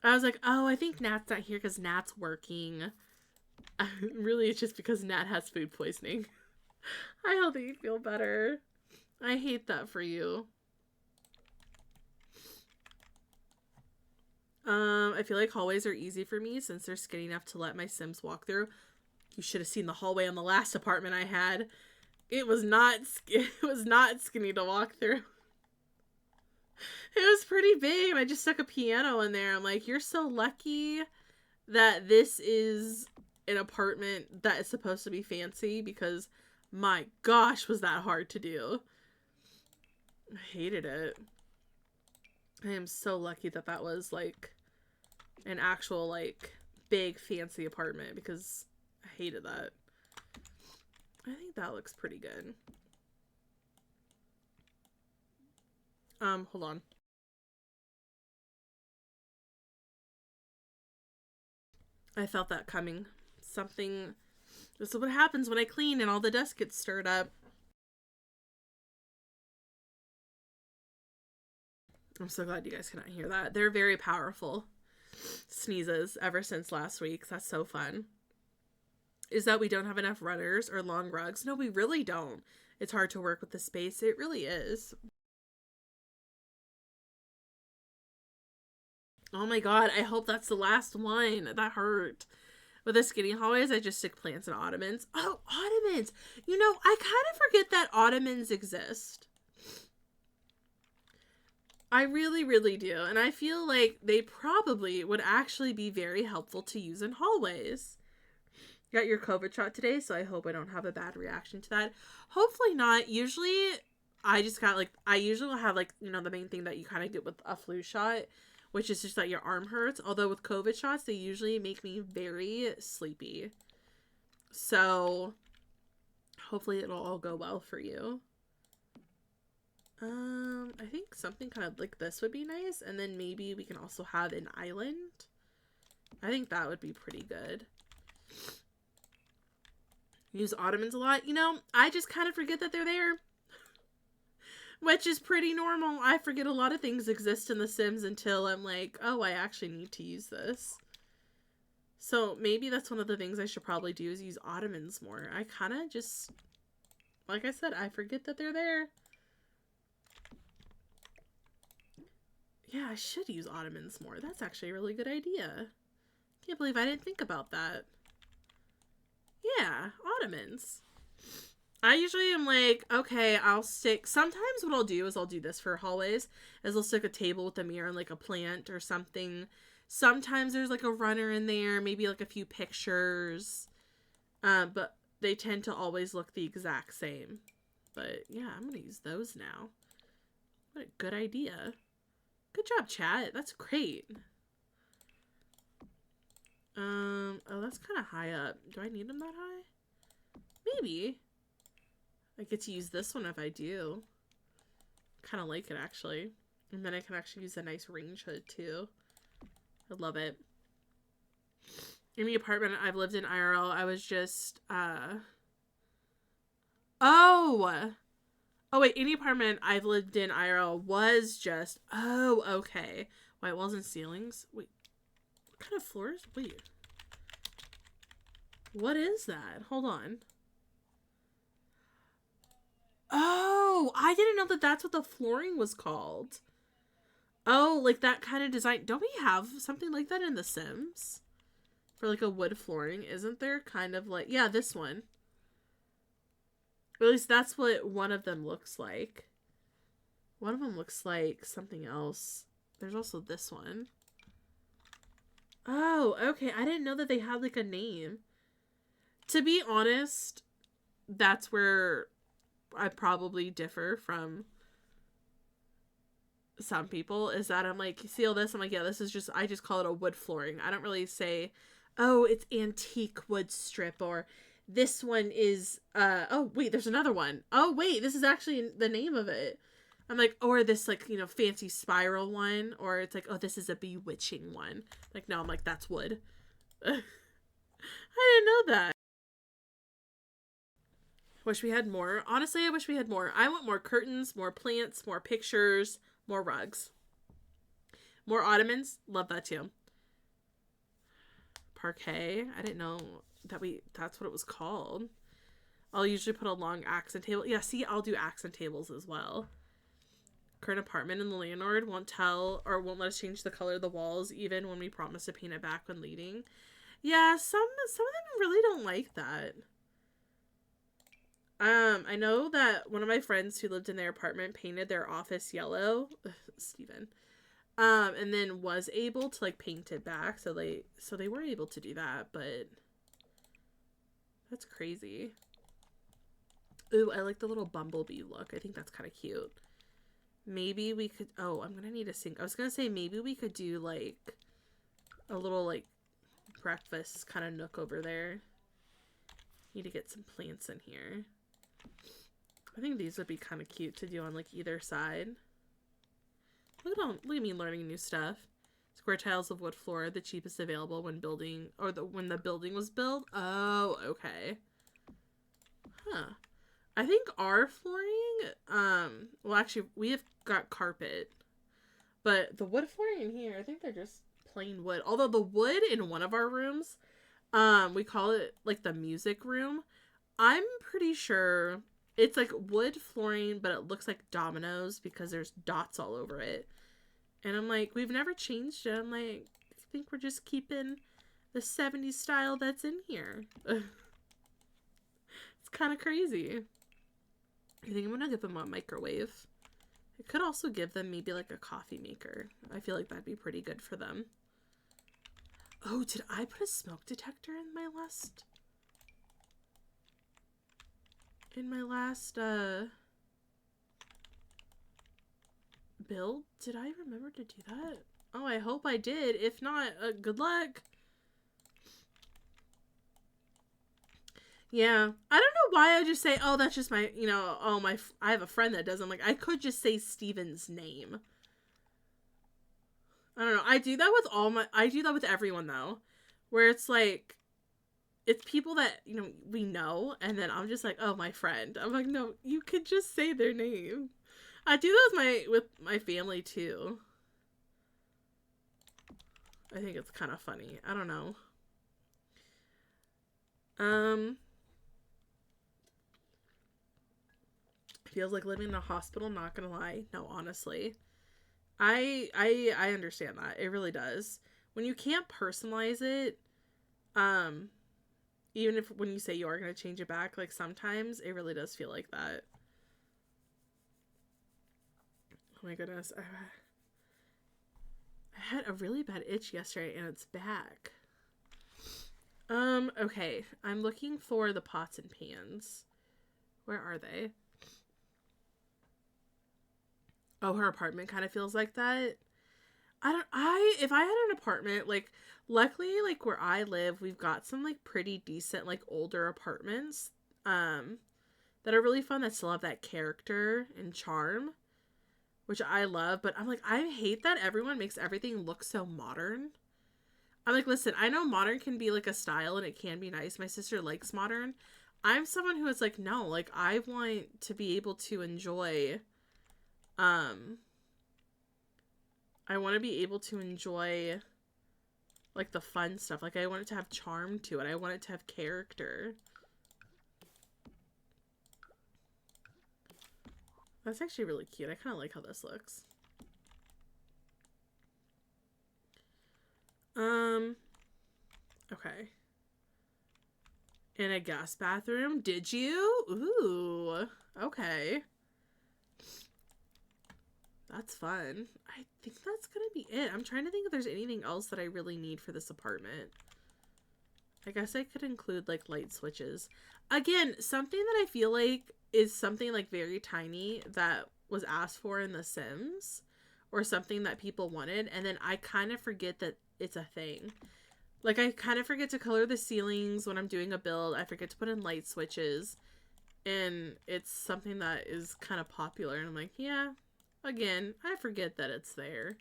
[SPEAKER 1] I was like, oh, I think Nat's not here because Nat's working. Really, it's just because Nat has food poisoning. I hope that you feel better. I hate that for you. I feel like hallways are easy for me since they're skinny enough to let my Sims walk through. You should have seen the hallway on the last apartment I had. It was not skinny to walk through. It was pretty big, and I just stuck a piano in there. I'm like, you're so lucky that this is an apartment that is supposed to be fancy because my gosh, was that hard to do. I hated it. I am so lucky that that was like an actual like big fancy apartment because I hated that. I think that looks pretty good. Hold on. I felt that coming. This is what happens when I clean and all the dust gets stirred up. I'm so glad you guys cannot hear that. They're very powerful sneezes ever since last week. That's so fun. Is that we don't have enough runners or long rugs? No, we really don't. It's hard to work with the space. It really is. Oh my god, I hope that's the last one. That hurt. With the skinny hallways, I just stick plants and ottomans. Oh, ottomans! I kind of forget that ottomans exist. I really, really do. And I feel like they probably would actually be very helpful to use in hallways. You got your COVID shot today, so I hope I don't have a bad reaction to that. Hopefully not. Usually, I usually will have the main thing that you kind of get with a flu shot, which is just that your arm hurts. Although with COVID shots, they usually make me very sleepy. So hopefully it'll all go well for you. I think something kind of like this would be nice. And then maybe we can also have an island. I think that would be pretty good. Use ottomans a lot. You know, I just kind of forget that they're there. Which is pretty normal. I forget a lot of things exist in The Sims until I'm like, oh, I actually need to use this. So maybe that's one of the things I should probably do is use ottomans more. I kind of just, like I said, I forget that they're there. Yeah, I should use ottomans more. That's actually a really good idea. Can't believe I didn't think about that. Yeah, ottomans. I usually am like, okay, I'll stick... Sometimes what I'll do is I'll do this for hallways, is I'll stick a table with a mirror and like a plant or something. Sometimes there's like a runner in there, maybe like a few pictures. But they tend to always look the exact same. But yeah, I'm going to use those now. What a good idea. Good job, chat. That's great. Oh, that's kind of high up. Do I need them that high? Maybe. I get to use this one if I do. Kind of like it, actually. And then I can actually use a nice range hood, too. I love it. In the apartment I've lived in IRL, I was just, Oh! Oh, wait, any apartment I've lived in IRL was just... Oh, okay. White walls and ceilings? Wait. What kind of floors? Wait. What is that? Hold on. Oh, I didn't know that that's what the flooring was called. Oh, like that kind of design. Don't we have something like that in The Sims? For like a wood flooring, isn't there? Kind of like... Yeah, this one. Or at least that's what one of them looks like. One of them looks like something else. There's also this one. Oh, okay. I didn't know that they had like a name. To be honest, that's where I probably differ from some people, is that I'm like, see all this? I'm like, yeah, this is just, I just call it a wood flooring. I don't really say, oh, it's antique wood strip, or this one is, oh, wait, there's another one. Oh, wait, this is actually the name of it. I'm like, or this, like, you know, fancy spiral one, or it's like, oh, this is a bewitching one. Like, no, I'm like, that's wood. I didn't know that. Wish we had more. Honestly, I wish we had more. I want more curtains, more plants, more pictures, more rugs. More ottomans. Love that too. Parquet. I didn't know that's what it was called. I'll usually put a long accent table. Yeah, see, I'll do accent tables as well. Current apartment in the landlord won't let us change the color of the walls even when we promise to paint it back when leaving. Yeah, some of them really don't like that. I know that one of my friends who lived in their apartment painted their office yellow. Steven. And then was able to like paint it back, so they were able to do that, but that's crazy. Ooh, I like the little bumblebee look. I think that's kind of cute. Maybe we could, oh, I'm gonna need a sink. I was gonna say maybe we could do like a little like breakfast kind of nook over there. Need to get some plants in here. I think these would be kind of cute to do on like either side. Look at me learning new stuff. Square tiles of wood floor, the cheapest available when building, or when the building was built. Oh, okay. Huh. I think our flooring, well actually we have got carpet, but the wood flooring in here, I think they're just plain wood. Although the wood in one of our rooms, we call it like the music room. I'm pretty sure it's like wood flooring, but it looks like dominoes because there's dots all over it. And I'm like, we've never changed it. I'm like, I think we're just keeping the 70s style that's in here. It's kind of crazy. I think I'm going to give them a microwave. I could also give them maybe like a coffee maker. I feel like that'd be pretty good for them. Oh, did I put a smoke detector in my last... build? Did I remember to do that? Oh, I hope I did. If not, good luck. Yeah. I don't know why I just say, oh, that's just my, I have a friend that does. I'm like, I could just say Steven's name. I don't know. I do that with everyone though, where it's like, it's people that, we know, and then I'm just like, oh, my friend. I'm like, no, you could just say their name. I do that with my family too. I think it's kind of funny. I don't know. Feels like living in a hospital, not gonna lie. No, honestly. I understand that. It really does. When you can't personalize it, um, even if when you say you are gonna change it back, like sometimes it really does feel like that. Oh my goodness. I had a really bad itch yesterday and it's back. Okay. I'm looking for the pots and pans. Where are they? Oh, her apartment kind of feels like that. If I had an apartment, like, luckily, like, where I live, we've got some, like, pretty decent, like, older apartments, that are really fun that still have that character and charm, which I love, but I'm like, I hate that everyone makes everything look so modern. I'm like, listen, I know modern can be, like, a style and it can be nice. My sister likes modern. I'm someone who is like, no, like, I want to be able to enjoy, I want to be able to enjoy, like, the fun stuff. Like, I want it to have charm to it. I want it to have character. That's actually really cute. I kind of like how this looks. Okay. In a guest bathroom? Did you? Ooh. Okay. That's fun. I think that's gonna be it. I'm trying to think if there's anything else that I really need for this apartment. I guess I could include, like, light switches. Again, something that I feel like is something, like, very tiny that was asked for in The Sims, or something that people wanted, and then I kind of forget that it's a thing. Like, I kind of forget to color the ceilings when I'm doing a build. I forget to put in light switches, and it's something that is kind of popular, and I'm like, yeah, again, I forget that it's there.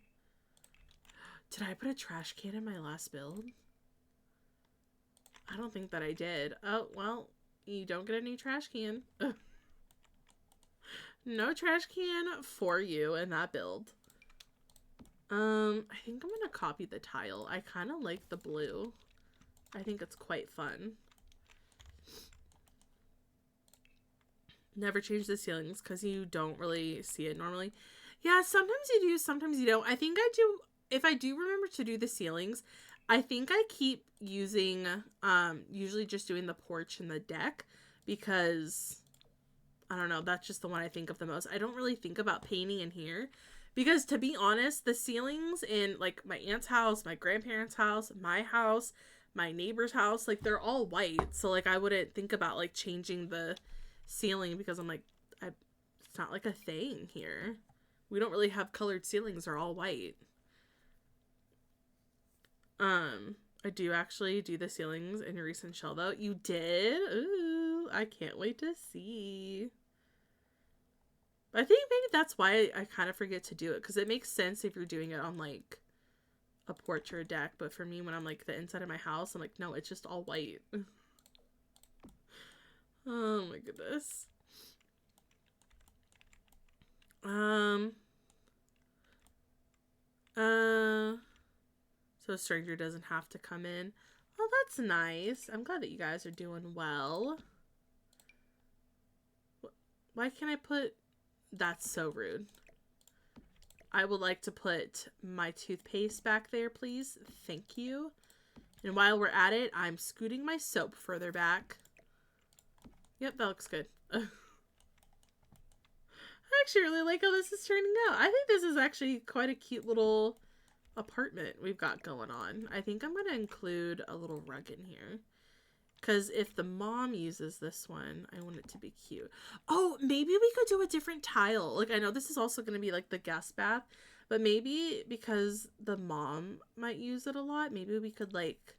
[SPEAKER 1] Did I put a trash can in my last build? I don't think that I did. Oh, well, you don't get a new trash can. No trash can for you in that build. I think I'm gonna copy the tile. I kind of like the blue. I think it's quite fun. Never change the ceilings because you don't really see it normally. Yeah, sometimes you do, sometimes you don't. I think I do. If I do remember to do the ceilings, I think I keep using, usually just doing the porch and the deck because, I don't know, that's just the one I think of the most. I don't really think about painting in here because, to be honest, the ceilings in, like, my aunt's house, my grandparents' house, my house, my neighbor's house, like, they're all white. So, like, I wouldn't think about, like, changing the ceiling because I'm like, it's not like a thing here. We don't really have colored ceilings. They're all white. I do actually do the ceilings in your recent shell though. You did? Ooh, I can't wait to see. I think maybe that's why I kind of forget to do it, because it makes sense if you're doing it on, like, a porch or a deck, but for me, when I'm, like, the inside of my house, I'm like, no, it's just all white. Oh my goodness. So a stranger doesn't have to come in. Oh, that's nice. I'm glad that you guys are doing well. Why can't I put... That's so rude. I would like to put my toothpaste back there, please. Thank you. And while we're at it, I'm scooting my soap further back. Yep, that looks good. I actually really like how this is turning out. I think this is actually quite a cute little apartment we've got going on. I think I'm going to include a little rug in here. Because if the mom uses this one, I want it to be cute. Oh, maybe we could do a different tile. Like, I know this is also going to be, like, the guest bath. But maybe because the mom might use it a lot, maybe we could, like...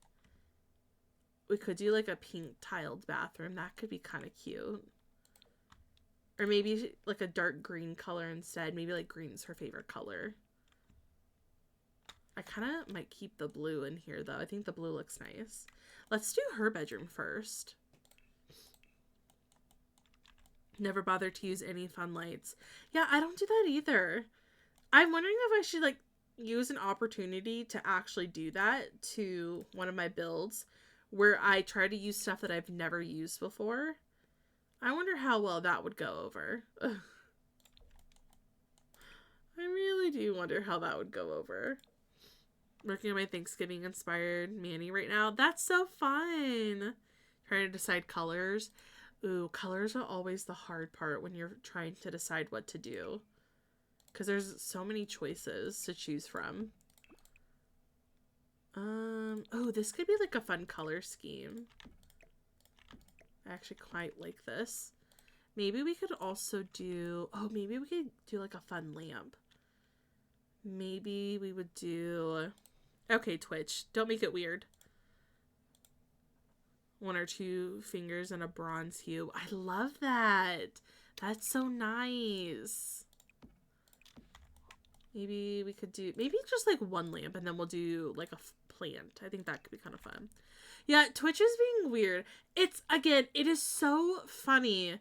[SPEAKER 1] we could do like a pink tiled bathroom. That could be kind of cute. Or maybe like a dark green color instead. Maybe like green's her favorite color. I kind of might keep the blue in here though. I think the blue looks nice. Let's do her bedroom first. Never bothered to use any fun lights. Yeah, I don't do that either. I'm wondering if I should like use an opportunity to actually do that to one of my builds where I try to use stuff that I've never used before. I wonder how well that would go over. Ugh. I really do wonder how that would go over. Working on my Thanksgiving inspired Manny right now. That's so fun. Trying to decide colors. Ooh, colors are always the hard part when you're trying to decide what to do. Because there's so many choices to choose from. Oh, this could be like a fun color scheme. I actually quite like this. Maybe we could also do, maybe we could do like a fun lamp. Maybe we would do, okay, Twitch, don't make it weird. 1 or 2 fingers and a bronze hue. I love that. That's so nice. Maybe we could do, maybe just like 1 lamp and then we'll do like a plant. I think that could be kind of fun. Yeah, Twitch is being weird. It's, again, it is so funny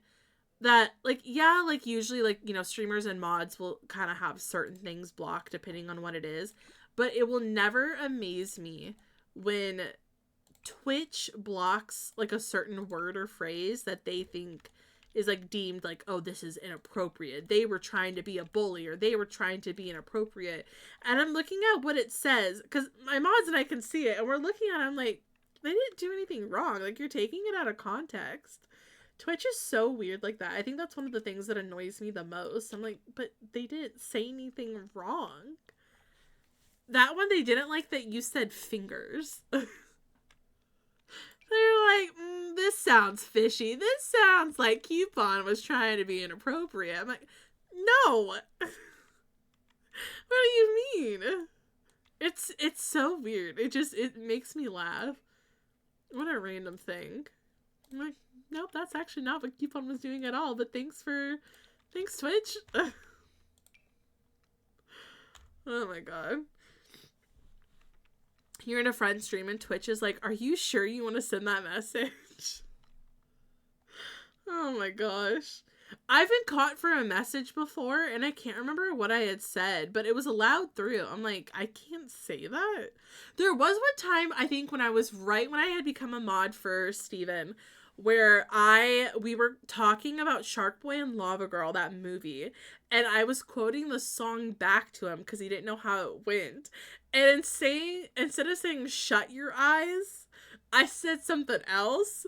[SPEAKER 1] that, like, yeah, like, usually, like, you know, streamers and mods will kind of have certain things blocked depending on what it is. But it will never amaze me when Twitch blocks, like, a certain word or phrase that they think is, like, deemed, like, oh, this is inappropriate. They were trying to be a bully or they were trying to be inappropriate. And I'm looking at what it says, because my mods and I can see it, and we're looking at it, I'm like, they didn't do anything wrong. Like, you're taking it out of context. Twitch is so weird like that. I think that's one of the things that annoys me the most. I'm like, but they didn't say anything wrong. That one, they didn't like that you said fingers. They're like, this sounds fishy. This sounds like Coupon was trying to be inappropriate. I'm like, no. What do you mean? It's so weird. It makes me laugh. What a random thing. I'm like, nope, that's actually not what Coupon was doing at all, but thanks, Twitch. Oh my god. You're in a friend stream and Twitch is like, are you sure you want to send that message? Oh my gosh. I've been caught for a message before and I can't remember what I had said, but it was allowed through. I'm like, I can't say that. There was one time, I think when I had become a mod for Steven, where we were talking about Shark Boy and Lava Girl, that movie, and I was quoting the song back to him because he didn't know how it went. And instead of saying shut your eyes, I said something else.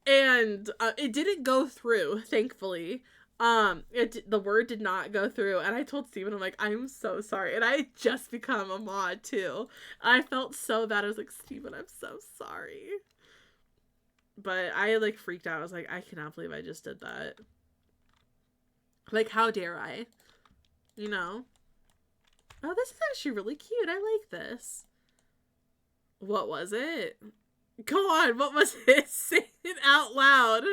[SPEAKER 1] And it didn't go through, thankfully. The word did not go through. And I told Steven, I'm like, I'm so sorry. And I had just become a mod, too. I felt so bad. I was like, Steven, I'm so sorry. But I, like, freaked out. I was like, I cannot believe I just did that. Like, how dare I? You know? Oh, this is actually really cute. I like this. What was it? Go on, what was it? Say it out loud.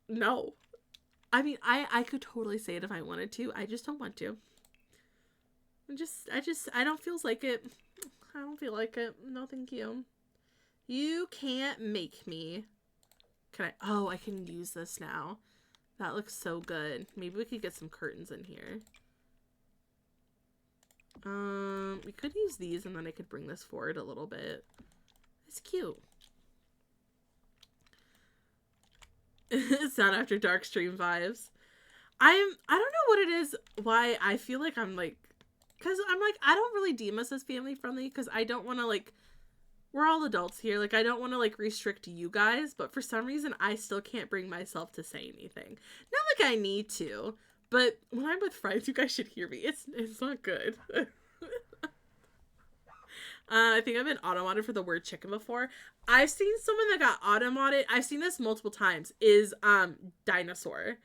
[SPEAKER 1] No. I mean, I could totally say it if I wanted to. I just don't want to. I don't feel like it. I don't feel like it. No, thank you. You can't make me. Can I? Oh, I can use this now. That looks so good. Maybe we could get some curtains in here. We could use these and then I could bring this forward a little bit. It's cute. It's not after dark stream vibes. I don't know what it is, why I feel like I'm like, because I'm like, I don't really deem us as family friendly because I don't want to like, we're all adults here. Like, I don't want to like restrict you guys, but for some reason I still can't bring myself to say anything. Not like I need to, but when I'm with friends, you guys should hear me. It's not good. I think I've been auto-modded for the word chicken before. I've seen someone that got auto-modded. I've seen this multiple times. Is dinosaur,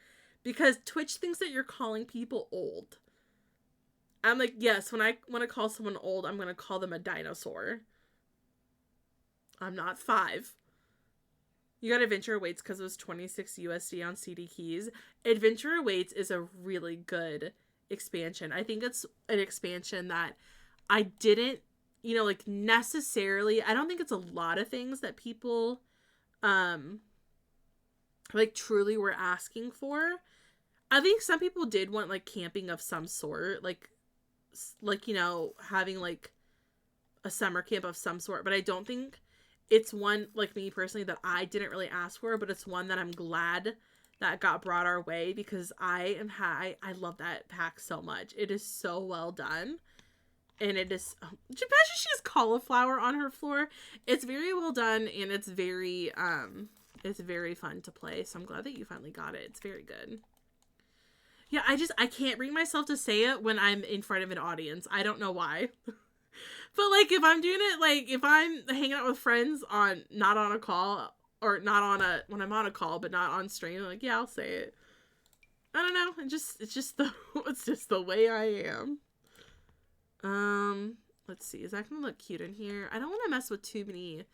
[SPEAKER 1] because Twitch thinks that you're calling people old. I'm like, yes, when I want to call someone old, I'm going to call them a dinosaur. I'm not 5. You got Adventure Awaits because it was 26 USD on CD Keys. Adventure Awaits is a really good expansion. I think it's an expansion that I didn't, like necessarily, I don't think it's a lot of things that people, like truly were asking for. I think some people did want like camping of some sort, like, having like a summer camp of some sort, but I don't think it's one, like me personally, that I didn't really ask for, but it's one that I'm glad that got brought our way because I love that pack so much. It is so well done. And it is, imagine she has cauliflower on her floor. It's very well done, and it's very fun to play. So I'm glad that you finally got it. It's very good. Yeah, I can't bring myself to say it when I'm in front of an audience. I don't know why. But, like, if I'm doing it, like, if I'm hanging out with friends not on a call, or not on when I'm on a call, but not on stream, like, yeah, I'll say it. I don't know. It's just the way I am. Let's see. Is that gonna look cute in here? I don't want to mess with too many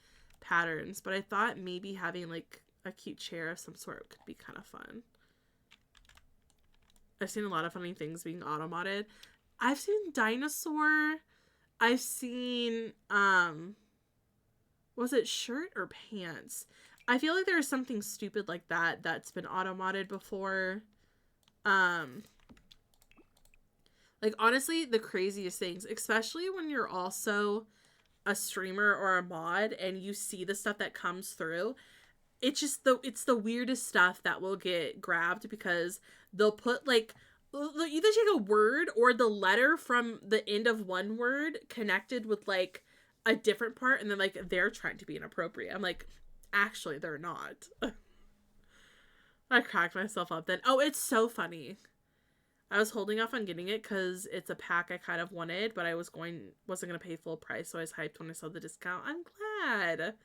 [SPEAKER 1] patterns, but I thought maybe having, like, a cute chair of some sort could be kind of fun. I've seen a lot of funny things being auto-modded. I've seen dinosaur. I've seen, was it shirt or pants? I feel like there's something stupid like that that's been auto-modded before. Like, honestly, the craziest things, especially when you're also a streamer or a mod and you see the stuff that comes through, it's the weirdest stuff that will get grabbed because they'll put, like, they'll either take a word or the letter from the end of one word connected with, like, a different part, and then, like, they're trying to be inappropriate. I'm like, actually, they're not. I cracked myself up then. Oh, it's so funny. I was holding off on getting it because it's a pack I kind of wanted, but I wasn't going to pay full price, so I was hyped when I saw the discount. I'm glad.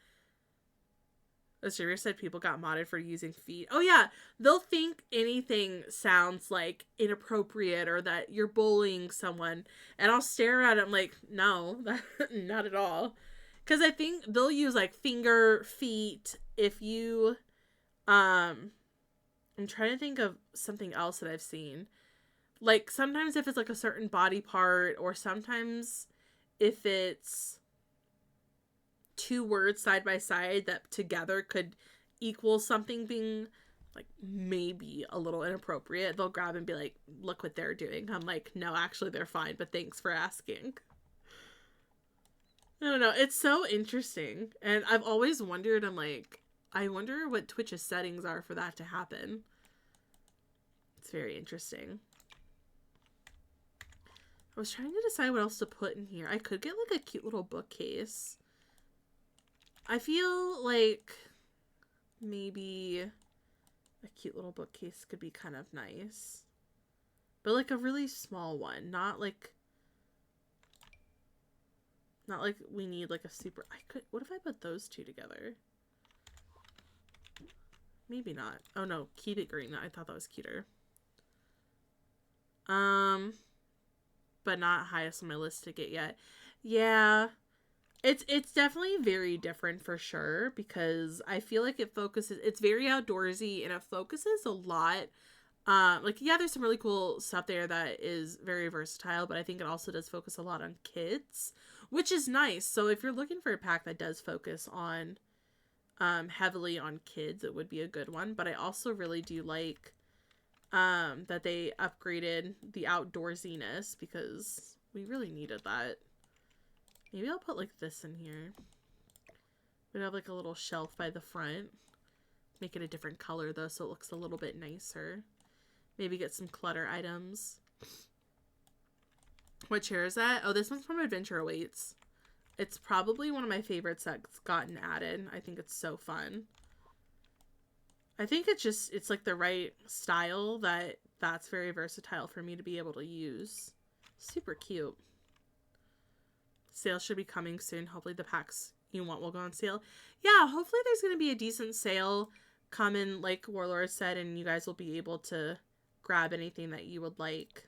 [SPEAKER 1] The streamer said people got modded for using feet. Oh yeah, they'll think anything sounds like inappropriate or that you're bullying someone, and I'll stare at them like, no, not at all. Because I think they'll use like finger, feet. If you, I'm trying to think of something else that I've seen. Like sometimes if it's like a certain body part, or sometimes if it's 2 words side by side that together could equal something being like maybe a little inappropriate, they'll grab and be like, look what they're doing. I'm like, no, actually they're fine, but thanks for asking. I don't know. It's so interesting. And I've always wondered, I'm like, I wonder what Twitch's settings are for that to happen. It's very interesting. I was trying to decide what else to put in here. I could get like a cute little bookcase. I feel like maybe a cute little bookcase could be kind of nice. But like a really small one. Not like we need like a super... What if I put those two together? Maybe not. Oh no, keep it green. I thought that was cuter. But not highest on my list to get yet. Yeah. It's definitely very different for sure, because I feel like it's very outdoorsy and it focuses a lot. Like, yeah, there's some really cool stuff there that is very versatile, but I think it also does focus a lot on kids, which is nice. So if you're looking for a pack that does focus on, heavily on kids, it would be a good one. But I also really do like, that they upgraded the outdoorsiness, because we really needed that. Maybe I'll put like this in here. We'd have like a little shelf by the front. Make it a different color though, so it looks a little bit nicer. Maybe get some clutter items. What chair is that? Oh, this one's from Adventure Awaits. It's probably one of my favorites that's gotten added. I think it's so fun. I think it's like the right style that's very versatile for me to be able to use. Super cute. Sale should be coming soon. Hopefully the packs you want will go on sale. Yeah, hopefully there's going to be a decent sale coming, like Warlord said, and you guys will be able to grab anything that you would like.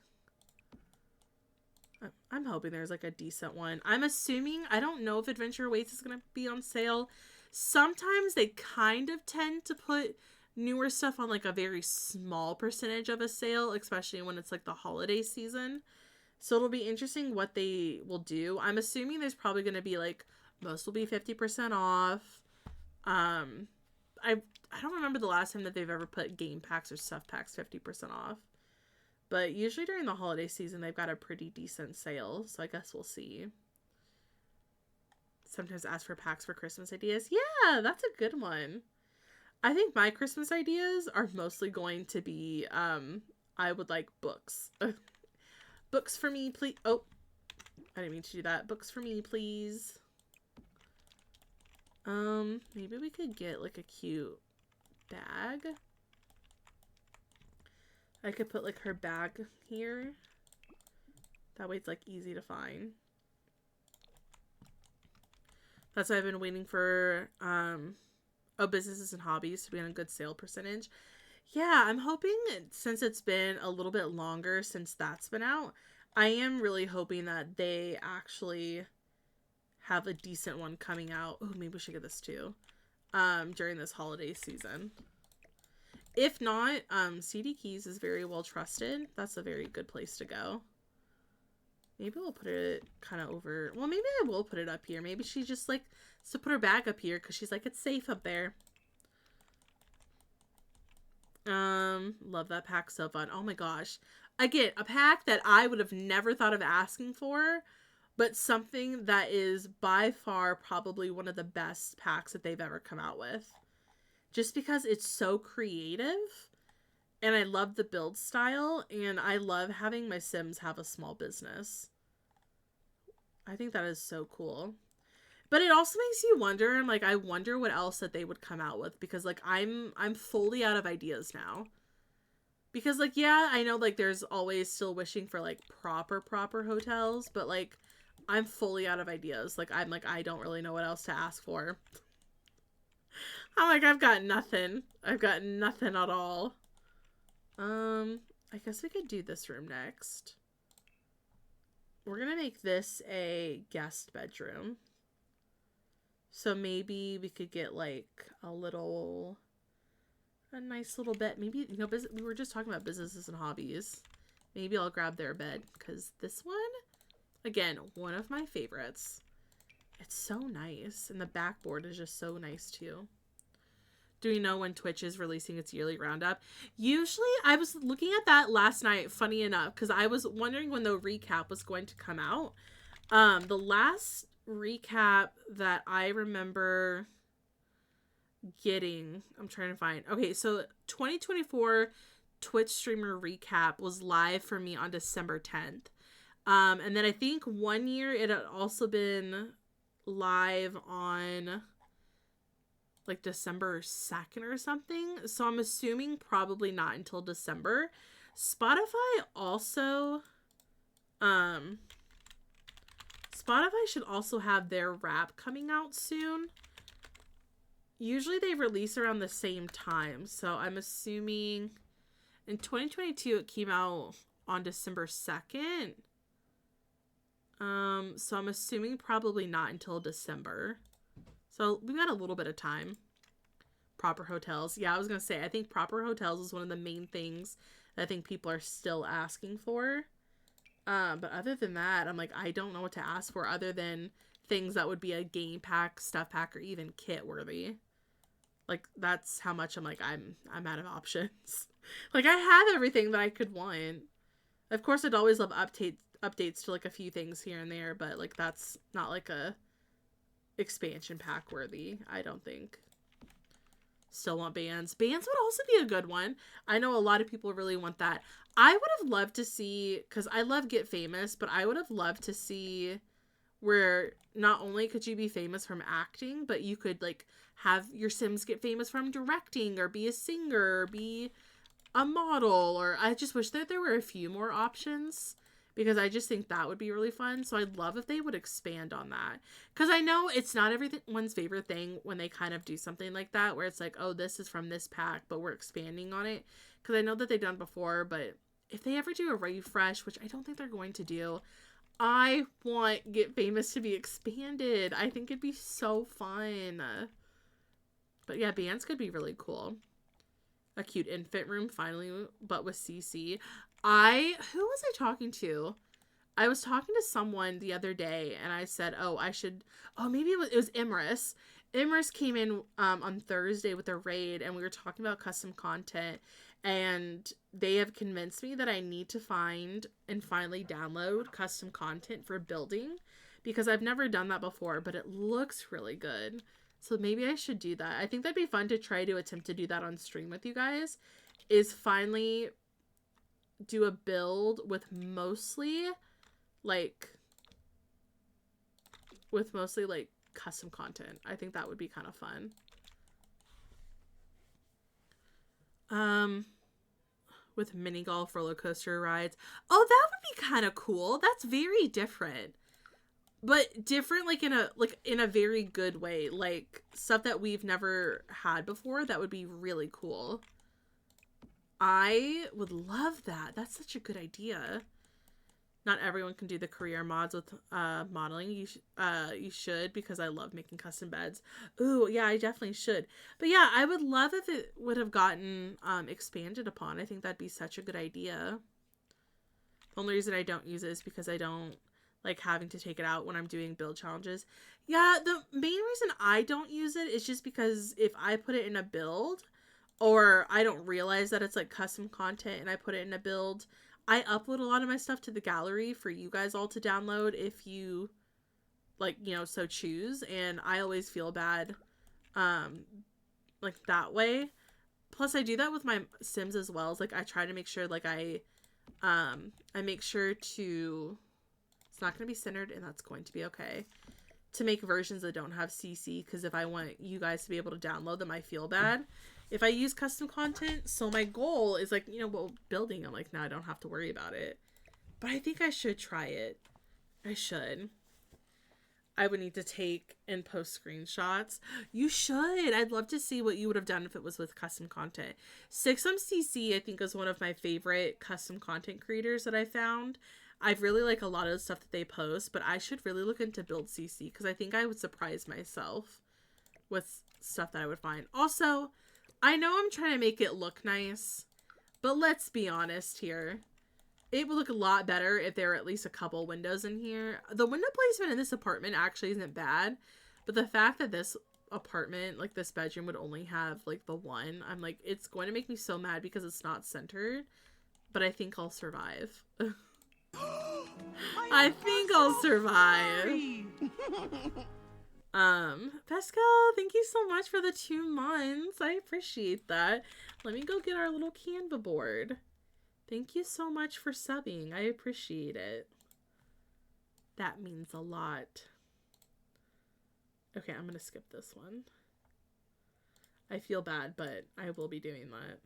[SPEAKER 1] I'm hoping there's like a decent one. I'm assuming, I don't know if Adventure Awaits is going to be on sale. Sometimes they kind of tend to put newer stuff on like a very small percentage of a sale, especially when it's like the holiday season. So it'll be interesting what they will do. I'm assuming there's probably going to be like, most will be 50% off. I don't remember the last time that they've ever put game packs or stuff packs 50% off. But usually during the holiday season, they've got a pretty decent sale. So I guess we'll see. Sometimes ask for packs for Christmas ideas. Yeah, that's a good one. I think my Christmas ideas are mostly going to be, I would like books. Books for me, please. Oh, I didn't mean to do that. Books for me, please. Maybe we could get like a cute bag. I could put like her bag here. That way it's like easy to find. That's why I've been waiting for businesses and hobbies to be on a good sale percentage. Yeah, I'm hoping, since it's been a little bit longer since that's been out, I am really hoping that they actually have a decent one coming out. Oh, maybe we should get this too. During this holiday season. If not, CD Keys is very well trusted. That's a very good place to go. Maybe we'll put it kind of over. Well, maybe I will put it up here. Maybe she just like to put her bag up here because she's like, it's safe up there. Love that pack. So fun. Oh my gosh. Again, a pack that I would have never thought of asking for, but something that is by far probably one of the best packs that they've ever come out with. Just because it's so creative, and I love the build style, and I love having my Sims have a small business. I think that is so cool. But it also makes you wonder, and like I wonder what else that they would come out with, because like I'm fully out of ideas now. Because like, yeah, I know like there's always still wishing for like proper hotels, but like I'm fully out of ideas. Like I'm like, I don't really know what else to ask for. I'm like, I've got nothing. I've got nothing at all. I guess we could do this room next. We're gonna make this a guest bedroom. So maybe we could get like a nice little bed. Maybe, you know, we were just talking about businesses and hobbies. Maybe I'll grab their bed, because this one, again, one of my favorites. It's so nice. And the backboard is just so nice too. Do we know when Twitch is releasing its yearly roundup? Usually, I was looking at that last night, funny enough, because I was wondering when the recap was going to come out. The last recap that I remember getting, I'm trying to find. Okay, so 2024 Twitch streamer recap was live for me on December 10th. And then I think one year it had also been live on like December 2nd or something. So I'm assuming probably not until December. Spotify also, Spotify should also have their wrap coming out soon. Usually they release around the same time. So I'm assuming in 2022 it came out on December 2nd. So I'm assuming probably not until December. So we've got a little bit of time. Proper hotels. Yeah, I was going to say, I think proper hotels is one of the main things that I think people are still asking for. But other than that, I'm like, I don't know what to ask for other than things that would be a game pack, stuff pack, or even kit worthy. Like, that's how much I'm like, I'm out of options. Like, I have everything that I could want. Of course, I'd always love updates to like a few things here and there, but like that's not like a expansion pack worthy, I don't think. Still want bands. Bands would also be a good one. I know a lot of people really want that. I would have loved to see, because I love Get Famous, but I would have loved to see where not only could you be famous from acting, but you could like have your Sims get famous from directing, or be a singer, or be a model, or I just wish that there were a few more options, because I just think that would be really fun. So I'd love if they would expand on that. Because I know it's not everyone's favorite thing when they kind of do something like that, where it's like, oh, this is from this pack, but we're expanding on it. Because I know that they've done before, but if they ever do a refresh, which I don't think they're going to do, I want Get Famous to be expanded. I think it'd be so fun. But yeah, bands could be really cool. A cute infant room, finally, but with CC. Who was I talking to? I was talking to someone the other day, and I said, maybe it was Imris. Imris came in on Thursday with a raid, and we were talking about custom content, and they have convinced me that I need to find and finally download custom content for building, because I've never done that before, but it looks really good. So maybe I should do that. I think that'd be fun to try to attempt to do that on stream with you guys, is finally do a build with mostly like custom content. I think that would be kind of fun. With mini golf roller coaster rides. Oh, that would be kind of cool. That's very different. But different in a very good way. Like stuff that we've never had before. That would be really cool. I would love that. That's such a good idea. Not everyone can do the career mods with modeling. You should, because I love making custom beds. Ooh, yeah, I definitely should. But yeah, I would love if it would have gotten expanded upon. I think that'd be such a good idea. The only reason I don't use it is because I don't like having to take it out when I'm doing build challenges. Yeah, the main reason I don't use it is just because if I put it in a build, or I don't realize that it's like custom content and I put it in a build, I upload a lot of my stuff to the gallery for you guys all to download if you so choose, and I always feel bad like that way. Plus I do that with my Sims as well. It's like I try to make sure I make sure to, it's not going to be centered, and that's going to be okay, to make versions that don't have CC, because if I want you guys to be able to download them, I feel bad if I use custom content. So my goal is building, I'm like, now I don't have to worry about it. But I think I should try it. I should. I would need to take and post screenshots. You should. I'd love to see what you would have done if it was with custom content. 6MCC, I think, is one of my favorite custom content creators that I found. I really like a lot of the stuff that they post, but I should really look into Build CC, because I think I would surprise myself with stuff that I would find. Also, I know I'm trying to make it look nice, but let's be honest here. It would look a lot better if there were at least a couple windows in here. The window placement in this apartment actually isn't bad, but the fact that this apartment, like this bedroom, would only have like the one, I'm like, it's going to make me so mad because it's not centered, but I think I'll survive. I think I'll survive. Pascal, thank you so much for the 2 months. I appreciate that. Let me go get our little Canva board. Thank you so much for subbing. I appreciate it. That means a lot. Okay, I'm gonna skip this one. I feel bad, but I will be doing that.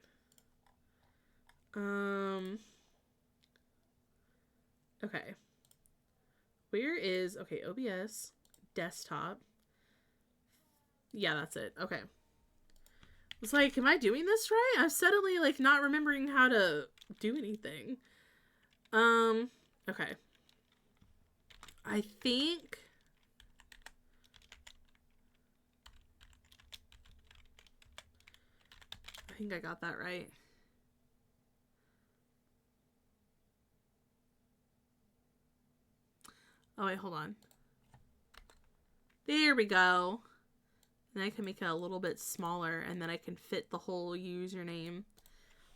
[SPEAKER 1] Okay. Okay, OBS, desktop. Yeah, that's it. Okay. It's like, am I doing this right? I'm suddenly like not remembering how to do anything. Okay. I think I got that right. Oh wait, hold on. There we go. And I can make it a little bit smaller, and then I can fit the whole username.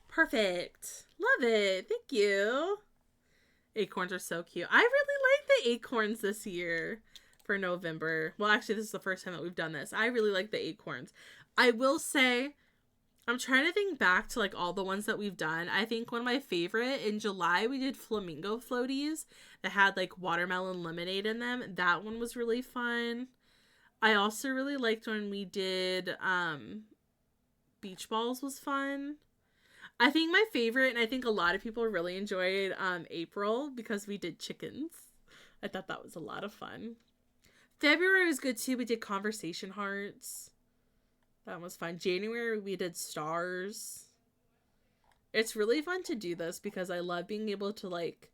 [SPEAKER 1] Perfect. Love it. Thank you. Acorns are so cute. I really like the acorns this year for November. Well, actually, this is the first time that we've done this. I really like the acorns. I will say, I'm trying to think back to like all the ones that we've done. I think one of my favorite, in July, we did flamingo floaties that had like watermelon lemonade in them. That one was really fun. I also really liked when we did beach balls was fun. I think my favorite, and I think a lot of people really enjoyed April, because we did chickens. I thought that was a lot of fun. February was good too. We did conversation hearts. That was fun. January we did stars. It's really fun to do this because I love being able to like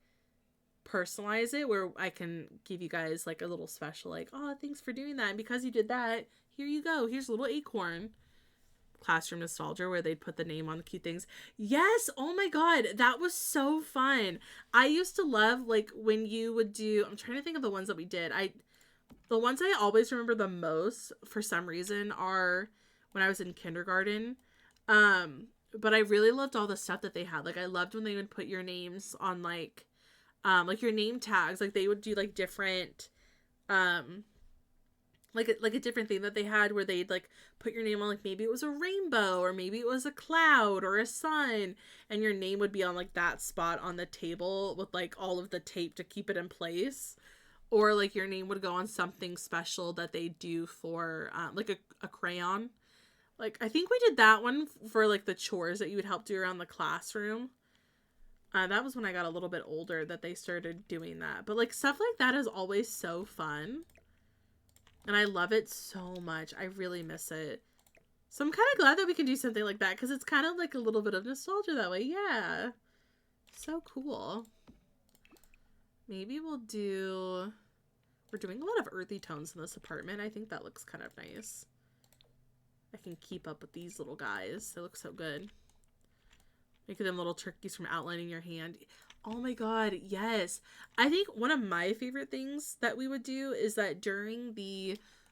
[SPEAKER 1] personalize it where I can give you guys like a little special, like, oh, thanks for doing that. And because you did that, here you go. Here's a little acorn. Classroom nostalgia where they'd put the name on the cute things. Yes. Oh my God. That was so fun. I used to love like when you would do, I'm trying to think of the ones that we did. The ones I always remember the most for some reason are when I was in kindergarten. But I really loved all the stuff that they had. Like I loved when they would put your names on like your name tags. Like they would do like different like a different thing that they had where they'd like put your name on, like maybe it was a rainbow or maybe it was a cloud or a sun, and your name would be on like that spot on the table with like all of the tape to keep it in place, or like your name would go on something special that they do for like a crayon. Like I think we did that one for like the chores that you would help do around the classroom. That was when I got a little bit older that they started doing that, but like stuff like that is always so fun. And I love it so much. I really miss it. So I'm kind of glad that we can do something like that because it's kind of like a little bit of nostalgia that way. Yeah. So cool. Maybe we'll do... We're doing a lot of earthy tones in this apartment. I think that looks kind of nice. I can keep up with these little guys. They look so good. Making them little turkeys from outlining your hand. Oh my God, yes. I think one of my favorite things that we would do is that during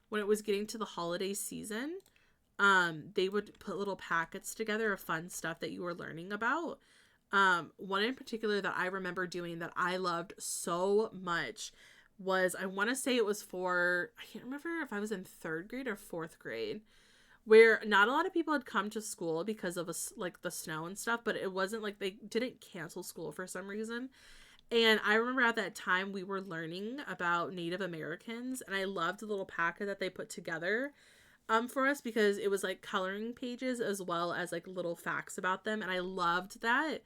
[SPEAKER 1] when it was getting to the holiday season, they would put little packets together of fun stuff that you were learning about. One in particular that I remember doing that I loved so much was, I want to say it was for, I can't remember if I was in 3rd grade or 4th grade, where not a lot of people had come to school because of like the snow and stuff, but it wasn't like they didn't cancel school for some reason. And I remember at that time we were learning about Native Americans, and I loved the little packet that they put together for us because it was like coloring pages as well as like little facts about them, and I loved that.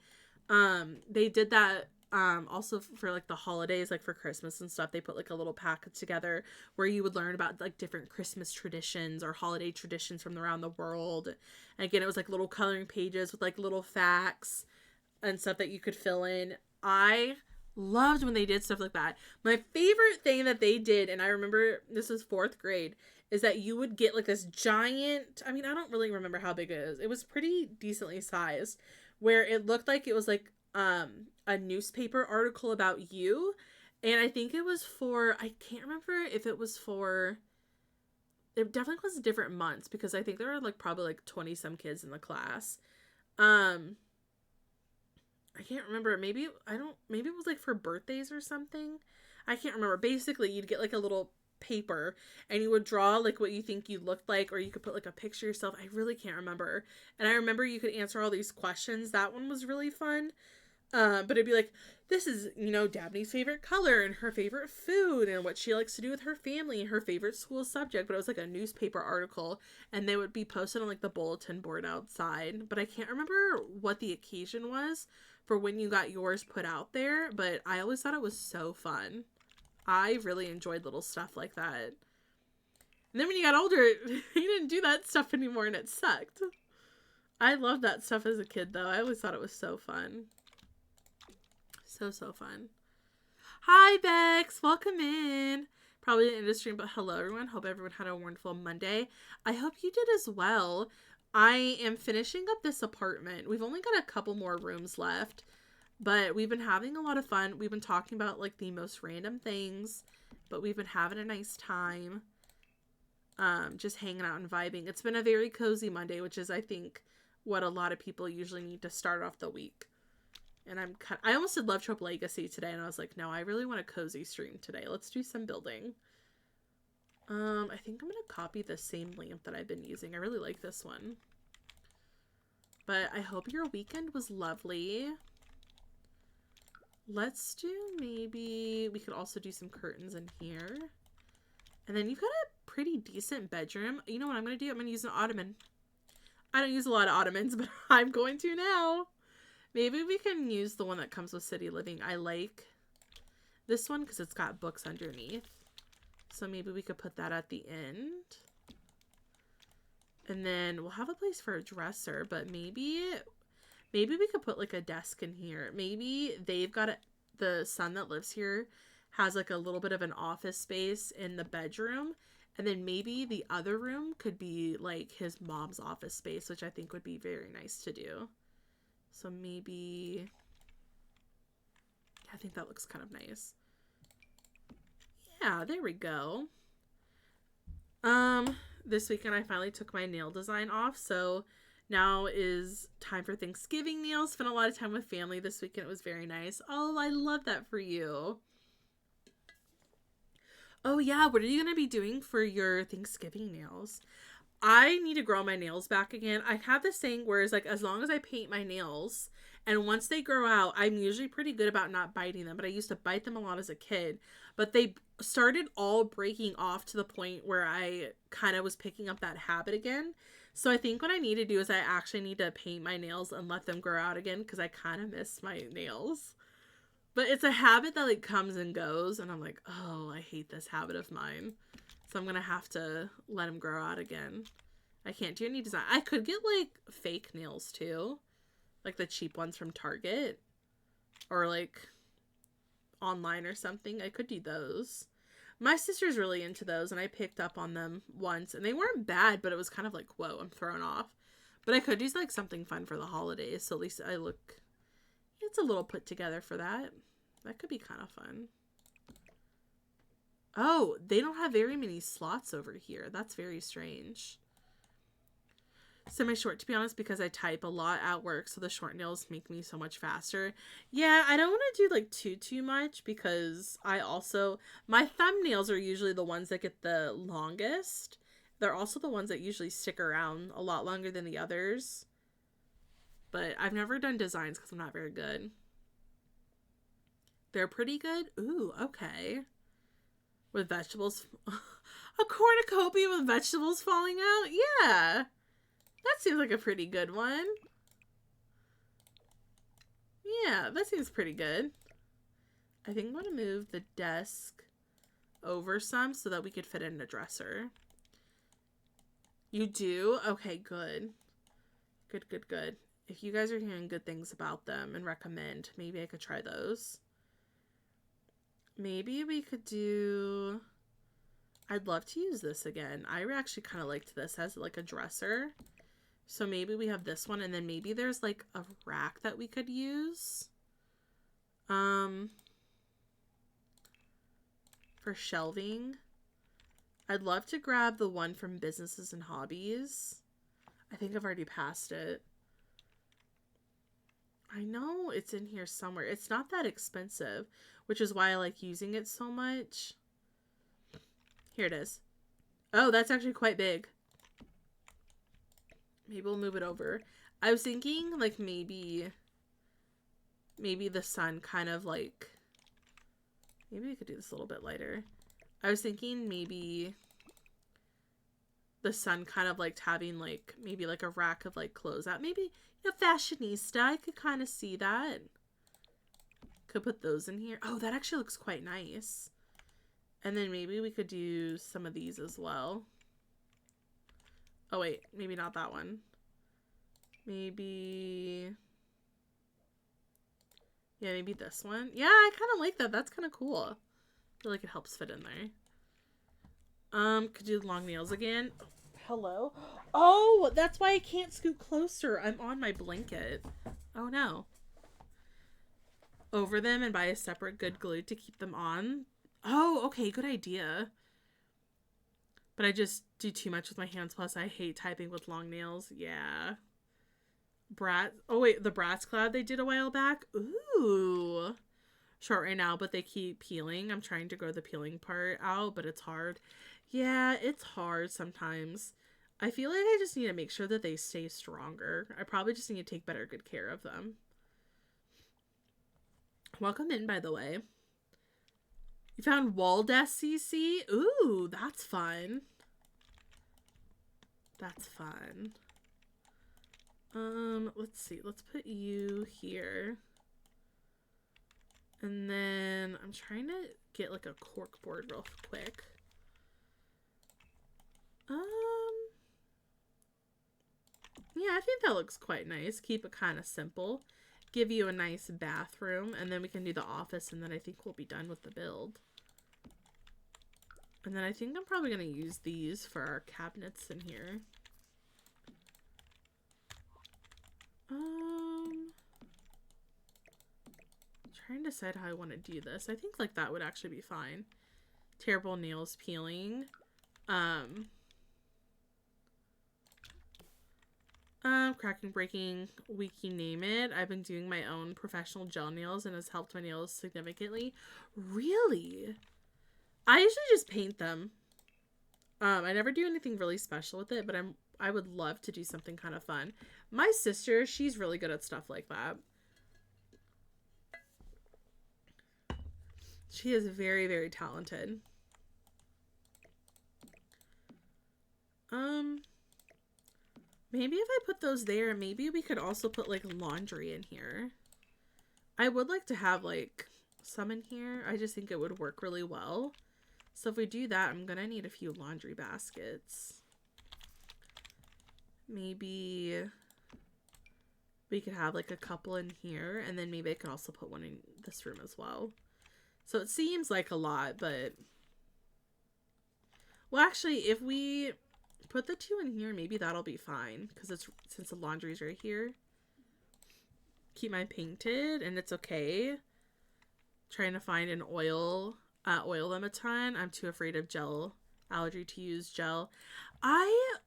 [SPEAKER 1] They did that also for like the holidays, like for Christmas and stuff. They put like a little packet together where you would learn about like different Christmas traditions or holiday traditions from around the world. And again, it was like little coloring pages with like little facts and stuff that you could fill in. I loved when they did stuff like that. My favorite thing that they did, and I remember this was 4th grade, is that you would get like this giant, I mean, I don't really remember how big it is. It was pretty decently sized, where it looked like it was like a newspaper article about you. And I think it was for, I can't remember if it was for, it definitely was different months because I think there were like probably like 20 some kids in the class. I can't remember. Maybe it was like for birthdays or something. I can't remember. Basically, you'd get like a little paper and you would draw like what you think you looked like, or you could put like a picture of yourself. I really can't remember. And I remember you could answer all these questions. That one was really fun. But it'd be like, this is, Dabney's favorite color and her favorite food and what she likes to do with her family and her favorite school subject. But it was like a newspaper article, and they would be posted on like the bulletin board outside. But I can't remember what the occasion was for when you got yours put out there. But I always thought it was so fun. I really enjoyed little stuff like that. And then when you got older, you didn't do that stuff anymore, and it sucked. I loved that stuff as a kid, though. I always thought it was so fun. So fun. Hi, Bex. Welcome in. Probably the industry, but hello, everyone. Hope everyone had a wonderful Monday. I hope you did as well. I am finishing up this apartment. We've only got a couple more rooms left, but we've been having a lot of fun. We've been talking about like the most random things, but we've been having a nice time. Just hanging out and vibing. It's been a very cozy Monday, which is, I think, what a lot of people usually need to start off the week. And I almost did Love Trope Legacy today, and I was like, no, I really want a cozy stream today. Let's do some building. I think I'm going to copy the same lamp that I've been using. I really like this one. But I hope your weekend was lovely. Let's do, maybe we could also do some curtains in here. And then you've got a pretty decent bedroom. You know what I'm going to do? I'm going to use an ottoman. I don't use a lot of ottomans, but I'm going to now. Maybe we can use the one that comes with City Living. I like this one because it's got books underneath. So maybe we could put that at the end. And then we'll have a place for a dresser, but maybe we could put like a desk in here. Maybe they've got the son that lives here has like a little bit of an office space in the bedroom, and then maybe the other room could be like his mom's office space, which I think would be very nice to do. So maybe, I think that looks kind of nice. Yeah, there we go. This weekend I finally took my nail design off, so now is time for Thanksgiving nails. Spent a lot of time with family this weekend. It was very nice. Oh, I love that for you. Oh yeah, what are you gonna be doing for your Thanksgiving nails? I need to grow my nails back again. I have this thing where it's like, as long as I paint my nails and once they grow out, I'm usually pretty good about not biting them, but I used to bite them a lot as a kid, but they started all breaking off to the point where I kind of was picking up that habit again. So I think what I need to do is I actually need to paint my nails and let them grow out again, because I kind of miss my nails. But it's a habit that like comes and goes, and I'm like, oh, I hate this habit of mine. So I'm gonna have to let them grow out again. I can't do any design. I could get like fake nails too, like the cheap ones from Target or like online or something. I could do those. My sister's really into those, and I picked up on them once, and they weren't bad, but it was kind of like, whoa, I'm thrown off. But I could use like something fun for the holidays, so at least I look, it's a little put together for that. That could be kind of fun. Oh, they don't have very many slots over here. That's very strange. Semi-short, to be honest, because I type a lot at work, so the short nails make me so much faster. Yeah, I don't want to do like too much, because I also, my thumbnails are usually the ones that get the longest. They're also the ones that usually stick around a lot longer than the others. But I've never done designs because I'm not very good. They're pretty good. Ooh, okay. With vegetables. A cornucopia with vegetables falling out? Yeah. That seems like a pretty good one. Yeah, that seems pretty good. I think I'm going to move the desk over some so that we could fit in a dresser. You do? Okay, good. Good. If you guys are hearing good things about them and recommend, maybe I could try those. Maybe we could do... I'd love to use this again. I actually kind of liked this as like a dresser. So maybe we have this one, and then maybe there's like a rack that we could use. For shelving. I'd love to grab the one from Businesses and Hobbies. I think I've already passed it. I know it's in here somewhere. It's not that expensive, which is why I like using it so much. Here it is. Oh, that's actually quite big. Maybe we'll move it over. I was thinking like maybe the sun kind of like, maybe we could do this a little bit lighter. I was thinking maybe the sun kind of like having like maybe like a rack of like clothes out. Maybe, you know, fashionista. I could kind of see that. Could put those in here. Oh, that actually looks quite nice. And then maybe we could do some of these as well. Oh wait, maybe not that one. Maybe... yeah, maybe this one. Yeah, I kind of like that. That's kind of cool. I feel like it helps fit in there. Could do the long nails again. Hello? Oh, that's why I can't scoot closer. I'm on my blanket. Oh no. Over them and buy a separate good glue to keep them on. Oh, okay, good idea. But I just do too much with my hands, plus I hate typing with long nails. Yeah. Oh wait, the Bratz collab they did a while back. Ooh. Short right now, but they keep peeling. I'm trying to grow the peeling part out, but it's hard. Yeah, it's hard sometimes. I feel like I just need to make sure that they stay stronger. I probably just need to take better good care of them. Welcome in, by the way. You found wall desk CC? Ooh, that's fun. That's fun. Let's see. Let's put you here. And then I'm trying to get like a cork board real quick. Yeah, I think that looks quite nice. Keep it kind of simple. give you a nice bathroom, and then we can do the office, and then I think we'll be done with the build. And then I think I'm probably going to use these for our cabinets in here. Trying to decide how I want to do this. I think like that would actually be fine. Terrible nails peeling. Cracking, breaking, we can name it. I've been doing my own professional gel nails and has helped my nails significantly. Really? I usually just paint them. I never do anything really special with it, but I would love to do something kind of fun. My sister, she's really good at stuff like that. She is very, very talented. Maybe if I put those there, maybe we could also put like laundry in here. I would like to have like some in here. I just think it would work really well. So if we do that, I'm gonna need a few laundry baskets. Maybe we could have like a couple in here, and then maybe I could also put one in this room as well. So it seems like a lot, but... Well, actually, if we put the two in here, maybe that'll be fine. Because it's since the laundry's right here. Keep mine painted, and it's okay. Trying to find an oil them a ton. I'm too afraid of gel allergy to use gel. I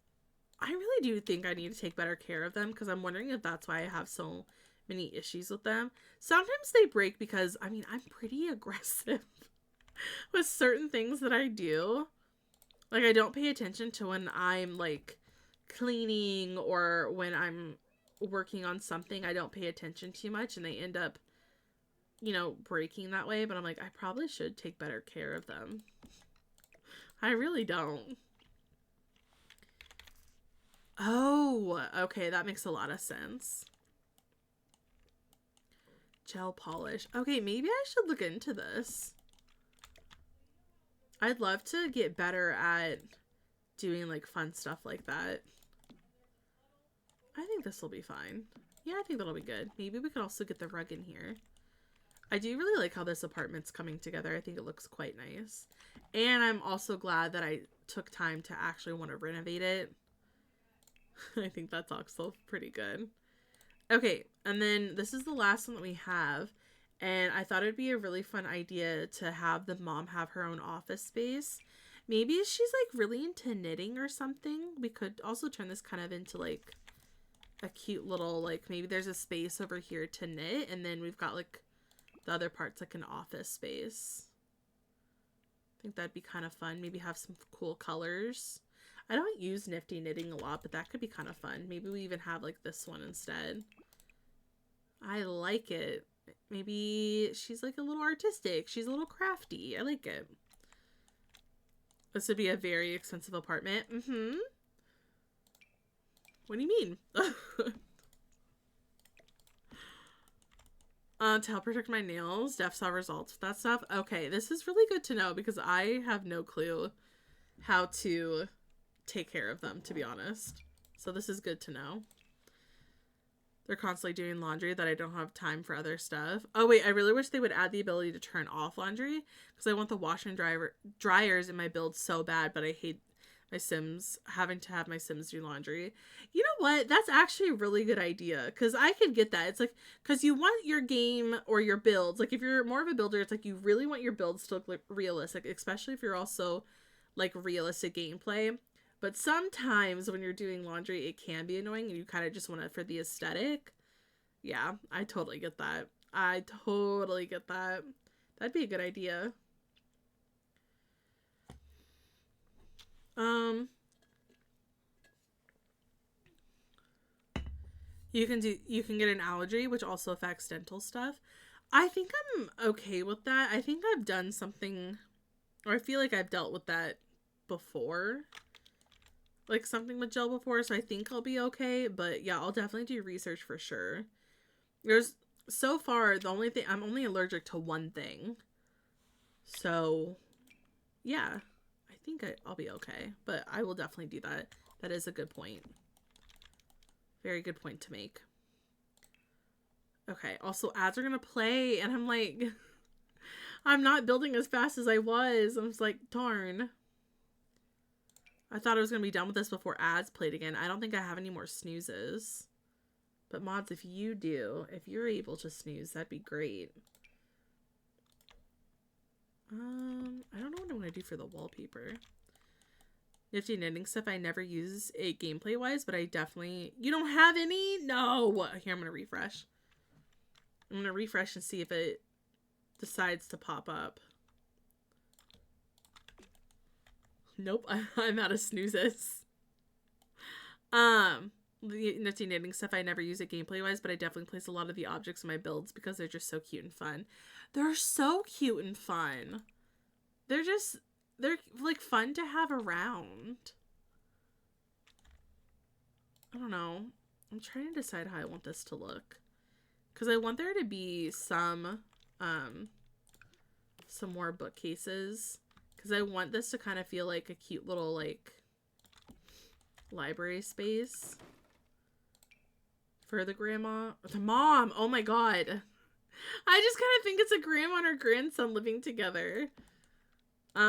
[SPEAKER 1] really do think I need to take better care of them, because I'm wondering if that's why I have so many issues with them. Sometimes they break because, I mean, I'm pretty aggressive with certain things that I do. Like, I don't pay attention to when I'm, like, cleaning or when I'm working on something. I don't pay attention too much, and they end up, you know, breaking that way. But I'm like, I probably should take better care of them. I really don't. Oh, okay, that makes a lot of sense. Gel polish. Okay, maybe I should look into this. I'd love to get better at doing like fun stuff like that. I think this will be fine. Yeah, I think that'll be good. Maybe we could also get the rug in here. I do really like how this apartment's coming together. I think it looks quite nice. And I'm also glad that I took time to actually want to renovate it. I think that's also pretty good. Okay, and then this is the last one that we have. And I thought it'd be a really fun idea to have the mom have her own office space. Maybe she's like really into knitting or something. We could also turn this kind of into like a cute little, like maybe there's a space over here to knit. And then we've got like the other parts like an office space. I think that'd be kind of fun. Maybe have some cool colors. I don't use nifty knitting a lot, but that could be kind of fun. Maybe we even have like this one instead. I like it. Maybe she's like a little artistic. She's a little crafty. I like it. This would be a very expensive apartment. Mm-hmm. What do you mean? To help protect my nails. Def saw results with that stuff. Okay, this is really good to know because I have no clue how to take care of them, to be honest. So this is good to know. They're constantly doing laundry that I don't have time for other stuff. Oh wait, I really wish they would add the ability to turn off laundry because I want the washer and dryers in my build so bad, but I hate my Sims having to have my Sims do laundry. You know what? That's actually a really good idea because I could get that. It's like because you want your game or your builds, like if you're more of a builder, it's like you really want your builds to look like realistic, especially if you're also like realistic gameplay. But sometimes when you're doing laundry, it can be annoying and you kind of just want it for the aesthetic. Yeah, I totally get that. I totally get that. That'd be a good idea. You can get an allergy, which also affects dental stuff. I think I'm okay with that. I think I've done something, or I feel like I've dealt with that before. Like something with gel before, so I think I'll be okay. But yeah, I'll definitely do research for sure. There's so far the only thing I'm only allergic to one thing. So yeah, I think I'll be okay. But I will definitely do that. That is a good point. Very good point to make. Okay, also ads are gonna play, and I'm like, I'm not building as fast as I was. I'm just like, darn. I thought I was gonna be done with this before ads played again. I don't think I have any more snoozes. But mods, if you do, if you're able to snooze, that'd be great. I don't know what I'm gonna do for the wallpaper. Nifty knitting stuff I never use it gameplay wise, but I definitely. You don't have any? No. Here, I'm gonna refresh. I'm gonna refresh and see if it decides to pop up. Nope, I'm out of snoozes. The nifty knitting stuff I never use it gameplay wise, but I definitely place a lot of the objects in my builds because they're just so cute and fun. They're so cute and fun. They're like fun to have around. I don't know. I'm trying to decide how I want this to look. Because I want there to be some more bookcases. Because I want this to kind of feel like a cute little, like, library space. For the grandma. The mom! Oh my god. I just kind of think it's a grandma and her grandson living together. So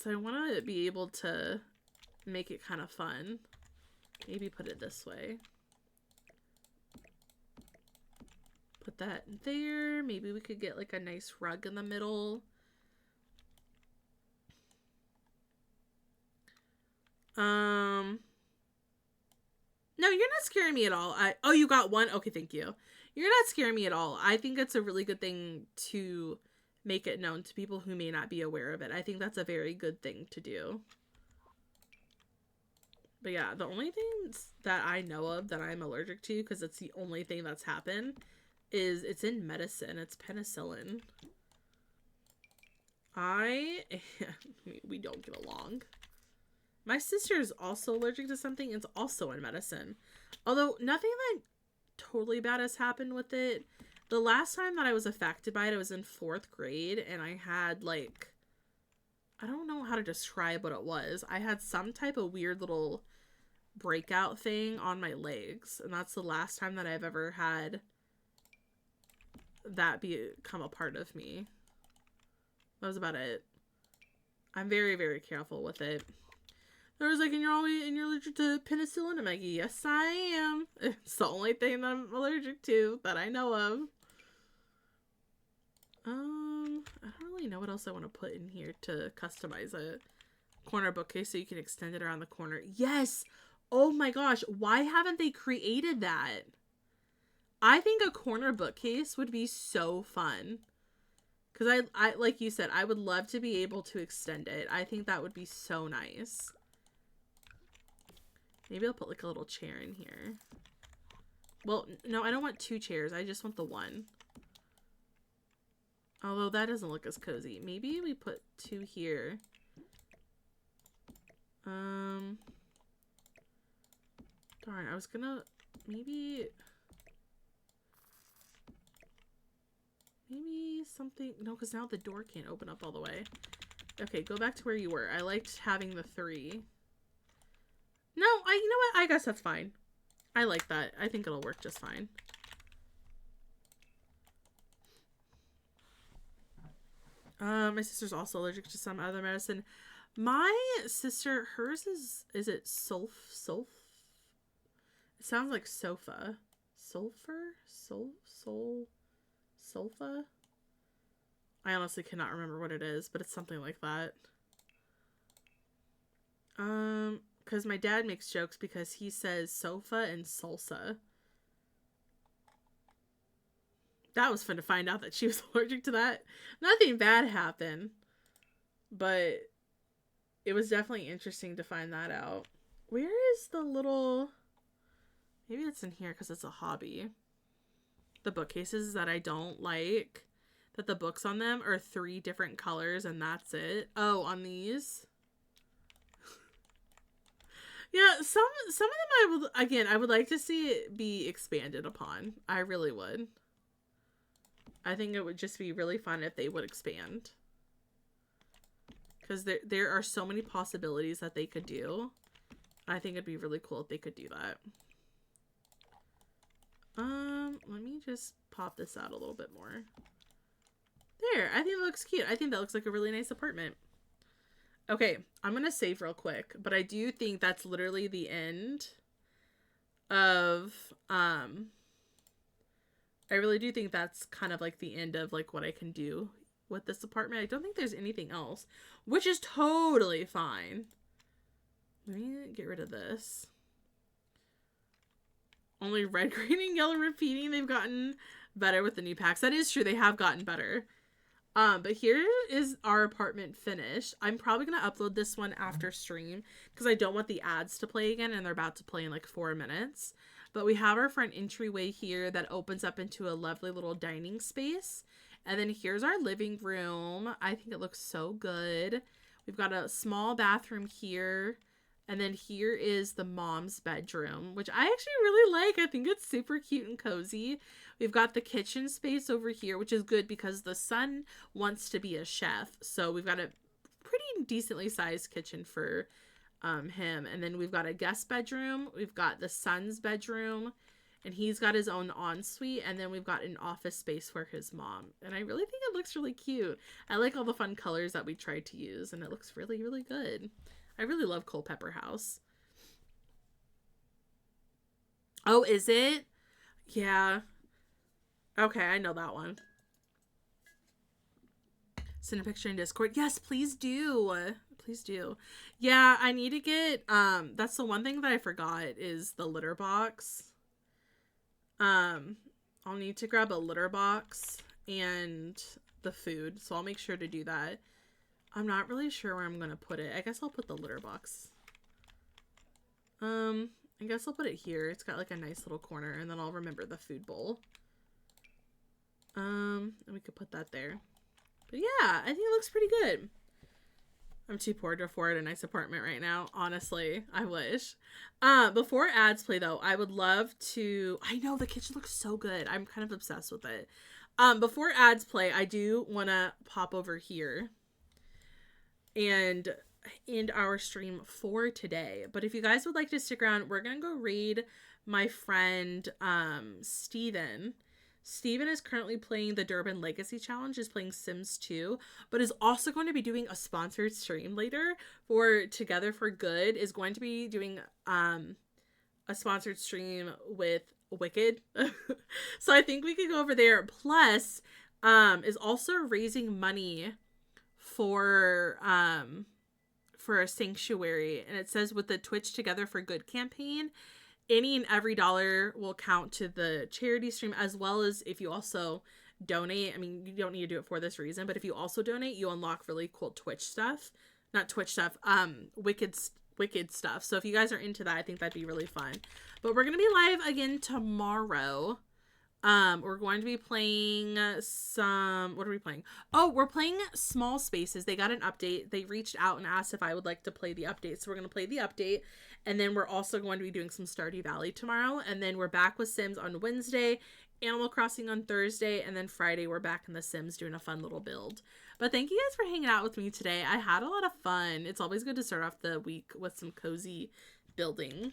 [SPEAKER 1] I want to be able to make it kind of fun. Maybe put it this way. Put that there. Maybe we could get like a nice rug in the middle. No, you're not scaring me at all. Oh, you got one? Okay, thank you. You're not scaring me at all. I think it's a really good thing to make it known to people who may not be aware of it. I think that's a very good thing to do. But yeah, the only things that I know of that I'm allergic to, because it's the only thing that's happened, is it's in medicine. It's penicillin. We don't get along. My sister is also allergic to something. It's also in medicine. Although nothing like totally bad has happened with it. The last time that I was affected by it, I was in 4th grade, and I had like, I don't know how to describe what it was. I had some type of weird little breakout thing on my legs, and that's the last time that I've ever had that become a part of me. That was about it. I'm very, very careful with it. There was like, and you're allergic to penicillin? I'm like, yes, I am. It's the only thing that I'm allergic to that I know of. I don't really know what else I want to put in here to customize a corner bookcase so you can extend it around the corner. Yes! Oh my gosh, why haven't they created that? I think a corner bookcase would be so fun. Because I like you said, I would love to be able to extend it. I think that would be so nice. Maybe I'll put like a little chair in here. Well, no, I don't want 2 chairs. I just want the one. Although that doesn't look as cozy. Maybe we put 2 here. Darn, I was gonna maybe something. No, because now the door can't open up all the way. Okay, go back to where you were. I liked having the 3. No, you know what? I guess that's fine. I like that. I think it'll work just fine. My sister's also allergic to some other medicine. My sister, hers is it sulf? It sounds like sofa. Sulfur? Sulfa? I honestly cannot remember what it is, but it's something like that. Because my dad makes jokes because he says sofa and salsa. That was fun to find out that she was allergic to that. Nothing bad happened, but it was definitely interesting to find that out. Where is the little... Maybe it's in here because it's a hobby. The bookcases that I don't like, that the books on them are 3 different colors and that's it. Oh, on these... Yeah, some of them I would like to see it be expanded upon. I really would. I think it would just be really fun if they would expand. Because there are so many possibilities that they could do. I think it'd be really cool if they could do that. Let me just pop this out a little bit more. There, I think that looks cute. I think that looks like a really nice apartment. Okay, I'm going to save real quick, but I do think that's literally the end of, I really do think that's kind of like the end of like what I can do with this apartment. I don't think there's anything else, which is totally fine. Let me get rid of this. Only red, green, and yellow repeating. They've gotten better with the new packs. That is true. They have gotten better. But here is our apartment finished. I'm probably going to upload this one after stream because I don't want the ads to play again, and they're about to play in like 4 minutes. But we have our front entryway here that opens up into a lovely little dining space. And then here's our living room. I think it looks so good. We've got a small bathroom here. And then here is the mom's bedroom, which I actually really like. I think it's super cute and cozy. We've got the kitchen space over here, which is good because the son wants to be a chef. So we've got a pretty decently sized kitchen for him. And then we've got a guest bedroom. We've got the son's bedroom. And he's got his own ensuite. And then we've got an office space for his mom. And I really think it looks really cute. I like all the fun colors that we tried to use. And it looks really, really good. I really love Culpeper House. Oh, is it? Yeah. Okay, I know that one. Send a picture in Discord. Yes, please do. Please do. Yeah, I need to get, that's the one thing that I forgot is the litter box. I'll need to grab a litter box and the food. So I'll make sure to do that. I'm not really sure where I'm going to put it. I guess I'll put the litter box. I guess I'll put it here. It's got like a nice little corner, and then I'll remember the food bowl. And we could put that there. But yeah, I think it looks pretty good. I'm too poor to afford a nice apartment right now. Honestly, I wish. Before ads play though, I would love to, I know the kitchen looks so good. I'm kind of obsessed with it. Before ads play, I do want to pop over here and end our stream for today. But if you guys would like to stick around, we're gonna go raid my friend Steven. Steven is currently playing the Durban Legacy Challenge, is playing Sims 2, but is also going to be doing a sponsored stream later for Together for Good, is going to be doing a sponsored stream with Wicked. So I think we could go over there. Plus is also raising money for a sanctuary, and it says with the Twitch Together for Good campaign, any and every dollar will count to the charity stream, as well as if you also donate. I mean, you don't need to do it for this reason, but if you also donate, you unlock really cool Twitch stuff. Not Twitch stuff, Wicked stuff. So if you guys are into that, I think that'd be really fun. But we're gonna be live again tomorrow. We're going to be playing some, what are we playing? Oh, we're playing Small Spaces. They got an update. They reached out and asked if I would like to play the update. So we're going to play the update. And then we're also going to be doing some Stardew Valley tomorrow. And then we're back with Sims on Wednesday, Animal Crossing on Thursday. And then Friday, we're back in the Sims doing a fun little build. But thank you guys for hanging out with me today. I had a lot of fun. It's always good to start off the week with some cozy building.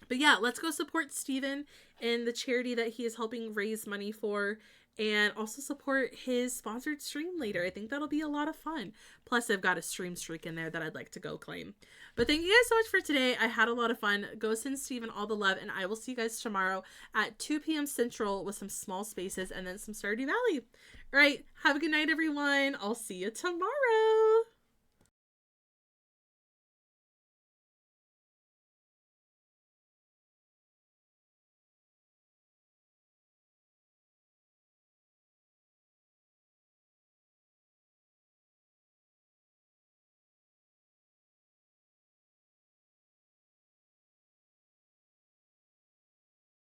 [SPEAKER 1] But yeah, let's go support Steven and the charity that he is helping raise money for, and also support his sponsored stream later. I think that'll be a lot of fun. Plus, I've got a stream streak in there that I'd like to go claim. But thank you guys so much for today. I had a lot of fun. Go send Steven all the love, and I will see you guys tomorrow at 2 p.m. Central with some Small Spaces and then some Stardew Valley. All right, have a good night, everyone. I'll see you tomorrow.